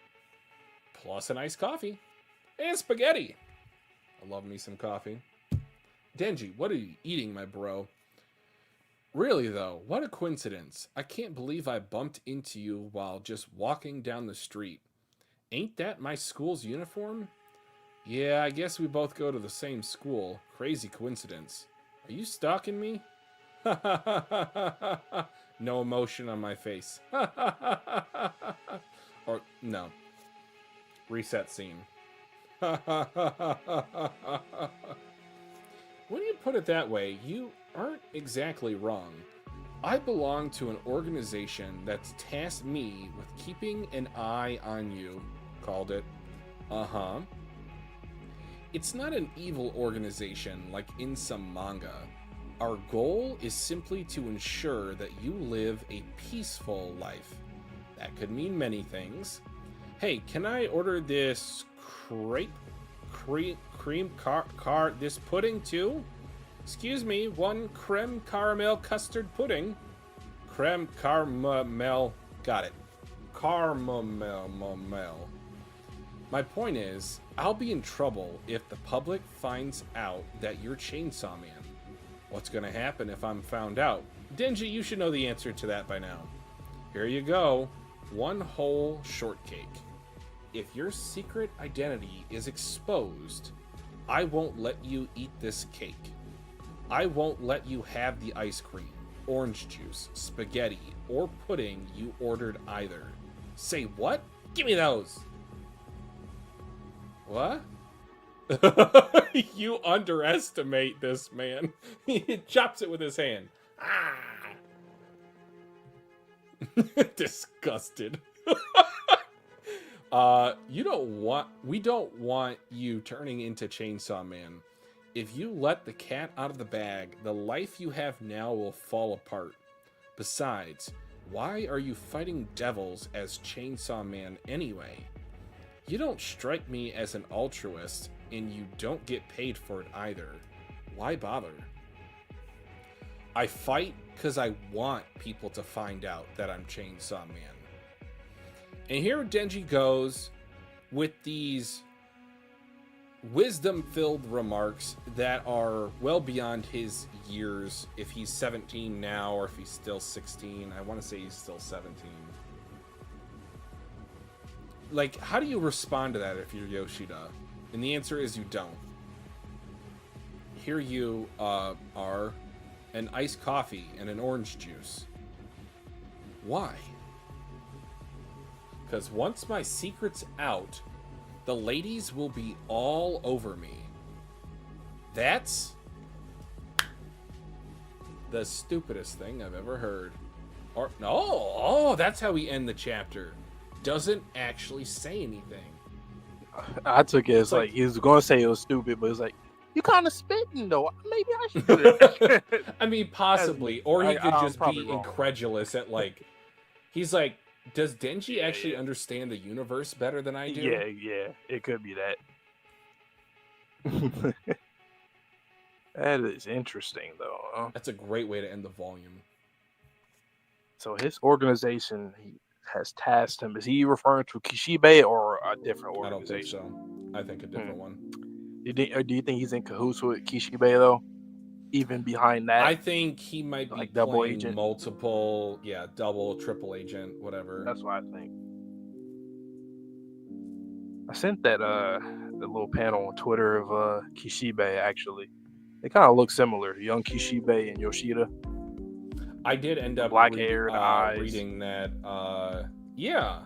Plus an iced coffee. And spaghetti. I love me some coffee. Denji, what are you eating, my bro? Really, though, what a coincidence. I can't believe I bumped into you while just walking down the street. Ain't that my school's uniform? Yeah, I guess we both go to the same school. Crazy coincidence. Are you stalking me? No emotion on my face. Or, no. Reset scene. When you put it that way, you aren't exactly wrong. I belong to an organization that's tasked me with keeping an eye on you. Called it. Uh-huh. It's not an evil organization like in some manga. Our goal is simply to ensure that you live a peaceful life. That could mean many things. Hey, can I order this this pudding too? Excuse me, one creme caramel custard pudding. Creme caramel, got it. Caramel. My point is, I'll be in trouble if the public finds out that you're Chainsaw Man. What's gonna happen if I'm found out? Denji, you should know the answer to that by now. Here you go. One whole shortcake. If your secret identity is exposed, I won't let you eat this cake. I won't let you have the ice cream, orange juice, spaghetti, or pudding you ordered either. Say what? Give me those! What? You underestimate this man. He chops it with his hand. Ah! Disgusted. We don't want you turning into Chainsaw Man. If you let the cat out of the bag, the life you have now will fall apart. Besides, why are you fighting devils as Chainsaw Man anyway? You don't strike me as an altruist, and you don't get paid for it either. Why bother? I fight because I want people to find out that I'm Chainsaw Man. And here Denji goes with these wisdom-filled remarks that are well beyond his years, if he's 17 now or if he's still 16. I want to say he's still 17. Like, how do you respond to that if you're Yoshida? And the answer is you don't. Here you are, an iced coffee and an orange juice. Why? Because once my secret's out, the ladies will be all over me. That's the stupidest thing I've ever heard. Or no, that's how we end the chapter. Doesn't actually say anything. I took it as like he was going to say it was stupid, but it was like, you kind of spitting though. Maybe I should do that. I mean, possibly. Or he could just be wrong. incredulous at like, he's like, does Denji actually understand the universe better than I do? Yeah. It could be that. That is interesting though. Huh? That's a great way to end the volume. So his organization has tasked him. Is he referring to Kishibe or a different organization? I don't think so. I think a different one. Do you think he's in cahoots with Kishibe though? Even behind that, I think he might be like double playing agent? multiple, double, triple agent, whatever. That's what I think. I sent that the little panel on Twitter of Kishibe actually. They kind of look similar, young Kishibe and Yoshida. I did end up black hair, eyes, reading that. Yeah.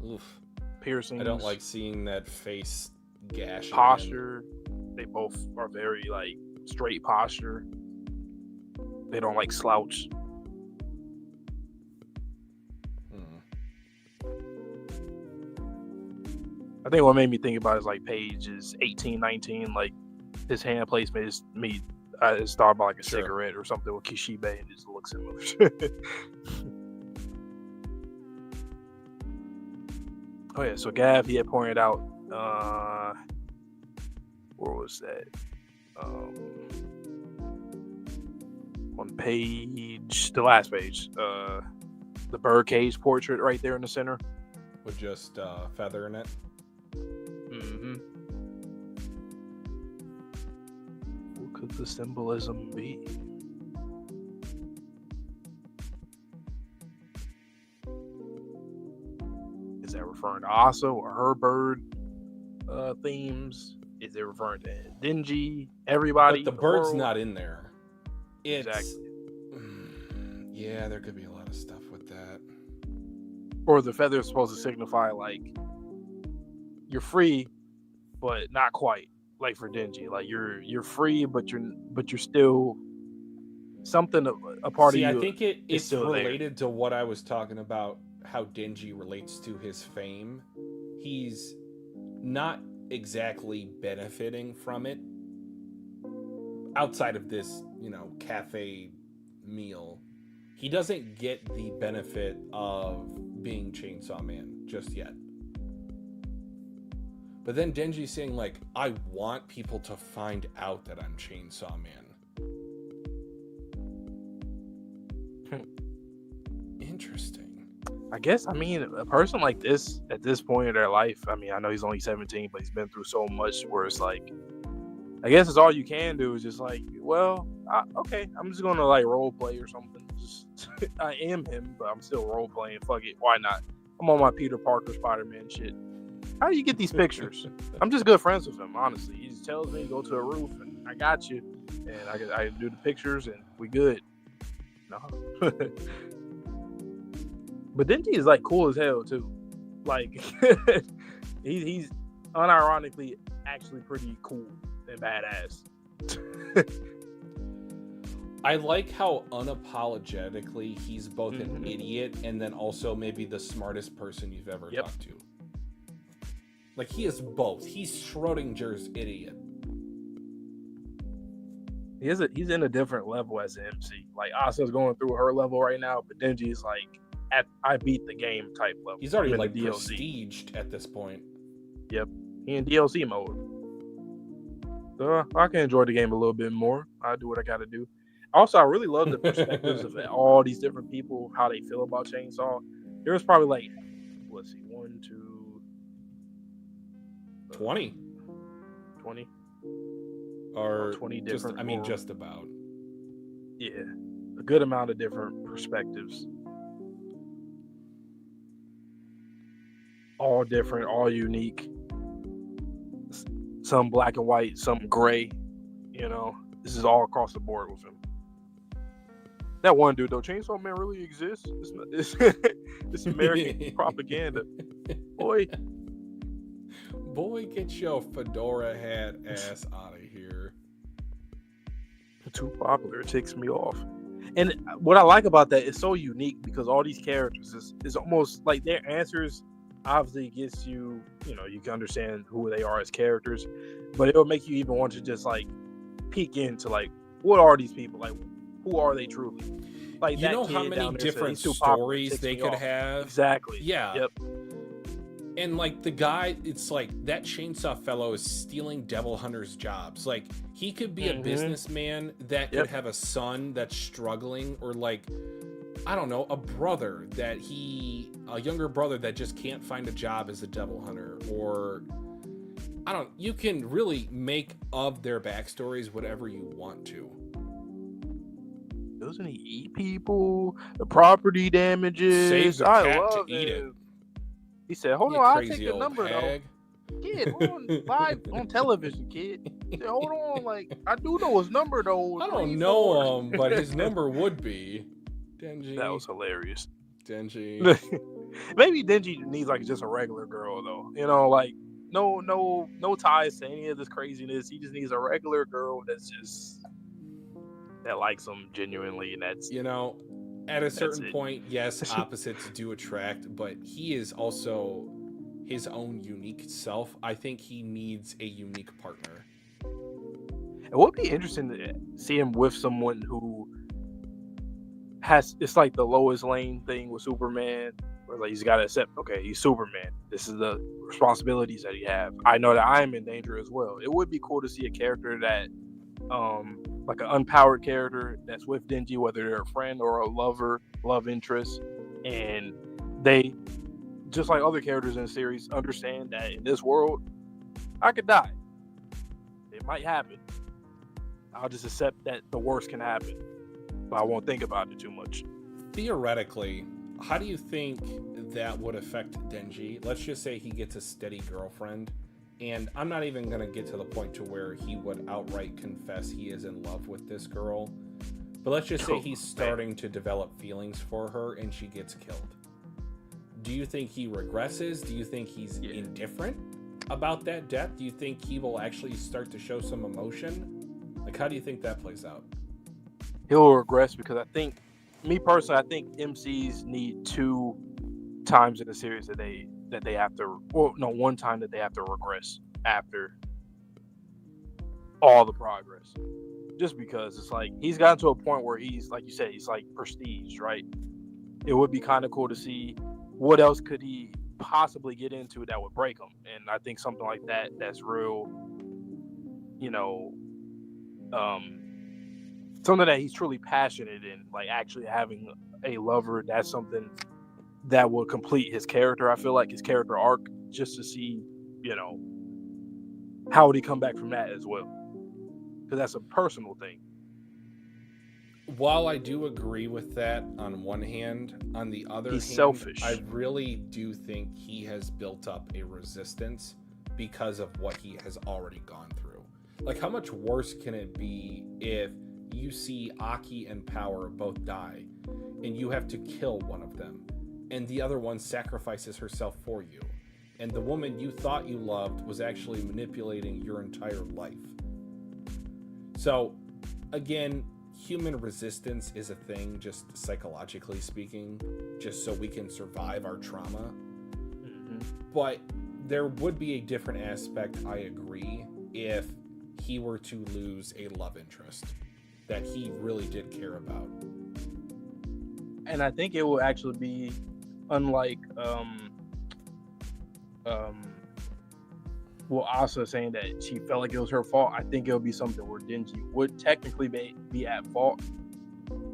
Oof. Piercings. I don't like seeing that face gash. Posture. Again. They both are very like straight posture. They don't like slouch. I think what made me think about it is like pages 18, 19, like his hand placement is me. I just thought about like a cigarette or something with Kishibe and it just looks similar. Oh yeah, so Gav, he had pointed out, where was that? On page, the last page, the birdcage portrait right there in the center. With just feather in it. Mm-hmm. What could the symbolism be? Is that referring to Asa or her bird themes? Is it referring to Denji? Everybody? But the bird's not in there. Exactly. Yeah, there could be a lot of stuff with that. Or the feather is supposed to signify like you're free, but not quite. Like for Denji, like you're free, but you're still something. A part of you. I think it's related there. to what I was talking about. How Denji relates to his fame. He's not exactly benefiting from it outside of this, cafe meal. He doesn't get the benefit of being Chainsaw Man just yet. But then Denji's saying, like, I want people to find out that I'm Chainsaw Man. Interesting. I guess, I mean, a person like this, at this point in their life, I mean, I know he's only 17, but he's been through so much where it's like, I guess it's all you can do is just like, well, okay, I'm just going to like role play or something. Just, I am him, but I'm still role playing. Fuck it. Why not? I'm on my Peter Parker Spider-Man shit. How do you get these pictures? I'm just good friends with him, honestly. He just tells me to go to a roof and I got you. And I do the pictures and we good. No. But Denji is like cool as hell too. Like he's unironically actually pretty cool and badass. I like how unapologetically he's both an idiot and then also maybe the smartest person you've ever talked to. Like, he is both. He's Schrodinger's idiot. He's in a different level as an MC. Like, Asa's going through her level right now, but Denji is like at I beat the game type level. He's already like prestiged at this point. Yep. He in DLC mode. So I can enjoy the game a little bit more. I do what I gotta do. Also, I really love the perspectives of all these different people, how they feel about Chainsaw. There was probably like, let's see, 1, 2, 20 or 20 different. Just about. Yeah, a good amount of different perspectives. All different, all unique. Some black and white, some gray. This is all across the board with him. That one dude though, Chainsaw Man really exists. This American propaganda. Boy, get your fedora hat ass out of here. Too popular. It takes me off. And what I like about that is so unique because all these characters is almost like their answers obviously gets you, you can understand who they are as characters, but it'll make you even want to just like peek into like, what are these people? Like, who are they truly? Like, you know how many different stories they could have? Exactly. Yeah. Yep. And like the guy, it's like that chainsaw fellow is stealing Devil Hunter's jobs. Like, he could be a businessman that could have a son that's struggling, or like, I don't know, a younger brother that just can't find a job as a Devil Hunter, or you can really make of their backstories whatever you want to. Doesn't he eat people? The property damages. Save the cat to eat it. He said, hold on, I'll take the number hag. though. Kid, hold on, live on television, kid. He said, hold on, like, I do know his number though. I don't know him, but his number would be Denji. That was hilarious. Denji. Maybe Denji needs like just a regular girl though. Like no ties to any of this craziness. He just needs a regular girl that likes him genuinely, and that's at a certain point, yes, opposites do attract, but he is also his own unique self. I think he needs a unique partner. It would be interesting to see him with someone who it's like the Lois Lane thing with Superman, where like he's got to accept, okay, he's Superman. This is the responsibilities that he have. I know that I'm in danger as well. It would be cool to see a character that, like an unpowered character that's with Denji, whether they're a friend or a love interest, and they, just like other characters in the series, understand that in this world, I could die. It might happen. I'll just accept that the worst can happen, but I won't think about it too much. Theoretically, how do you think that would affect Denji? Let's just say he gets a steady girlfriend, and I'm not even going to get to the point to where he would outright confess he is in love with this girl, but let's just say he's starting to develop feelings for her and she gets killed. Do you think he regresses? Do you think he's indifferent about that death? Do you think he will actually start to show some emotion? Like, how do you think that plays out? He'll regress because I think MCs need 2 times in the series that they have to, one time that they have to regress after all the progress. Just because it's like he's gotten to a point where he's, like you said, he's like prestige, right? It would be kind of cool to see what else could he possibly get into that would break him. And I think something like that's real, something that he's truly passionate in, like actually having a lover. That's something that will complete his character. I feel like his character arc, just to see, how would he come back from that as well? Because that's a personal thing. While I do agree with that on one hand, on the other hand, selfish. I really do think he has built up a resistance because of what he has already gone through. Like, how much worse can it be if you see Aki and Power both die, and you have to kill one of them, and the other one sacrifices herself for you, and the woman you thought you loved was actually manipulating your entire life? So, again, human resistance is a thing, just psychologically speaking, just so we can survive our trauma. Mm-hmm. But there would be a different aspect, I agree, if he were to lose a love interest that he really did care about. And I think it will actually be unlike Asa saying that she felt like it was her fault. I think it'll be something where Denji would technically be at fault.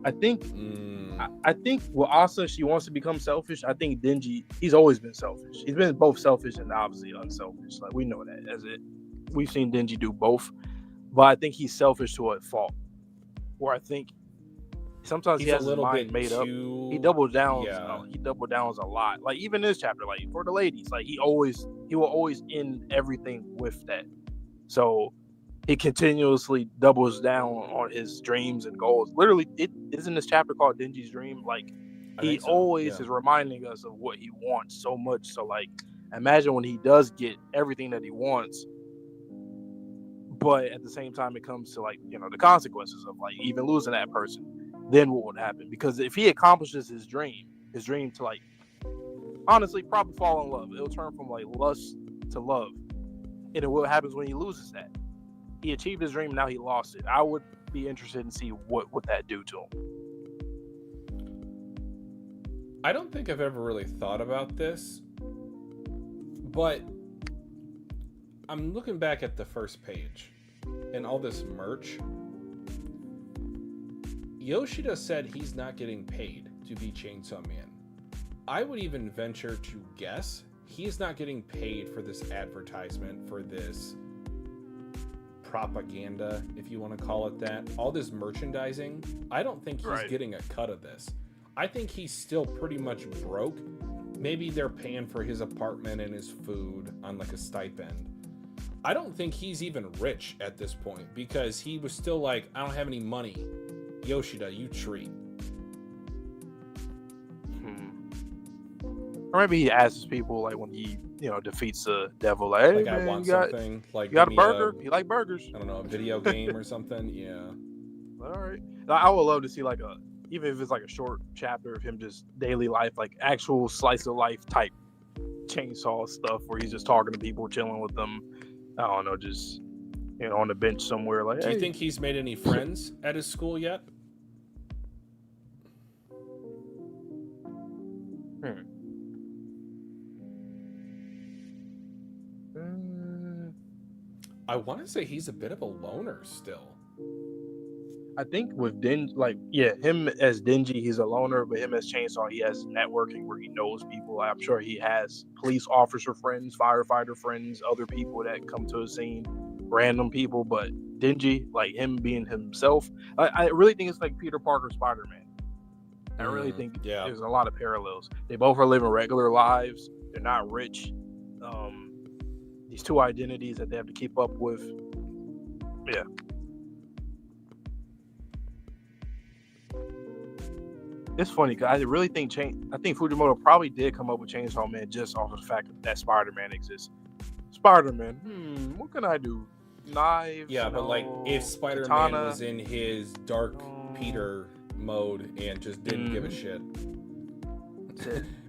I think with Asa, she wants to become selfish. I think Denji, he's always been selfish. He's been both selfish and obviously unselfish. Like, we know that we've seen Denji do both. But I think he's selfish to a fault. Where I think sometimes he has his mind made up. He doubles down. Yeah. He double downs a lot. Like, even this chapter, like for the ladies, like he will always end everything with that. So he continuously doubles down on his dreams and goals. Literally, it isn't this chapter called Denji's Dream. Like, he always is reminding us of what he wants so much. So, like, imagine when he does get everything that he wants, but at the same time it comes to, like, the consequences of, like, even losing that person. Then what would happen? Because if he accomplishes his dream to, like, honestly probably fall in love, it'll turn from, like, lust to love. And what happens when he loses that? He achieved his dream, now he lost it. I would be interested in see what would that do to him. I don't think I've ever really thought about this, but I'm looking back at the first page and all this merch. Yoshida said he's not getting paid to be Chainsaw Man. I would even venture to guess he's not getting paid for this advertisement, for this propaganda, if you want to call it that. All this merchandising, I don't think he's getting a cut of this. I think he's still pretty much broke. Maybe they're paying for his apartment and his food on, like, a stipend. I don't think he's even rich at this point, because he was still like, I don't have any money. Yoshida, you treat. Or maybe he asks people, like, when he, defeats the devil, like, hey, like, man, I want something. Like, you got a burger? You like burgers? I don't know, a video game or something. Yeah. All right. I would love to see, like, even if it's like a short chapter of him just daily life, like actual slice of life type chainsaw stuff where he's just talking to people, chilling with them. I don't know, just on the bench somewhere. Like, do you think he's made any friends at his school yet? I want to say he's a bit of a loner still. I think with Denji, like, him as Denji, he's a loner, but him as Chainsaw, he has networking where he knows people. I'm sure he has police officer friends, firefighter friends, other people that come to a scene, random people. But Denji, like, him being himself, I really think it's like Peter Parker, Spider-Man. I really think there's a lot of parallels. They both are living regular lives. They're not rich. These two identities that they have to keep up with. Yeah. It's funny because I really think Fujimoto probably did come up with Chainsaw Man just off of the fact that Spider-Man exists. Spider-Man, what can I do? Knives? Yeah, but like, if Spider-Man was in his Dark Peter mode and just didn't give a shit.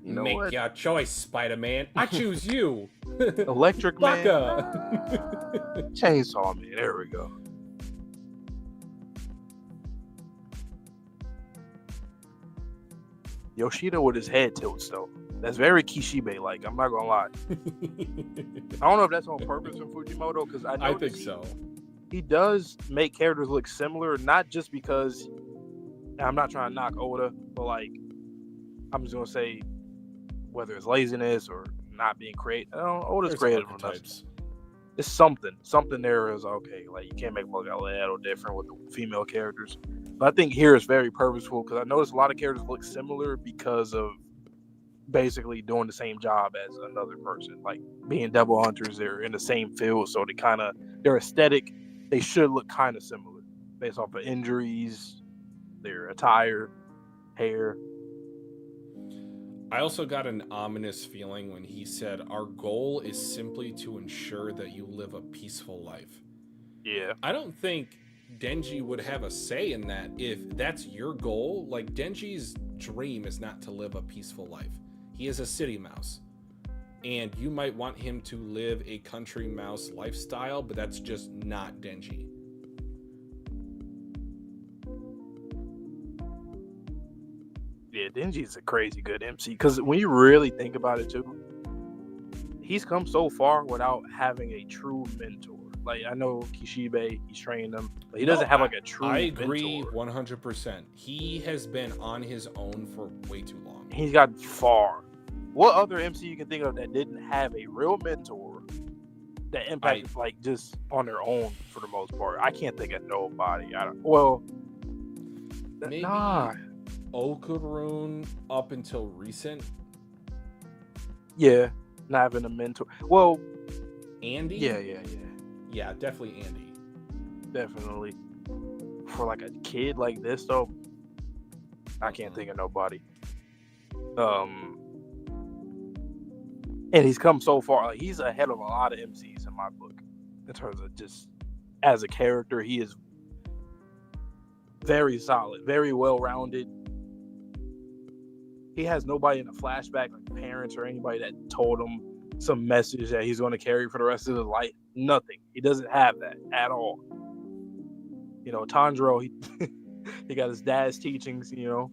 You know Make what? your choice, Spider-Man. I choose you. Electric Man. Baka. Chainsaw Man. There we go. Yoshida with his head tilts though. That's very Kishibe-like. I'm not gonna lie. I don't know if that's on purpose from Fujimoto because I think so. He does make characters look similar, not just because I'm not trying to knock Oda, but like I'm just gonna say whether it's laziness or not being creative. Oda's creative enough. It's something there is okay. Like you can't make them look a little different with the female characters. But I think here it's very purposeful because I noticed a lot of characters look similar because of basically doing the same job as another person, like being double hunters. They're in the same field, so their aesthetic, they should look kind of similar based off of injuries, their attire, hair. I also got an ominous feeling when he said, "Our goal is simply to ensure that you live a peaceful life." Yeah. I don't think Denji would have a say in that if that's your goal. Like, Denji's dream is not to live a peaceful life. He is a city mouse. And you might want him to live a country mouse lifestyle, but that's just not Denji. Yeah, Denji's a crazy good MC because when you really think about it too, he's come so far without having a true mentor. Like I know Kishibe, he's trained him, but he doesn't have like a true mentor. I agree 100%. He has been on his own for way too long. He's gotten far. What other MC you can think of that didn't have a real mentor that impacted like just on their own for the most part? I can't think of nobody. Maybe Okurun up until recent. Yeah, not having a mentor. Well, Andy? Yeah, definitely Andy. Definitely. For like a kid like this though, I can't think of nobody. And he's come so far. Like, he's ahead of a lot of MCs in my book in terms of just as a character. He is very solid, very well-rounded. He has nobody in a flashback, like parents or anybody that told him some message that he's going to carry for the rest of his life. Nothing. He doesn't have that at all. You know, Tanjiro, he got his dad's teachings, you know,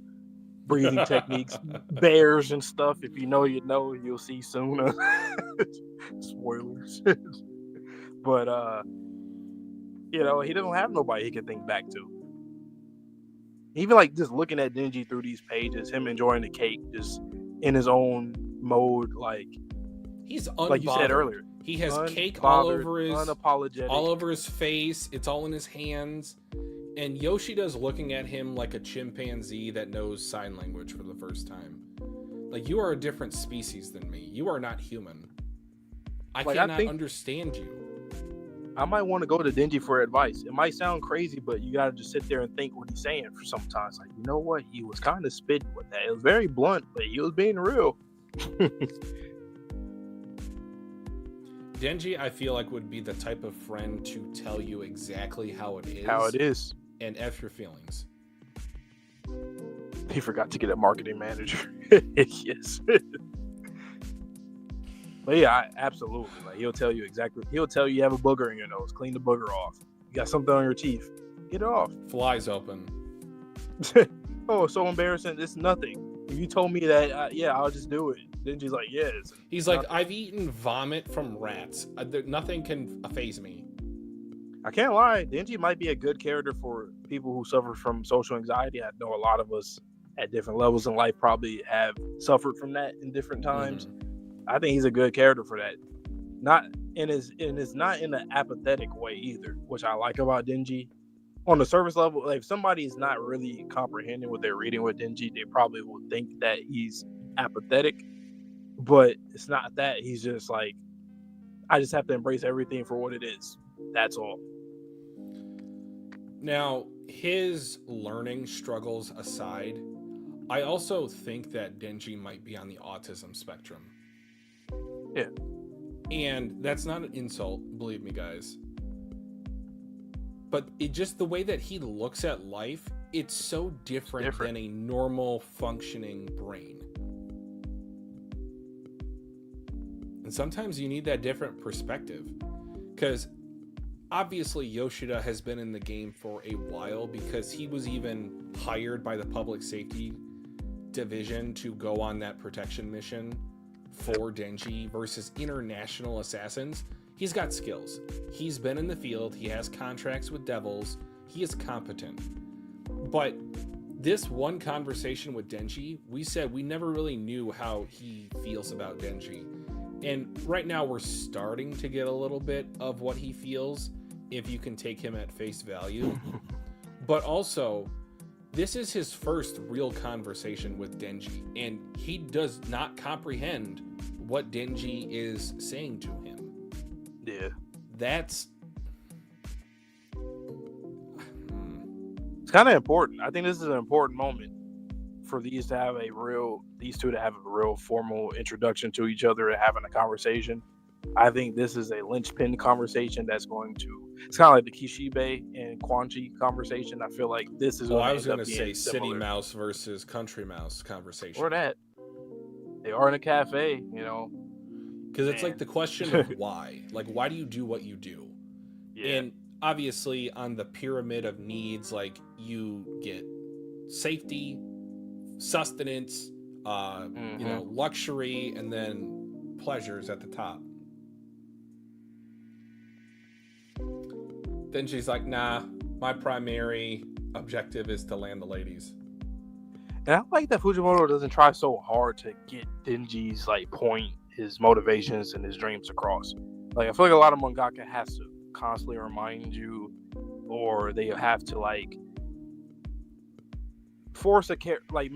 breathing techniques, bears and stuff. If you know, you know, you'll see soon. Spoilers. But, you know, he doesn't have nobody he can think back to. Even like just looking at Denji through these pages, him enjoying the cake, just in his own mode, like he's unbothered. Like you said earlier. He has cake all over unapologetic, his face. It's all in his hands, and Yoshida's looking at him like a chimpanzee that knows sign language for the first time. Like, you are a different species than me. You are not human. I cannot understand you. I might want to go to Denji for advice. It might sound crazy, but you gotta just sit there and think what he's saying for sometimes. Like, you know what? He was kind of spitting with that. It was very blunt, but he was being real. Denji, I feel like, would be the type of friend to tell you exactly how it is. And F your feelings. He forgot to get a marketing manager. Yes. But yeah, absolutely. Like, he'll tell you exactly. He'll tell you have a booger in your nose. Clean the booger off. You got something on your teeth. Get it off. Flies open. Oh, it's so embarrassing. It's nothing. If you told me that, yeah, I'll just do it. Denji's like, yes. He's like, I've eaten vomit from rats. Nothing can faze me. I can't lie. Denji might be a good character for people who suffer from social anxiety. I know a lot of us at different levels in life probably have suffered from that in different times. Mm-hmm. I think he's a good character for that. And it's not in an apathetic way either, which I like about Denji. On the surface level, like if somebody's not really comprehending what they're reading with Denji, they probably will think that he's apathetic. But it's not that. He's just like, I just have to embrace everything for what it is. That's all. Now, his learning struggles aside, I also think that Denji might be on the autism spectrum. Yeah. And that's not an insult, believe me, guys. But it just, the way that he looks at life, it's so different than a normal functioning brain. And sometimes you need that different perspective. Because obviously Yoshida has been in the game for a while, because he was even hired by the public safety division to go on that protection mission for Denji versus international assassins. He's got skills. He's been in the field. He has contracts with devils. He is competent. But this one conversation with Denji, we said we never really knew how he feels about Denji. And right now we're starting to get a little bit of what he feels, if you can take him at face value. But also, this is his first real conversation with Denji, and he does not comprehend what Denji is saying to him. Yeah. That's... It's kind of important. I think this is an important moment for these two to have a real formal introduction to each other and having a conversation. I think this is a linchpin conversation that's going to... It's kind of like the Kishibe and Quanchi conversation. I feel like this is... I was going to say City Mouse versus Country Mouse conversation. Or that. They are in a cafe, you know. Because it's like the question of why. Like, why do you do what you do? Yeah. And obviously, on the pyramid of needs, like, you get safety, sustenance, you know, luxury, and then pleasures at the top. Then she's like, nah, my primary objective is to land the ladies. And I like that Fujimoto doesn't try so hard to get Denji's like point, his motivations and his dreams across. Like, I feel like a lot of mangaka has to constantly remind you, or they have to like force a character, like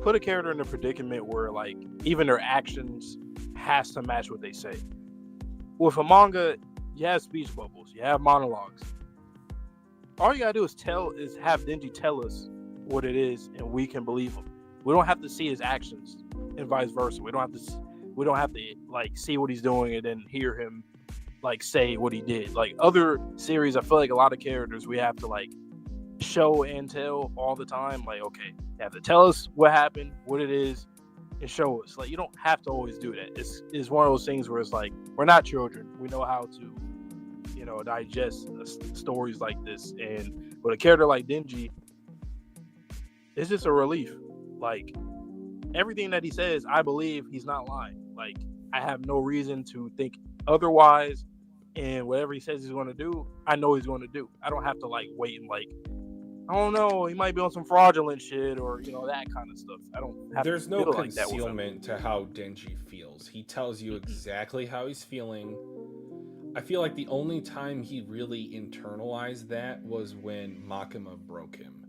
put a character in a predicament where like even their actions has to match what they say. With a manga, you have speech bubbles, you have monologues. All you gotta do is have Denji tell us what it is, and we can believe him. We don't have to see his actions, and vice versa. We don't have to like see what he's doing and then hear him like say what he did. Like other series, I feel like a lot of characters we have to like show and tell all the time. Like, okay, you have to tell us what happened, what it is, and show us. Like, you don't have to always do that. It's one of those things where it's like, we're not children. We know how to, you know, digest stories like this. And with a character like Denji, it's just a relief. Like, everything that he says, I believe he's not lying. Like, I have no reason to think otherwise. And whatever he says he's going to do, I know he's going to do. I don't have to like wait and like, I don't know, he might be on some fraudulent shit or, you know, that kind of stuff. I don't have There's to no feel like that with him. concealment to how Denji feels. He tells you exactly how he's feeling. I feel like the only time he really internalized that was when Makima broke him.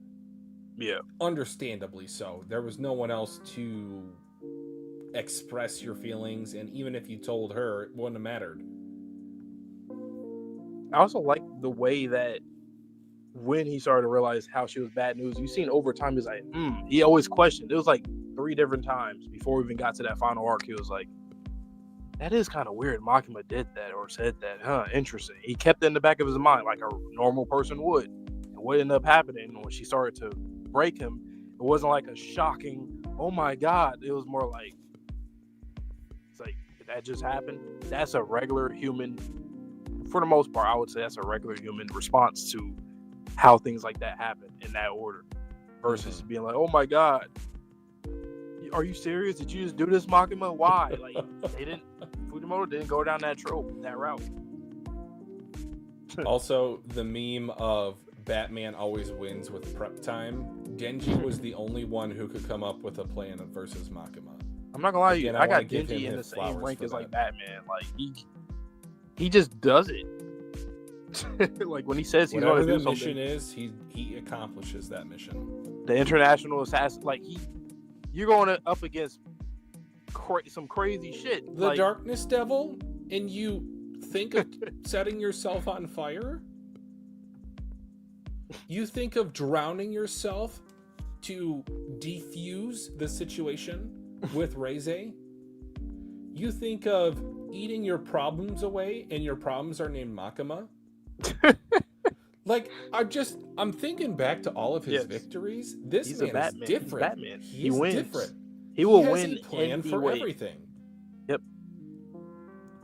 Yeah. Understandably so. There was no one else to express your feelings, and even if you told her, it wouldn't have mattered. I also like the way that when he started to realize how she was bad news, you seen over time, he's like, he always questioned. It was like 3 different times before we even got to that final arc. He was like, that is kind of weird. Makima did that or said that. Interesting. He kept it in the back of his mind like a normal person would. And what ended up happening when she started to break him, it wasn't like a shocking, oh my God. It was more like, it's like, did that just happen? That's a regular human, for the most part, I would say that's a regular human response to how things like that happen in that order, versus being like, oh my God, are you serious? Did you just do this, Makima? Why? Like, Fujimoto didn't go down that route. Also, the meme of Batman always wins with prep time. Denji was the only one who could come up with a plan versus Makima. I'm not gonna lie to you, I got Denji in the same rank as like Batman. Like, he just does it. Like, when he says he's going to do something, mission is, he accomplishes that mission. The international assassin, like, you're going up against some crazy shit. The Darkness Devil, and you think of setting yourself on fire? You think of drowning yourself to defuse the situation with Reize? You think of eating your problems away, and your problems are named Makima? Like, I'm thinking back to all of his victories. This man is different. Batman. He wins. Different. He will win a plan for everything. Yep.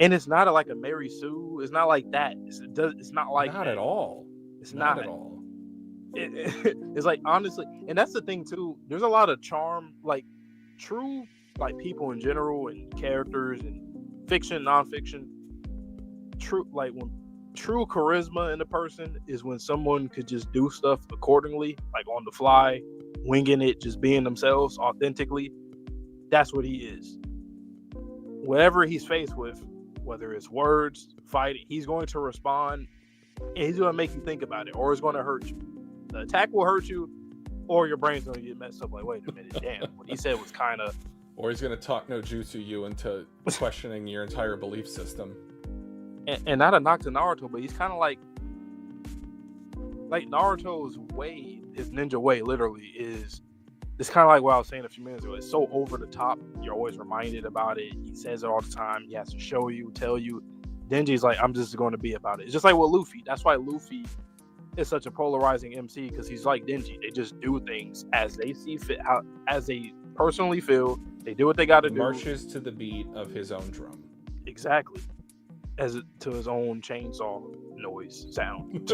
And it's not like a Mary Sue. It's not like that. It's not like Not that. at all. It's Not not at all. It's like, honestly, and that's the thing too. There's a lot of charm, like true, like people in general and characters and fiction, nonfiction. True, like when true charisma in a person is when someone could just do stuff accordingly, like on the fly, winging it, just being themselves authentically. That's what he is. Whatever he's faced with, whether it's words, fighting, he's going to respond, and he's going to make you think about it, or it's going to hurt you. The attack will hurt you, or your brain's going to get messed up. Like, wait a minute, damn, what he said was kind of. Or he's going to talk no jutsu you into questioning your entire belief system. And not a knock to Naruto, but he's kind of like Naruto's way, his ninja way, literally is. It's kind of like what I was saying a few minutes ago. It's so over the top. You're always reminded about it. He says it all the time. He has to show you, tell you. Denji's like, I'm just going to be about it. It's just like with Luffy. That's why Luffy is such a polarizing MC, because he's like Denji. They just do things as they see fit, as they personally feel. They do what they got to do. Marches to the beat of his own drum. Exactly. To his own chainsaw noise sound.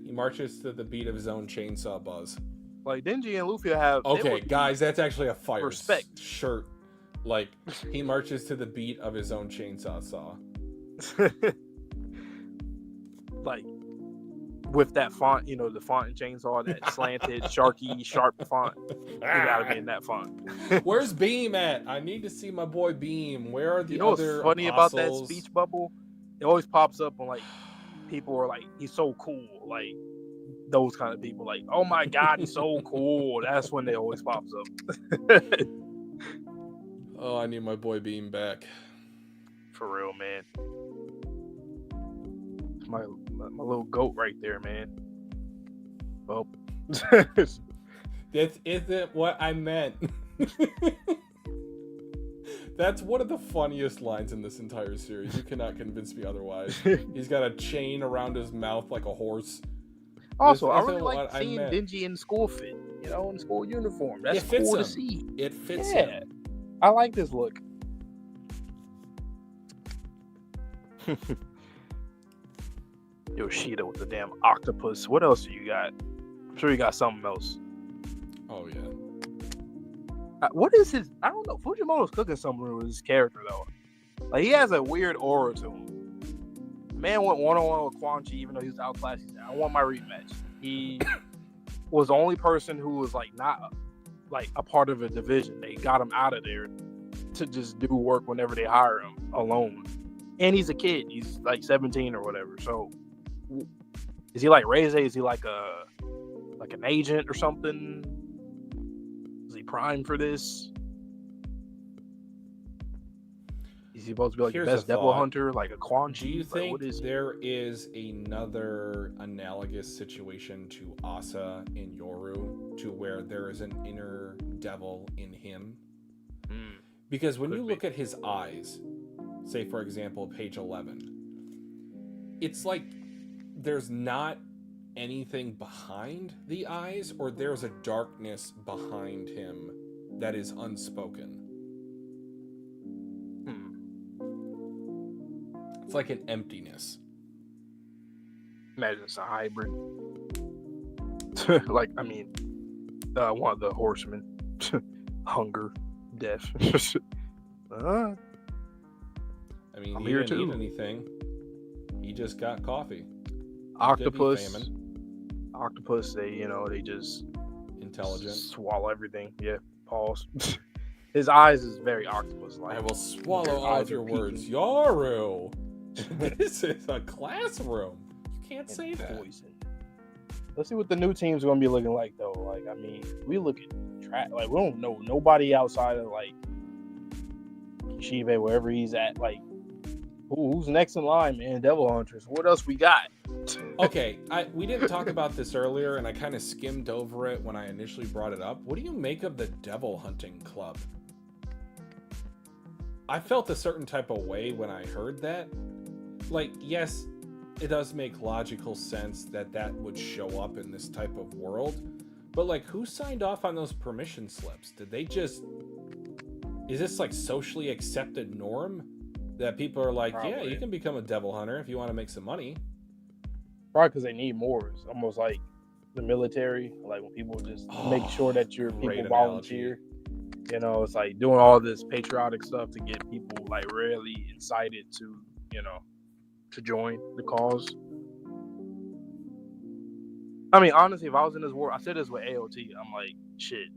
He marches to the beat of his own chainsaw buzz. Like Denji and Luffy have. Okay, guys, that's actually a fire respect shirt. Like, he marches to the beat of his own chainsaw saw. Like, with that font, the font and chainsaw, that slanted, sharky, sharp font. You gotta be in that font. Where's Beam at? I need to see my boy Beam. Where are the other what's funny apostles? About that speech bubble? It always pops up when, like, people are like, he's so cool. Like, those kind of people, like, oh my god, he's so cool. That's when they always pops up. Oh, I need my boy Beam back. For real, man. My little goat right there, man. Well, This isn't what I meant. That's one of the funniest lines in this entire series. You cannot convince me otherwise. He's got a chain around his mouth like a horse. Also, I really like seeing Denji in school fit, in school uniform. That's cool to see. It fits him. I like this look. Yoshida with the damn octopus. What else do you got? I'm sure you got something else. Oh, yeah. What is his... I don't know. Fujimoto's cooking something with his character, though. Like, he has a weird aura to him. Man went one-on-one with Quan Chi, even though he was outclassed. He said, I want my rematch. He was the only person who was, like, not, like, a part of a division. They got him out of there to just do work whenever they hire him alone. And he's a kid. He's, like, 17 or whatever. So, is he like Reze? Is he like an agent or something? Is he primed for this? Is he supposed to be like the best devil hunter, like a Quan Chi? Do you think there is another analogous situation to Asa in Yoru, to where there is an inner devil in him? Because when you look at his eyes, say for example, page 11, it's like there's not anything behind the eyes, or there's a darkness behind him that is unspoken. It's like an emptiness. Imagine it's a hybrid. Like, I mean, one of the horsemen. Hunger, death. I mean, he didn't eat anything. He just got coffee. Octopus, they just intelligent, swallow everything. Yeah, pause. His eyes is very octopus-like. I will swallow all of your words, Yoru. This is a classroom. You can't say that. Poison. Let's see what the new team's going to be looking like, though. Like, I mean, we look at like, we don't know nobody outside of like Kishibe, wherever he's at. Like, who's next in line, man? Devil Hunters. What else we got? Okay, we didn't talk about this earlier, and I kind of skimmed over it when I initially brought it up. What do you make of the Devil Hunting Club? I felt a certain type of way when I heard that. Like, yes, it does make logical sense that would show up in this type of world, but like, who signed off on those permission slips? Did they just... Is this like socially accepted norm? that people are like, yeah, Probably. you can become a devil hunter if you want to make some money. Probably because they need more. It's almost like the military, like when people just make sure that your Great people analogy. volunteer. You know, it's like doing all this patriotic stuff to get people like really incited to, you know, to join the cause. I mean, honestly, if I was in this war, I said this with AOT, I'm like, shit,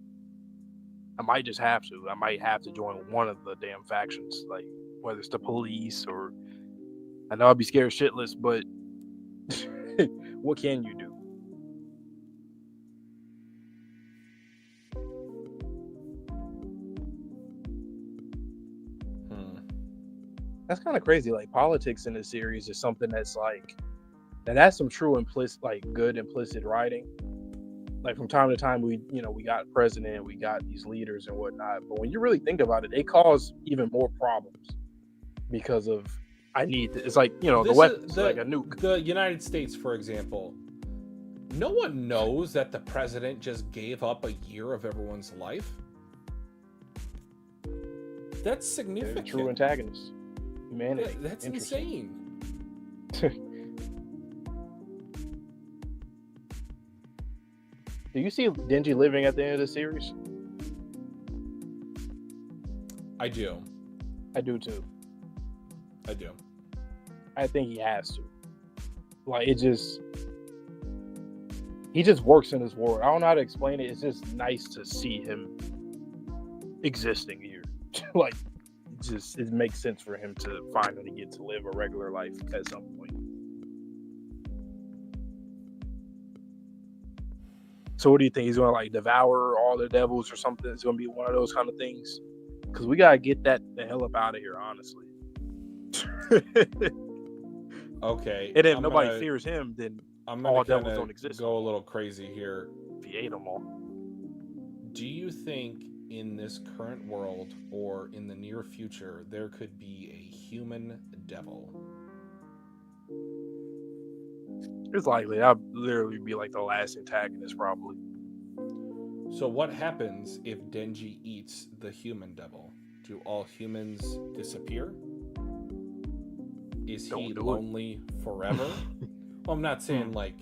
I might just have to. I might have to join one of the damn factions, like whether it's the police or. I know I'd be scared shitless, but what can you do? That's kind of crazy. Like politics in this series is something that's like that has some true implicit, like good implicit writing. Like from time to time, we got president, we got these leaders and whatnot. But when you really think about it, they cause even more problems because of it's like the weapons, like a nuke. The United States, for example, no one knows that the president just gave up a year of everyone's life. That's significant. They're true antagonists. Humanity. That's insane. Do you see Denji living at the end of the series? I do. I do too. I do. I think he has to. Like he just works in this world. I don't know how to explain it. It's just nice to see him existing here. Like it makes sense for him to finally get to live a regular life at some point. So what do you think? He's going to like devour all the devils or something? It's going to be one of those kind of things? Because we got to get the hell up out of here, honestly. Okay. And if nobody fears him, then all devils don't exist. Go a little crazy here. If he ate them all. Do you think in this current world or in the near future there could be a human devil? It's likely. I'd literally be like the last antagonist, probably. So what happens if Denji eats the human devil? Do all humans disappear? Is he lonely forever? Well, I'm not saying like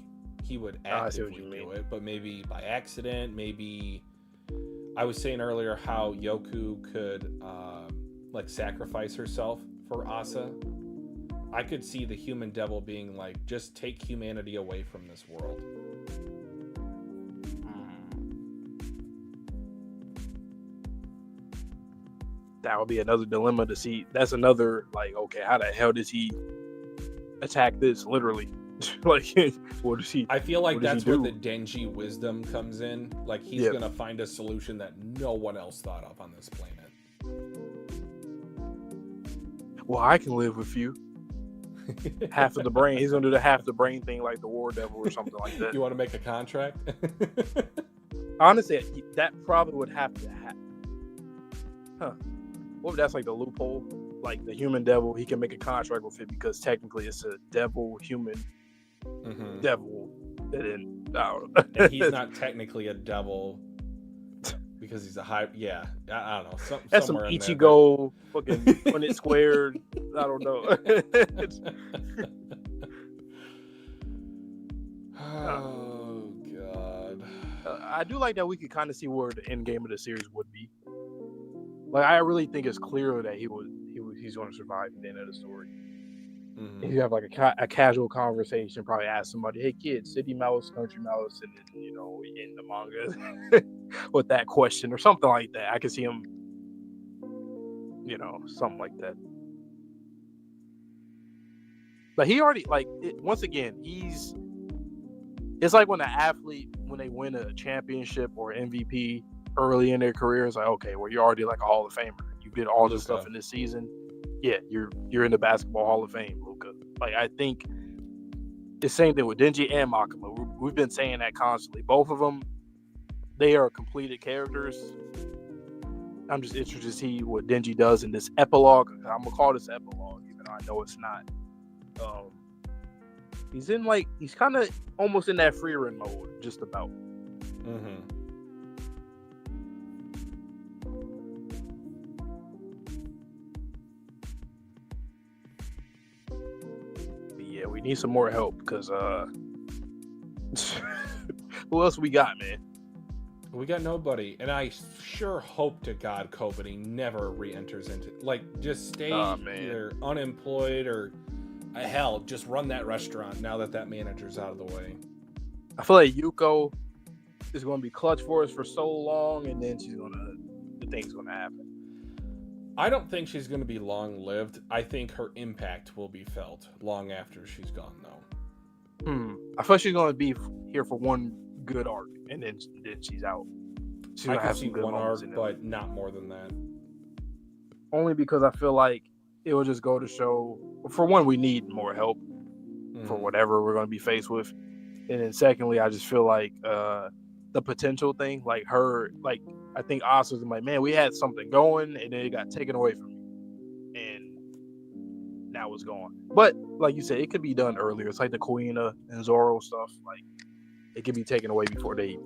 he would actively do it, but maybe by accident. Maybe I was saying earlier how Yoku could like sacrifice herself for Asa. I could see the human devil being like, just take humanity away from this world. That would be another dilemma to see. That's another, like, okay, how the hell does he attack this, literally? Like, what does he I feel like that's where the Denji wisdom comes in. Like, he's going to find a solution that no one else thought of on this planet. Well, I can live with you. Half of the brain. He's going to do the half the brain thing like the War Devil or something like that. You want to make a contract? Honestly, that probably would have to happen. Huh. What if that's like the loophole? Like the human devil, he can make a contract with it because technically it's a devil, human devil. And I don't know. And he's not technically a devil because he's a high. Yeah, I don't know. That's some Ichigo fucking when it's squared. I don't know. Oh God. I do like that we could kind of see where the end game of the series would be. Like I really think it's clear that he's going to survive at the end of the story. Mm-hmm. If you have like a casual conversation, probably ask somebody, "Hey kid, city mouse, country mouse," and then in the manga with that question or something like that. I can see him, something like that. But he already once again, it's like when an athlete, when they win a championship or MVP early in their career, it's like, okay, well, you're already like a Hall of Famer. You did all this stuff in this season. Yeah, you're in the Basketball Hall of Fame, Luka. Like, I think the same thing with Denji and Makima. We've been saying that constantly. Both of them, they are completed characters. I'm just interested to see what Denji does in this epilogue. I'm gonna call this epilogue, even though I know it's not. He's kind of almost in that free run mode, just about. Mm-hmm. yeah, we need some more help because who else we got, man? We got nobody, and I sure hope to God Kobani never re-enters into, like, just stay either unemployed or hell, just run that restaurant now that manager's out of the way. I feel like Yuko is going to be clutch for us for so long, and then the thing's going to happen. I don't think she's going to be long-lived. I think her impact will be felt long after she's gone, though. I feel she's going to be here for one good arc, and then she's out. She's I can see one arc, but not more than that. Only because I feel like it will just go to show, for one, we need more help for whatever we're going to be faced with. And then secondly, I just feel like the potential thing, like her, like I think Asa's like, man, we had something going and then it got taken away from me. And now it's gone. But like you said, it could be done earlier. It's like the Kuina and Zoro stuff. Like it could be taken away before they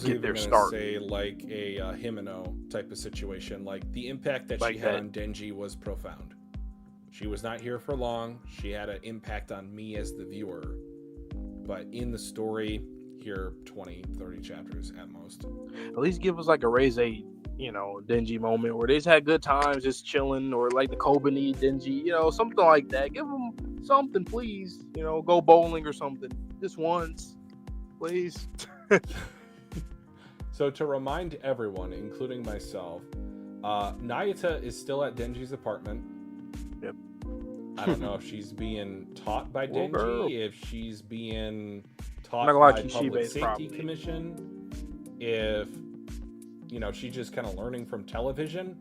get their start. Say like a Himeno type of situation. Like the impact that she had on Denji was profound. She was not here for long. She had an impact on me as the viewer. But in the story, here 20, 30 chapters at most. At least give us like a Reze, Denji moment where they just had good times just chilling, or like the Kobani Denji, something like that. Give them something, please. Go bowling or something. Just once, please. So to remind everyone, including myself, Nayata is still at Denji's apartment. Yep. I don't know if she's being taught by Denji, if she's being taught by Public Safety Commission, if she's just kind of learning from television.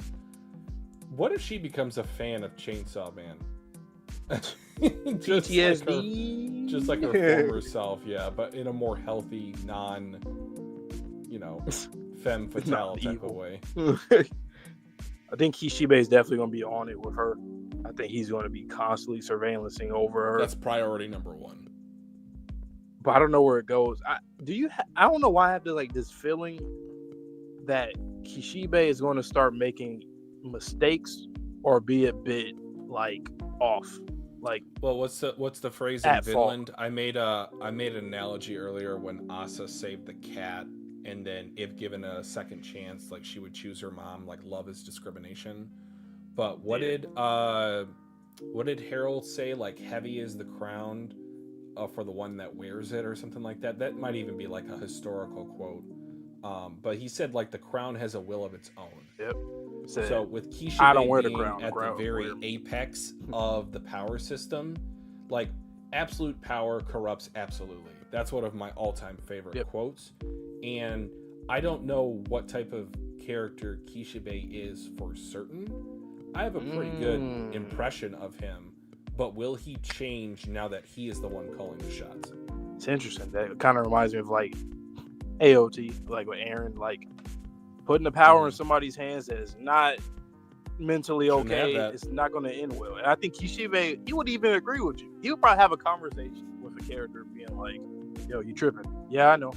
What if she becomes a fan of Chainsaw Man? just like her former self, yeah, but in a more healthy, femme fatale type of way. I think Kishibe is definitely going to be on it with her. I think he's going to be constantly surveillancing over her. That's priority number one. But I don't know where it goes. I don't know why I have this feeling that Kishibe is going to start making mistakes or be a bit off. Well, what's the phrase in Vinland? I made an analogy earlier when Asa saved the cat, and then if given a second chance, she would choose her mom. Love is discrimination. But what did Harold say? Heavy is the crown for the one that wears it, or something like that. That might even be a historical quote. But he said the crown has a will of its own. Yep. So with Kishibe being at the very apex of the power system, absolute power corrupts absolutely. That's one of my all-time favorite quotes. And I don't know what type of character Kishibe is for certain. I have a pretty good impression of him, but will he change now that he is the one calling the shots? It's interesting. That kind of reminds me of AOT, with Aaron, putting the power in somebody's hands that is not mentally okay. It's not going to end well. And I think Kishibe, he would even agree with you. He would probably have a conversation with a character being like, yo, you tripping. Yeah, I know.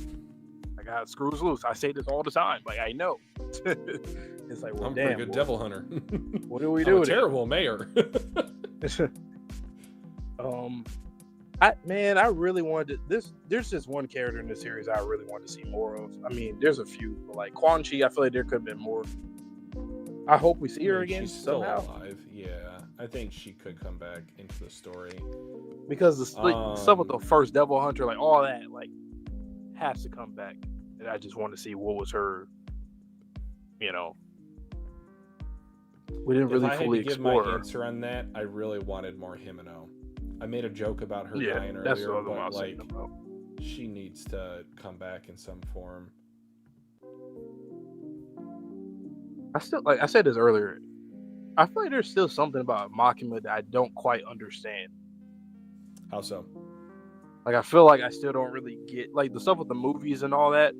I got screws loose. I say this all the time. I know. It's well, I'm a pretty good devil hunter. What do we do? I'm a terrible mayor. I really wanted this. There's just one character in this series I really wanted to see more of. I mean, there's a few, but Quan Chi, I feel like there could have been more. I hope we see her again. She's still alive. Yeah, I think she could come back into the story because the stuff with the first Devil Hunter, all that, has to come back. And I just want to see what was her. We didn't really fully explore. If I had to give my answer on that, I really wanted more Himeno. I made a joke about her dying earlier, but she needs to come back in some form. I still, I said this earlier, I feel like there's still something about Makima that I don't quite understand. How so? I feel like I still don't really get, the stuff with the movies and all that,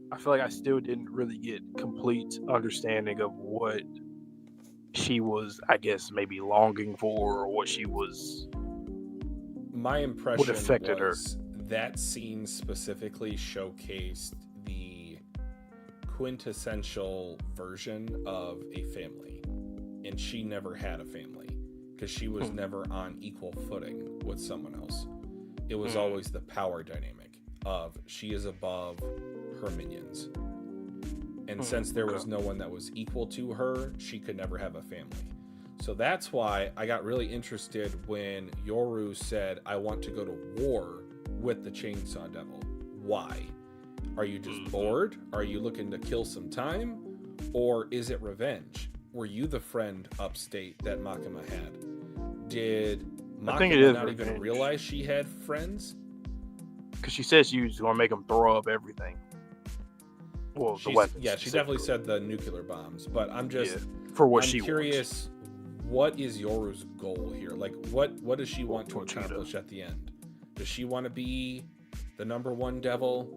I feel like I still didn't really get complete understanding of what she was, I guess, maybe longing for, or what she was. My impression what affected was her. That scene specifically showcased the quintessential version of a family, and she never had a family. because she was never on equal footing with someone else. It was always the power dynamic of she is above her minions. And since there was no one that was equal to her, she could never have a family. So that's why I got really interested when Yoru said, I want to go to war with the Chainsaw Devil. Why? Are you just bored? Are you looking to kill some time? Or is it revenge? Were you the friend upstate that Makima had? Did Makima not revenge. Even realize she had friends? Because she said she was going to make them throw up everything. Well, the weapons. Yeah, she definitely said the nuclear bombs. But I'm just for what I'm she curious. What is Yoru's goal here? Like, what does she want to accomplish at the end? Does she want to be the number one devil?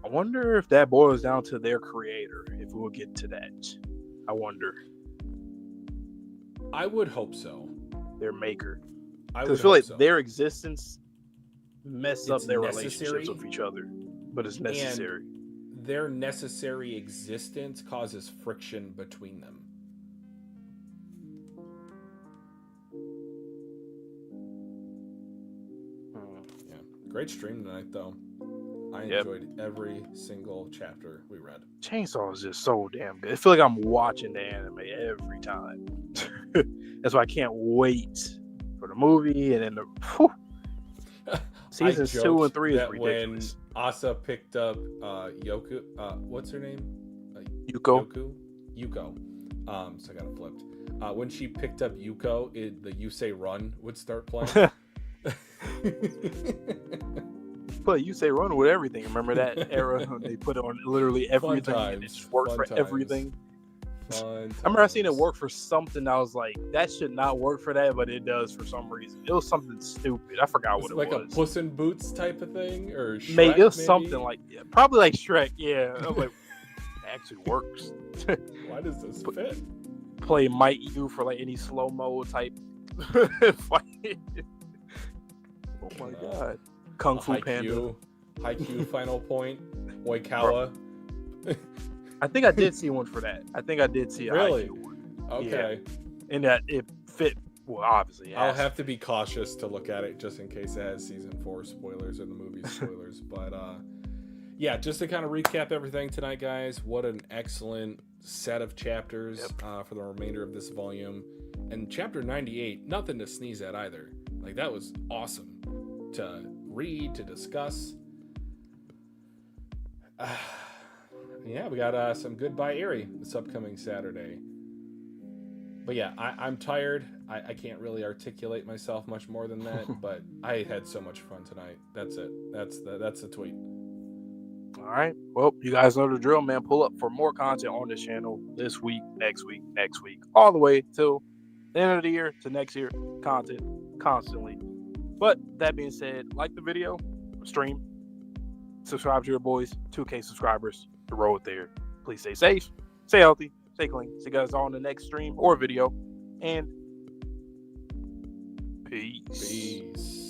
I wonder if that boils down to their creator, if we'll get to that. I wonder. I would hope so. Their maker. I feel like their existence mess up their relationships with each other. But it's necessary. And their necessary existence causes friction between them. Yeah. Great stream tonight, though. I enjoyed every single chapter we read. Chainsaw is just so damn good. I feel like I'm watching the anime every time. That's why I can't wait for the movie and then the seasons 2 and 3 is ridiculous. When Asa picked up Yoku, what's her name? Yuko. So I got it flipped. When she picked up Yuko, the You Say Run would start playing. But You Say Run with everything. Remember that era? They put on literally everything. And it just worked for everything. I remember I seen it work for something. I was like, that should not work for that, but it does for some reason. It was something stupid. I forgot what it was. Like a Puss in Boots type of thing, or Shrek, maybe it was something like probably like Shrek. Yeah, I was like, it actually works. Why does this fit? Play Might You for like any slow mo type fight. Oh my god. Kung Fu Panda. Haikyuu Final Point. Oikawa. I think I did see one for that. I think I did see a really? Haikyuu one. Okay. Yeah. And that it fit. Well, obviously. I'll have to be cautious to look at it just in case it has season 4 spoilers or the movie spoilers. But yeah, just to kind of recap everything tonight, guys. What an excellent set of chapters for the remainder of this volume. And chapter 98, nothing to sneeze at either. Like, that was awesome to read, to discuss. Yeah, we got some Goodbye Eerie this upcoming Saturday. But yeah, I'm tired. I can't really articulate myself much more than that, but I had so much fun tonight. That's it. That's the tweet. All right. Well, you guys know the drill, man. Pull up for more content on this channel this week, next week, all the way till the end of the year to next year. Content constantly. But that being said, like the video, stream, subscribe to your boys, 2K subscribers, the road there. Please stay safe, stay healthy, stay clean. See you guys all in the next stream or video. And peace.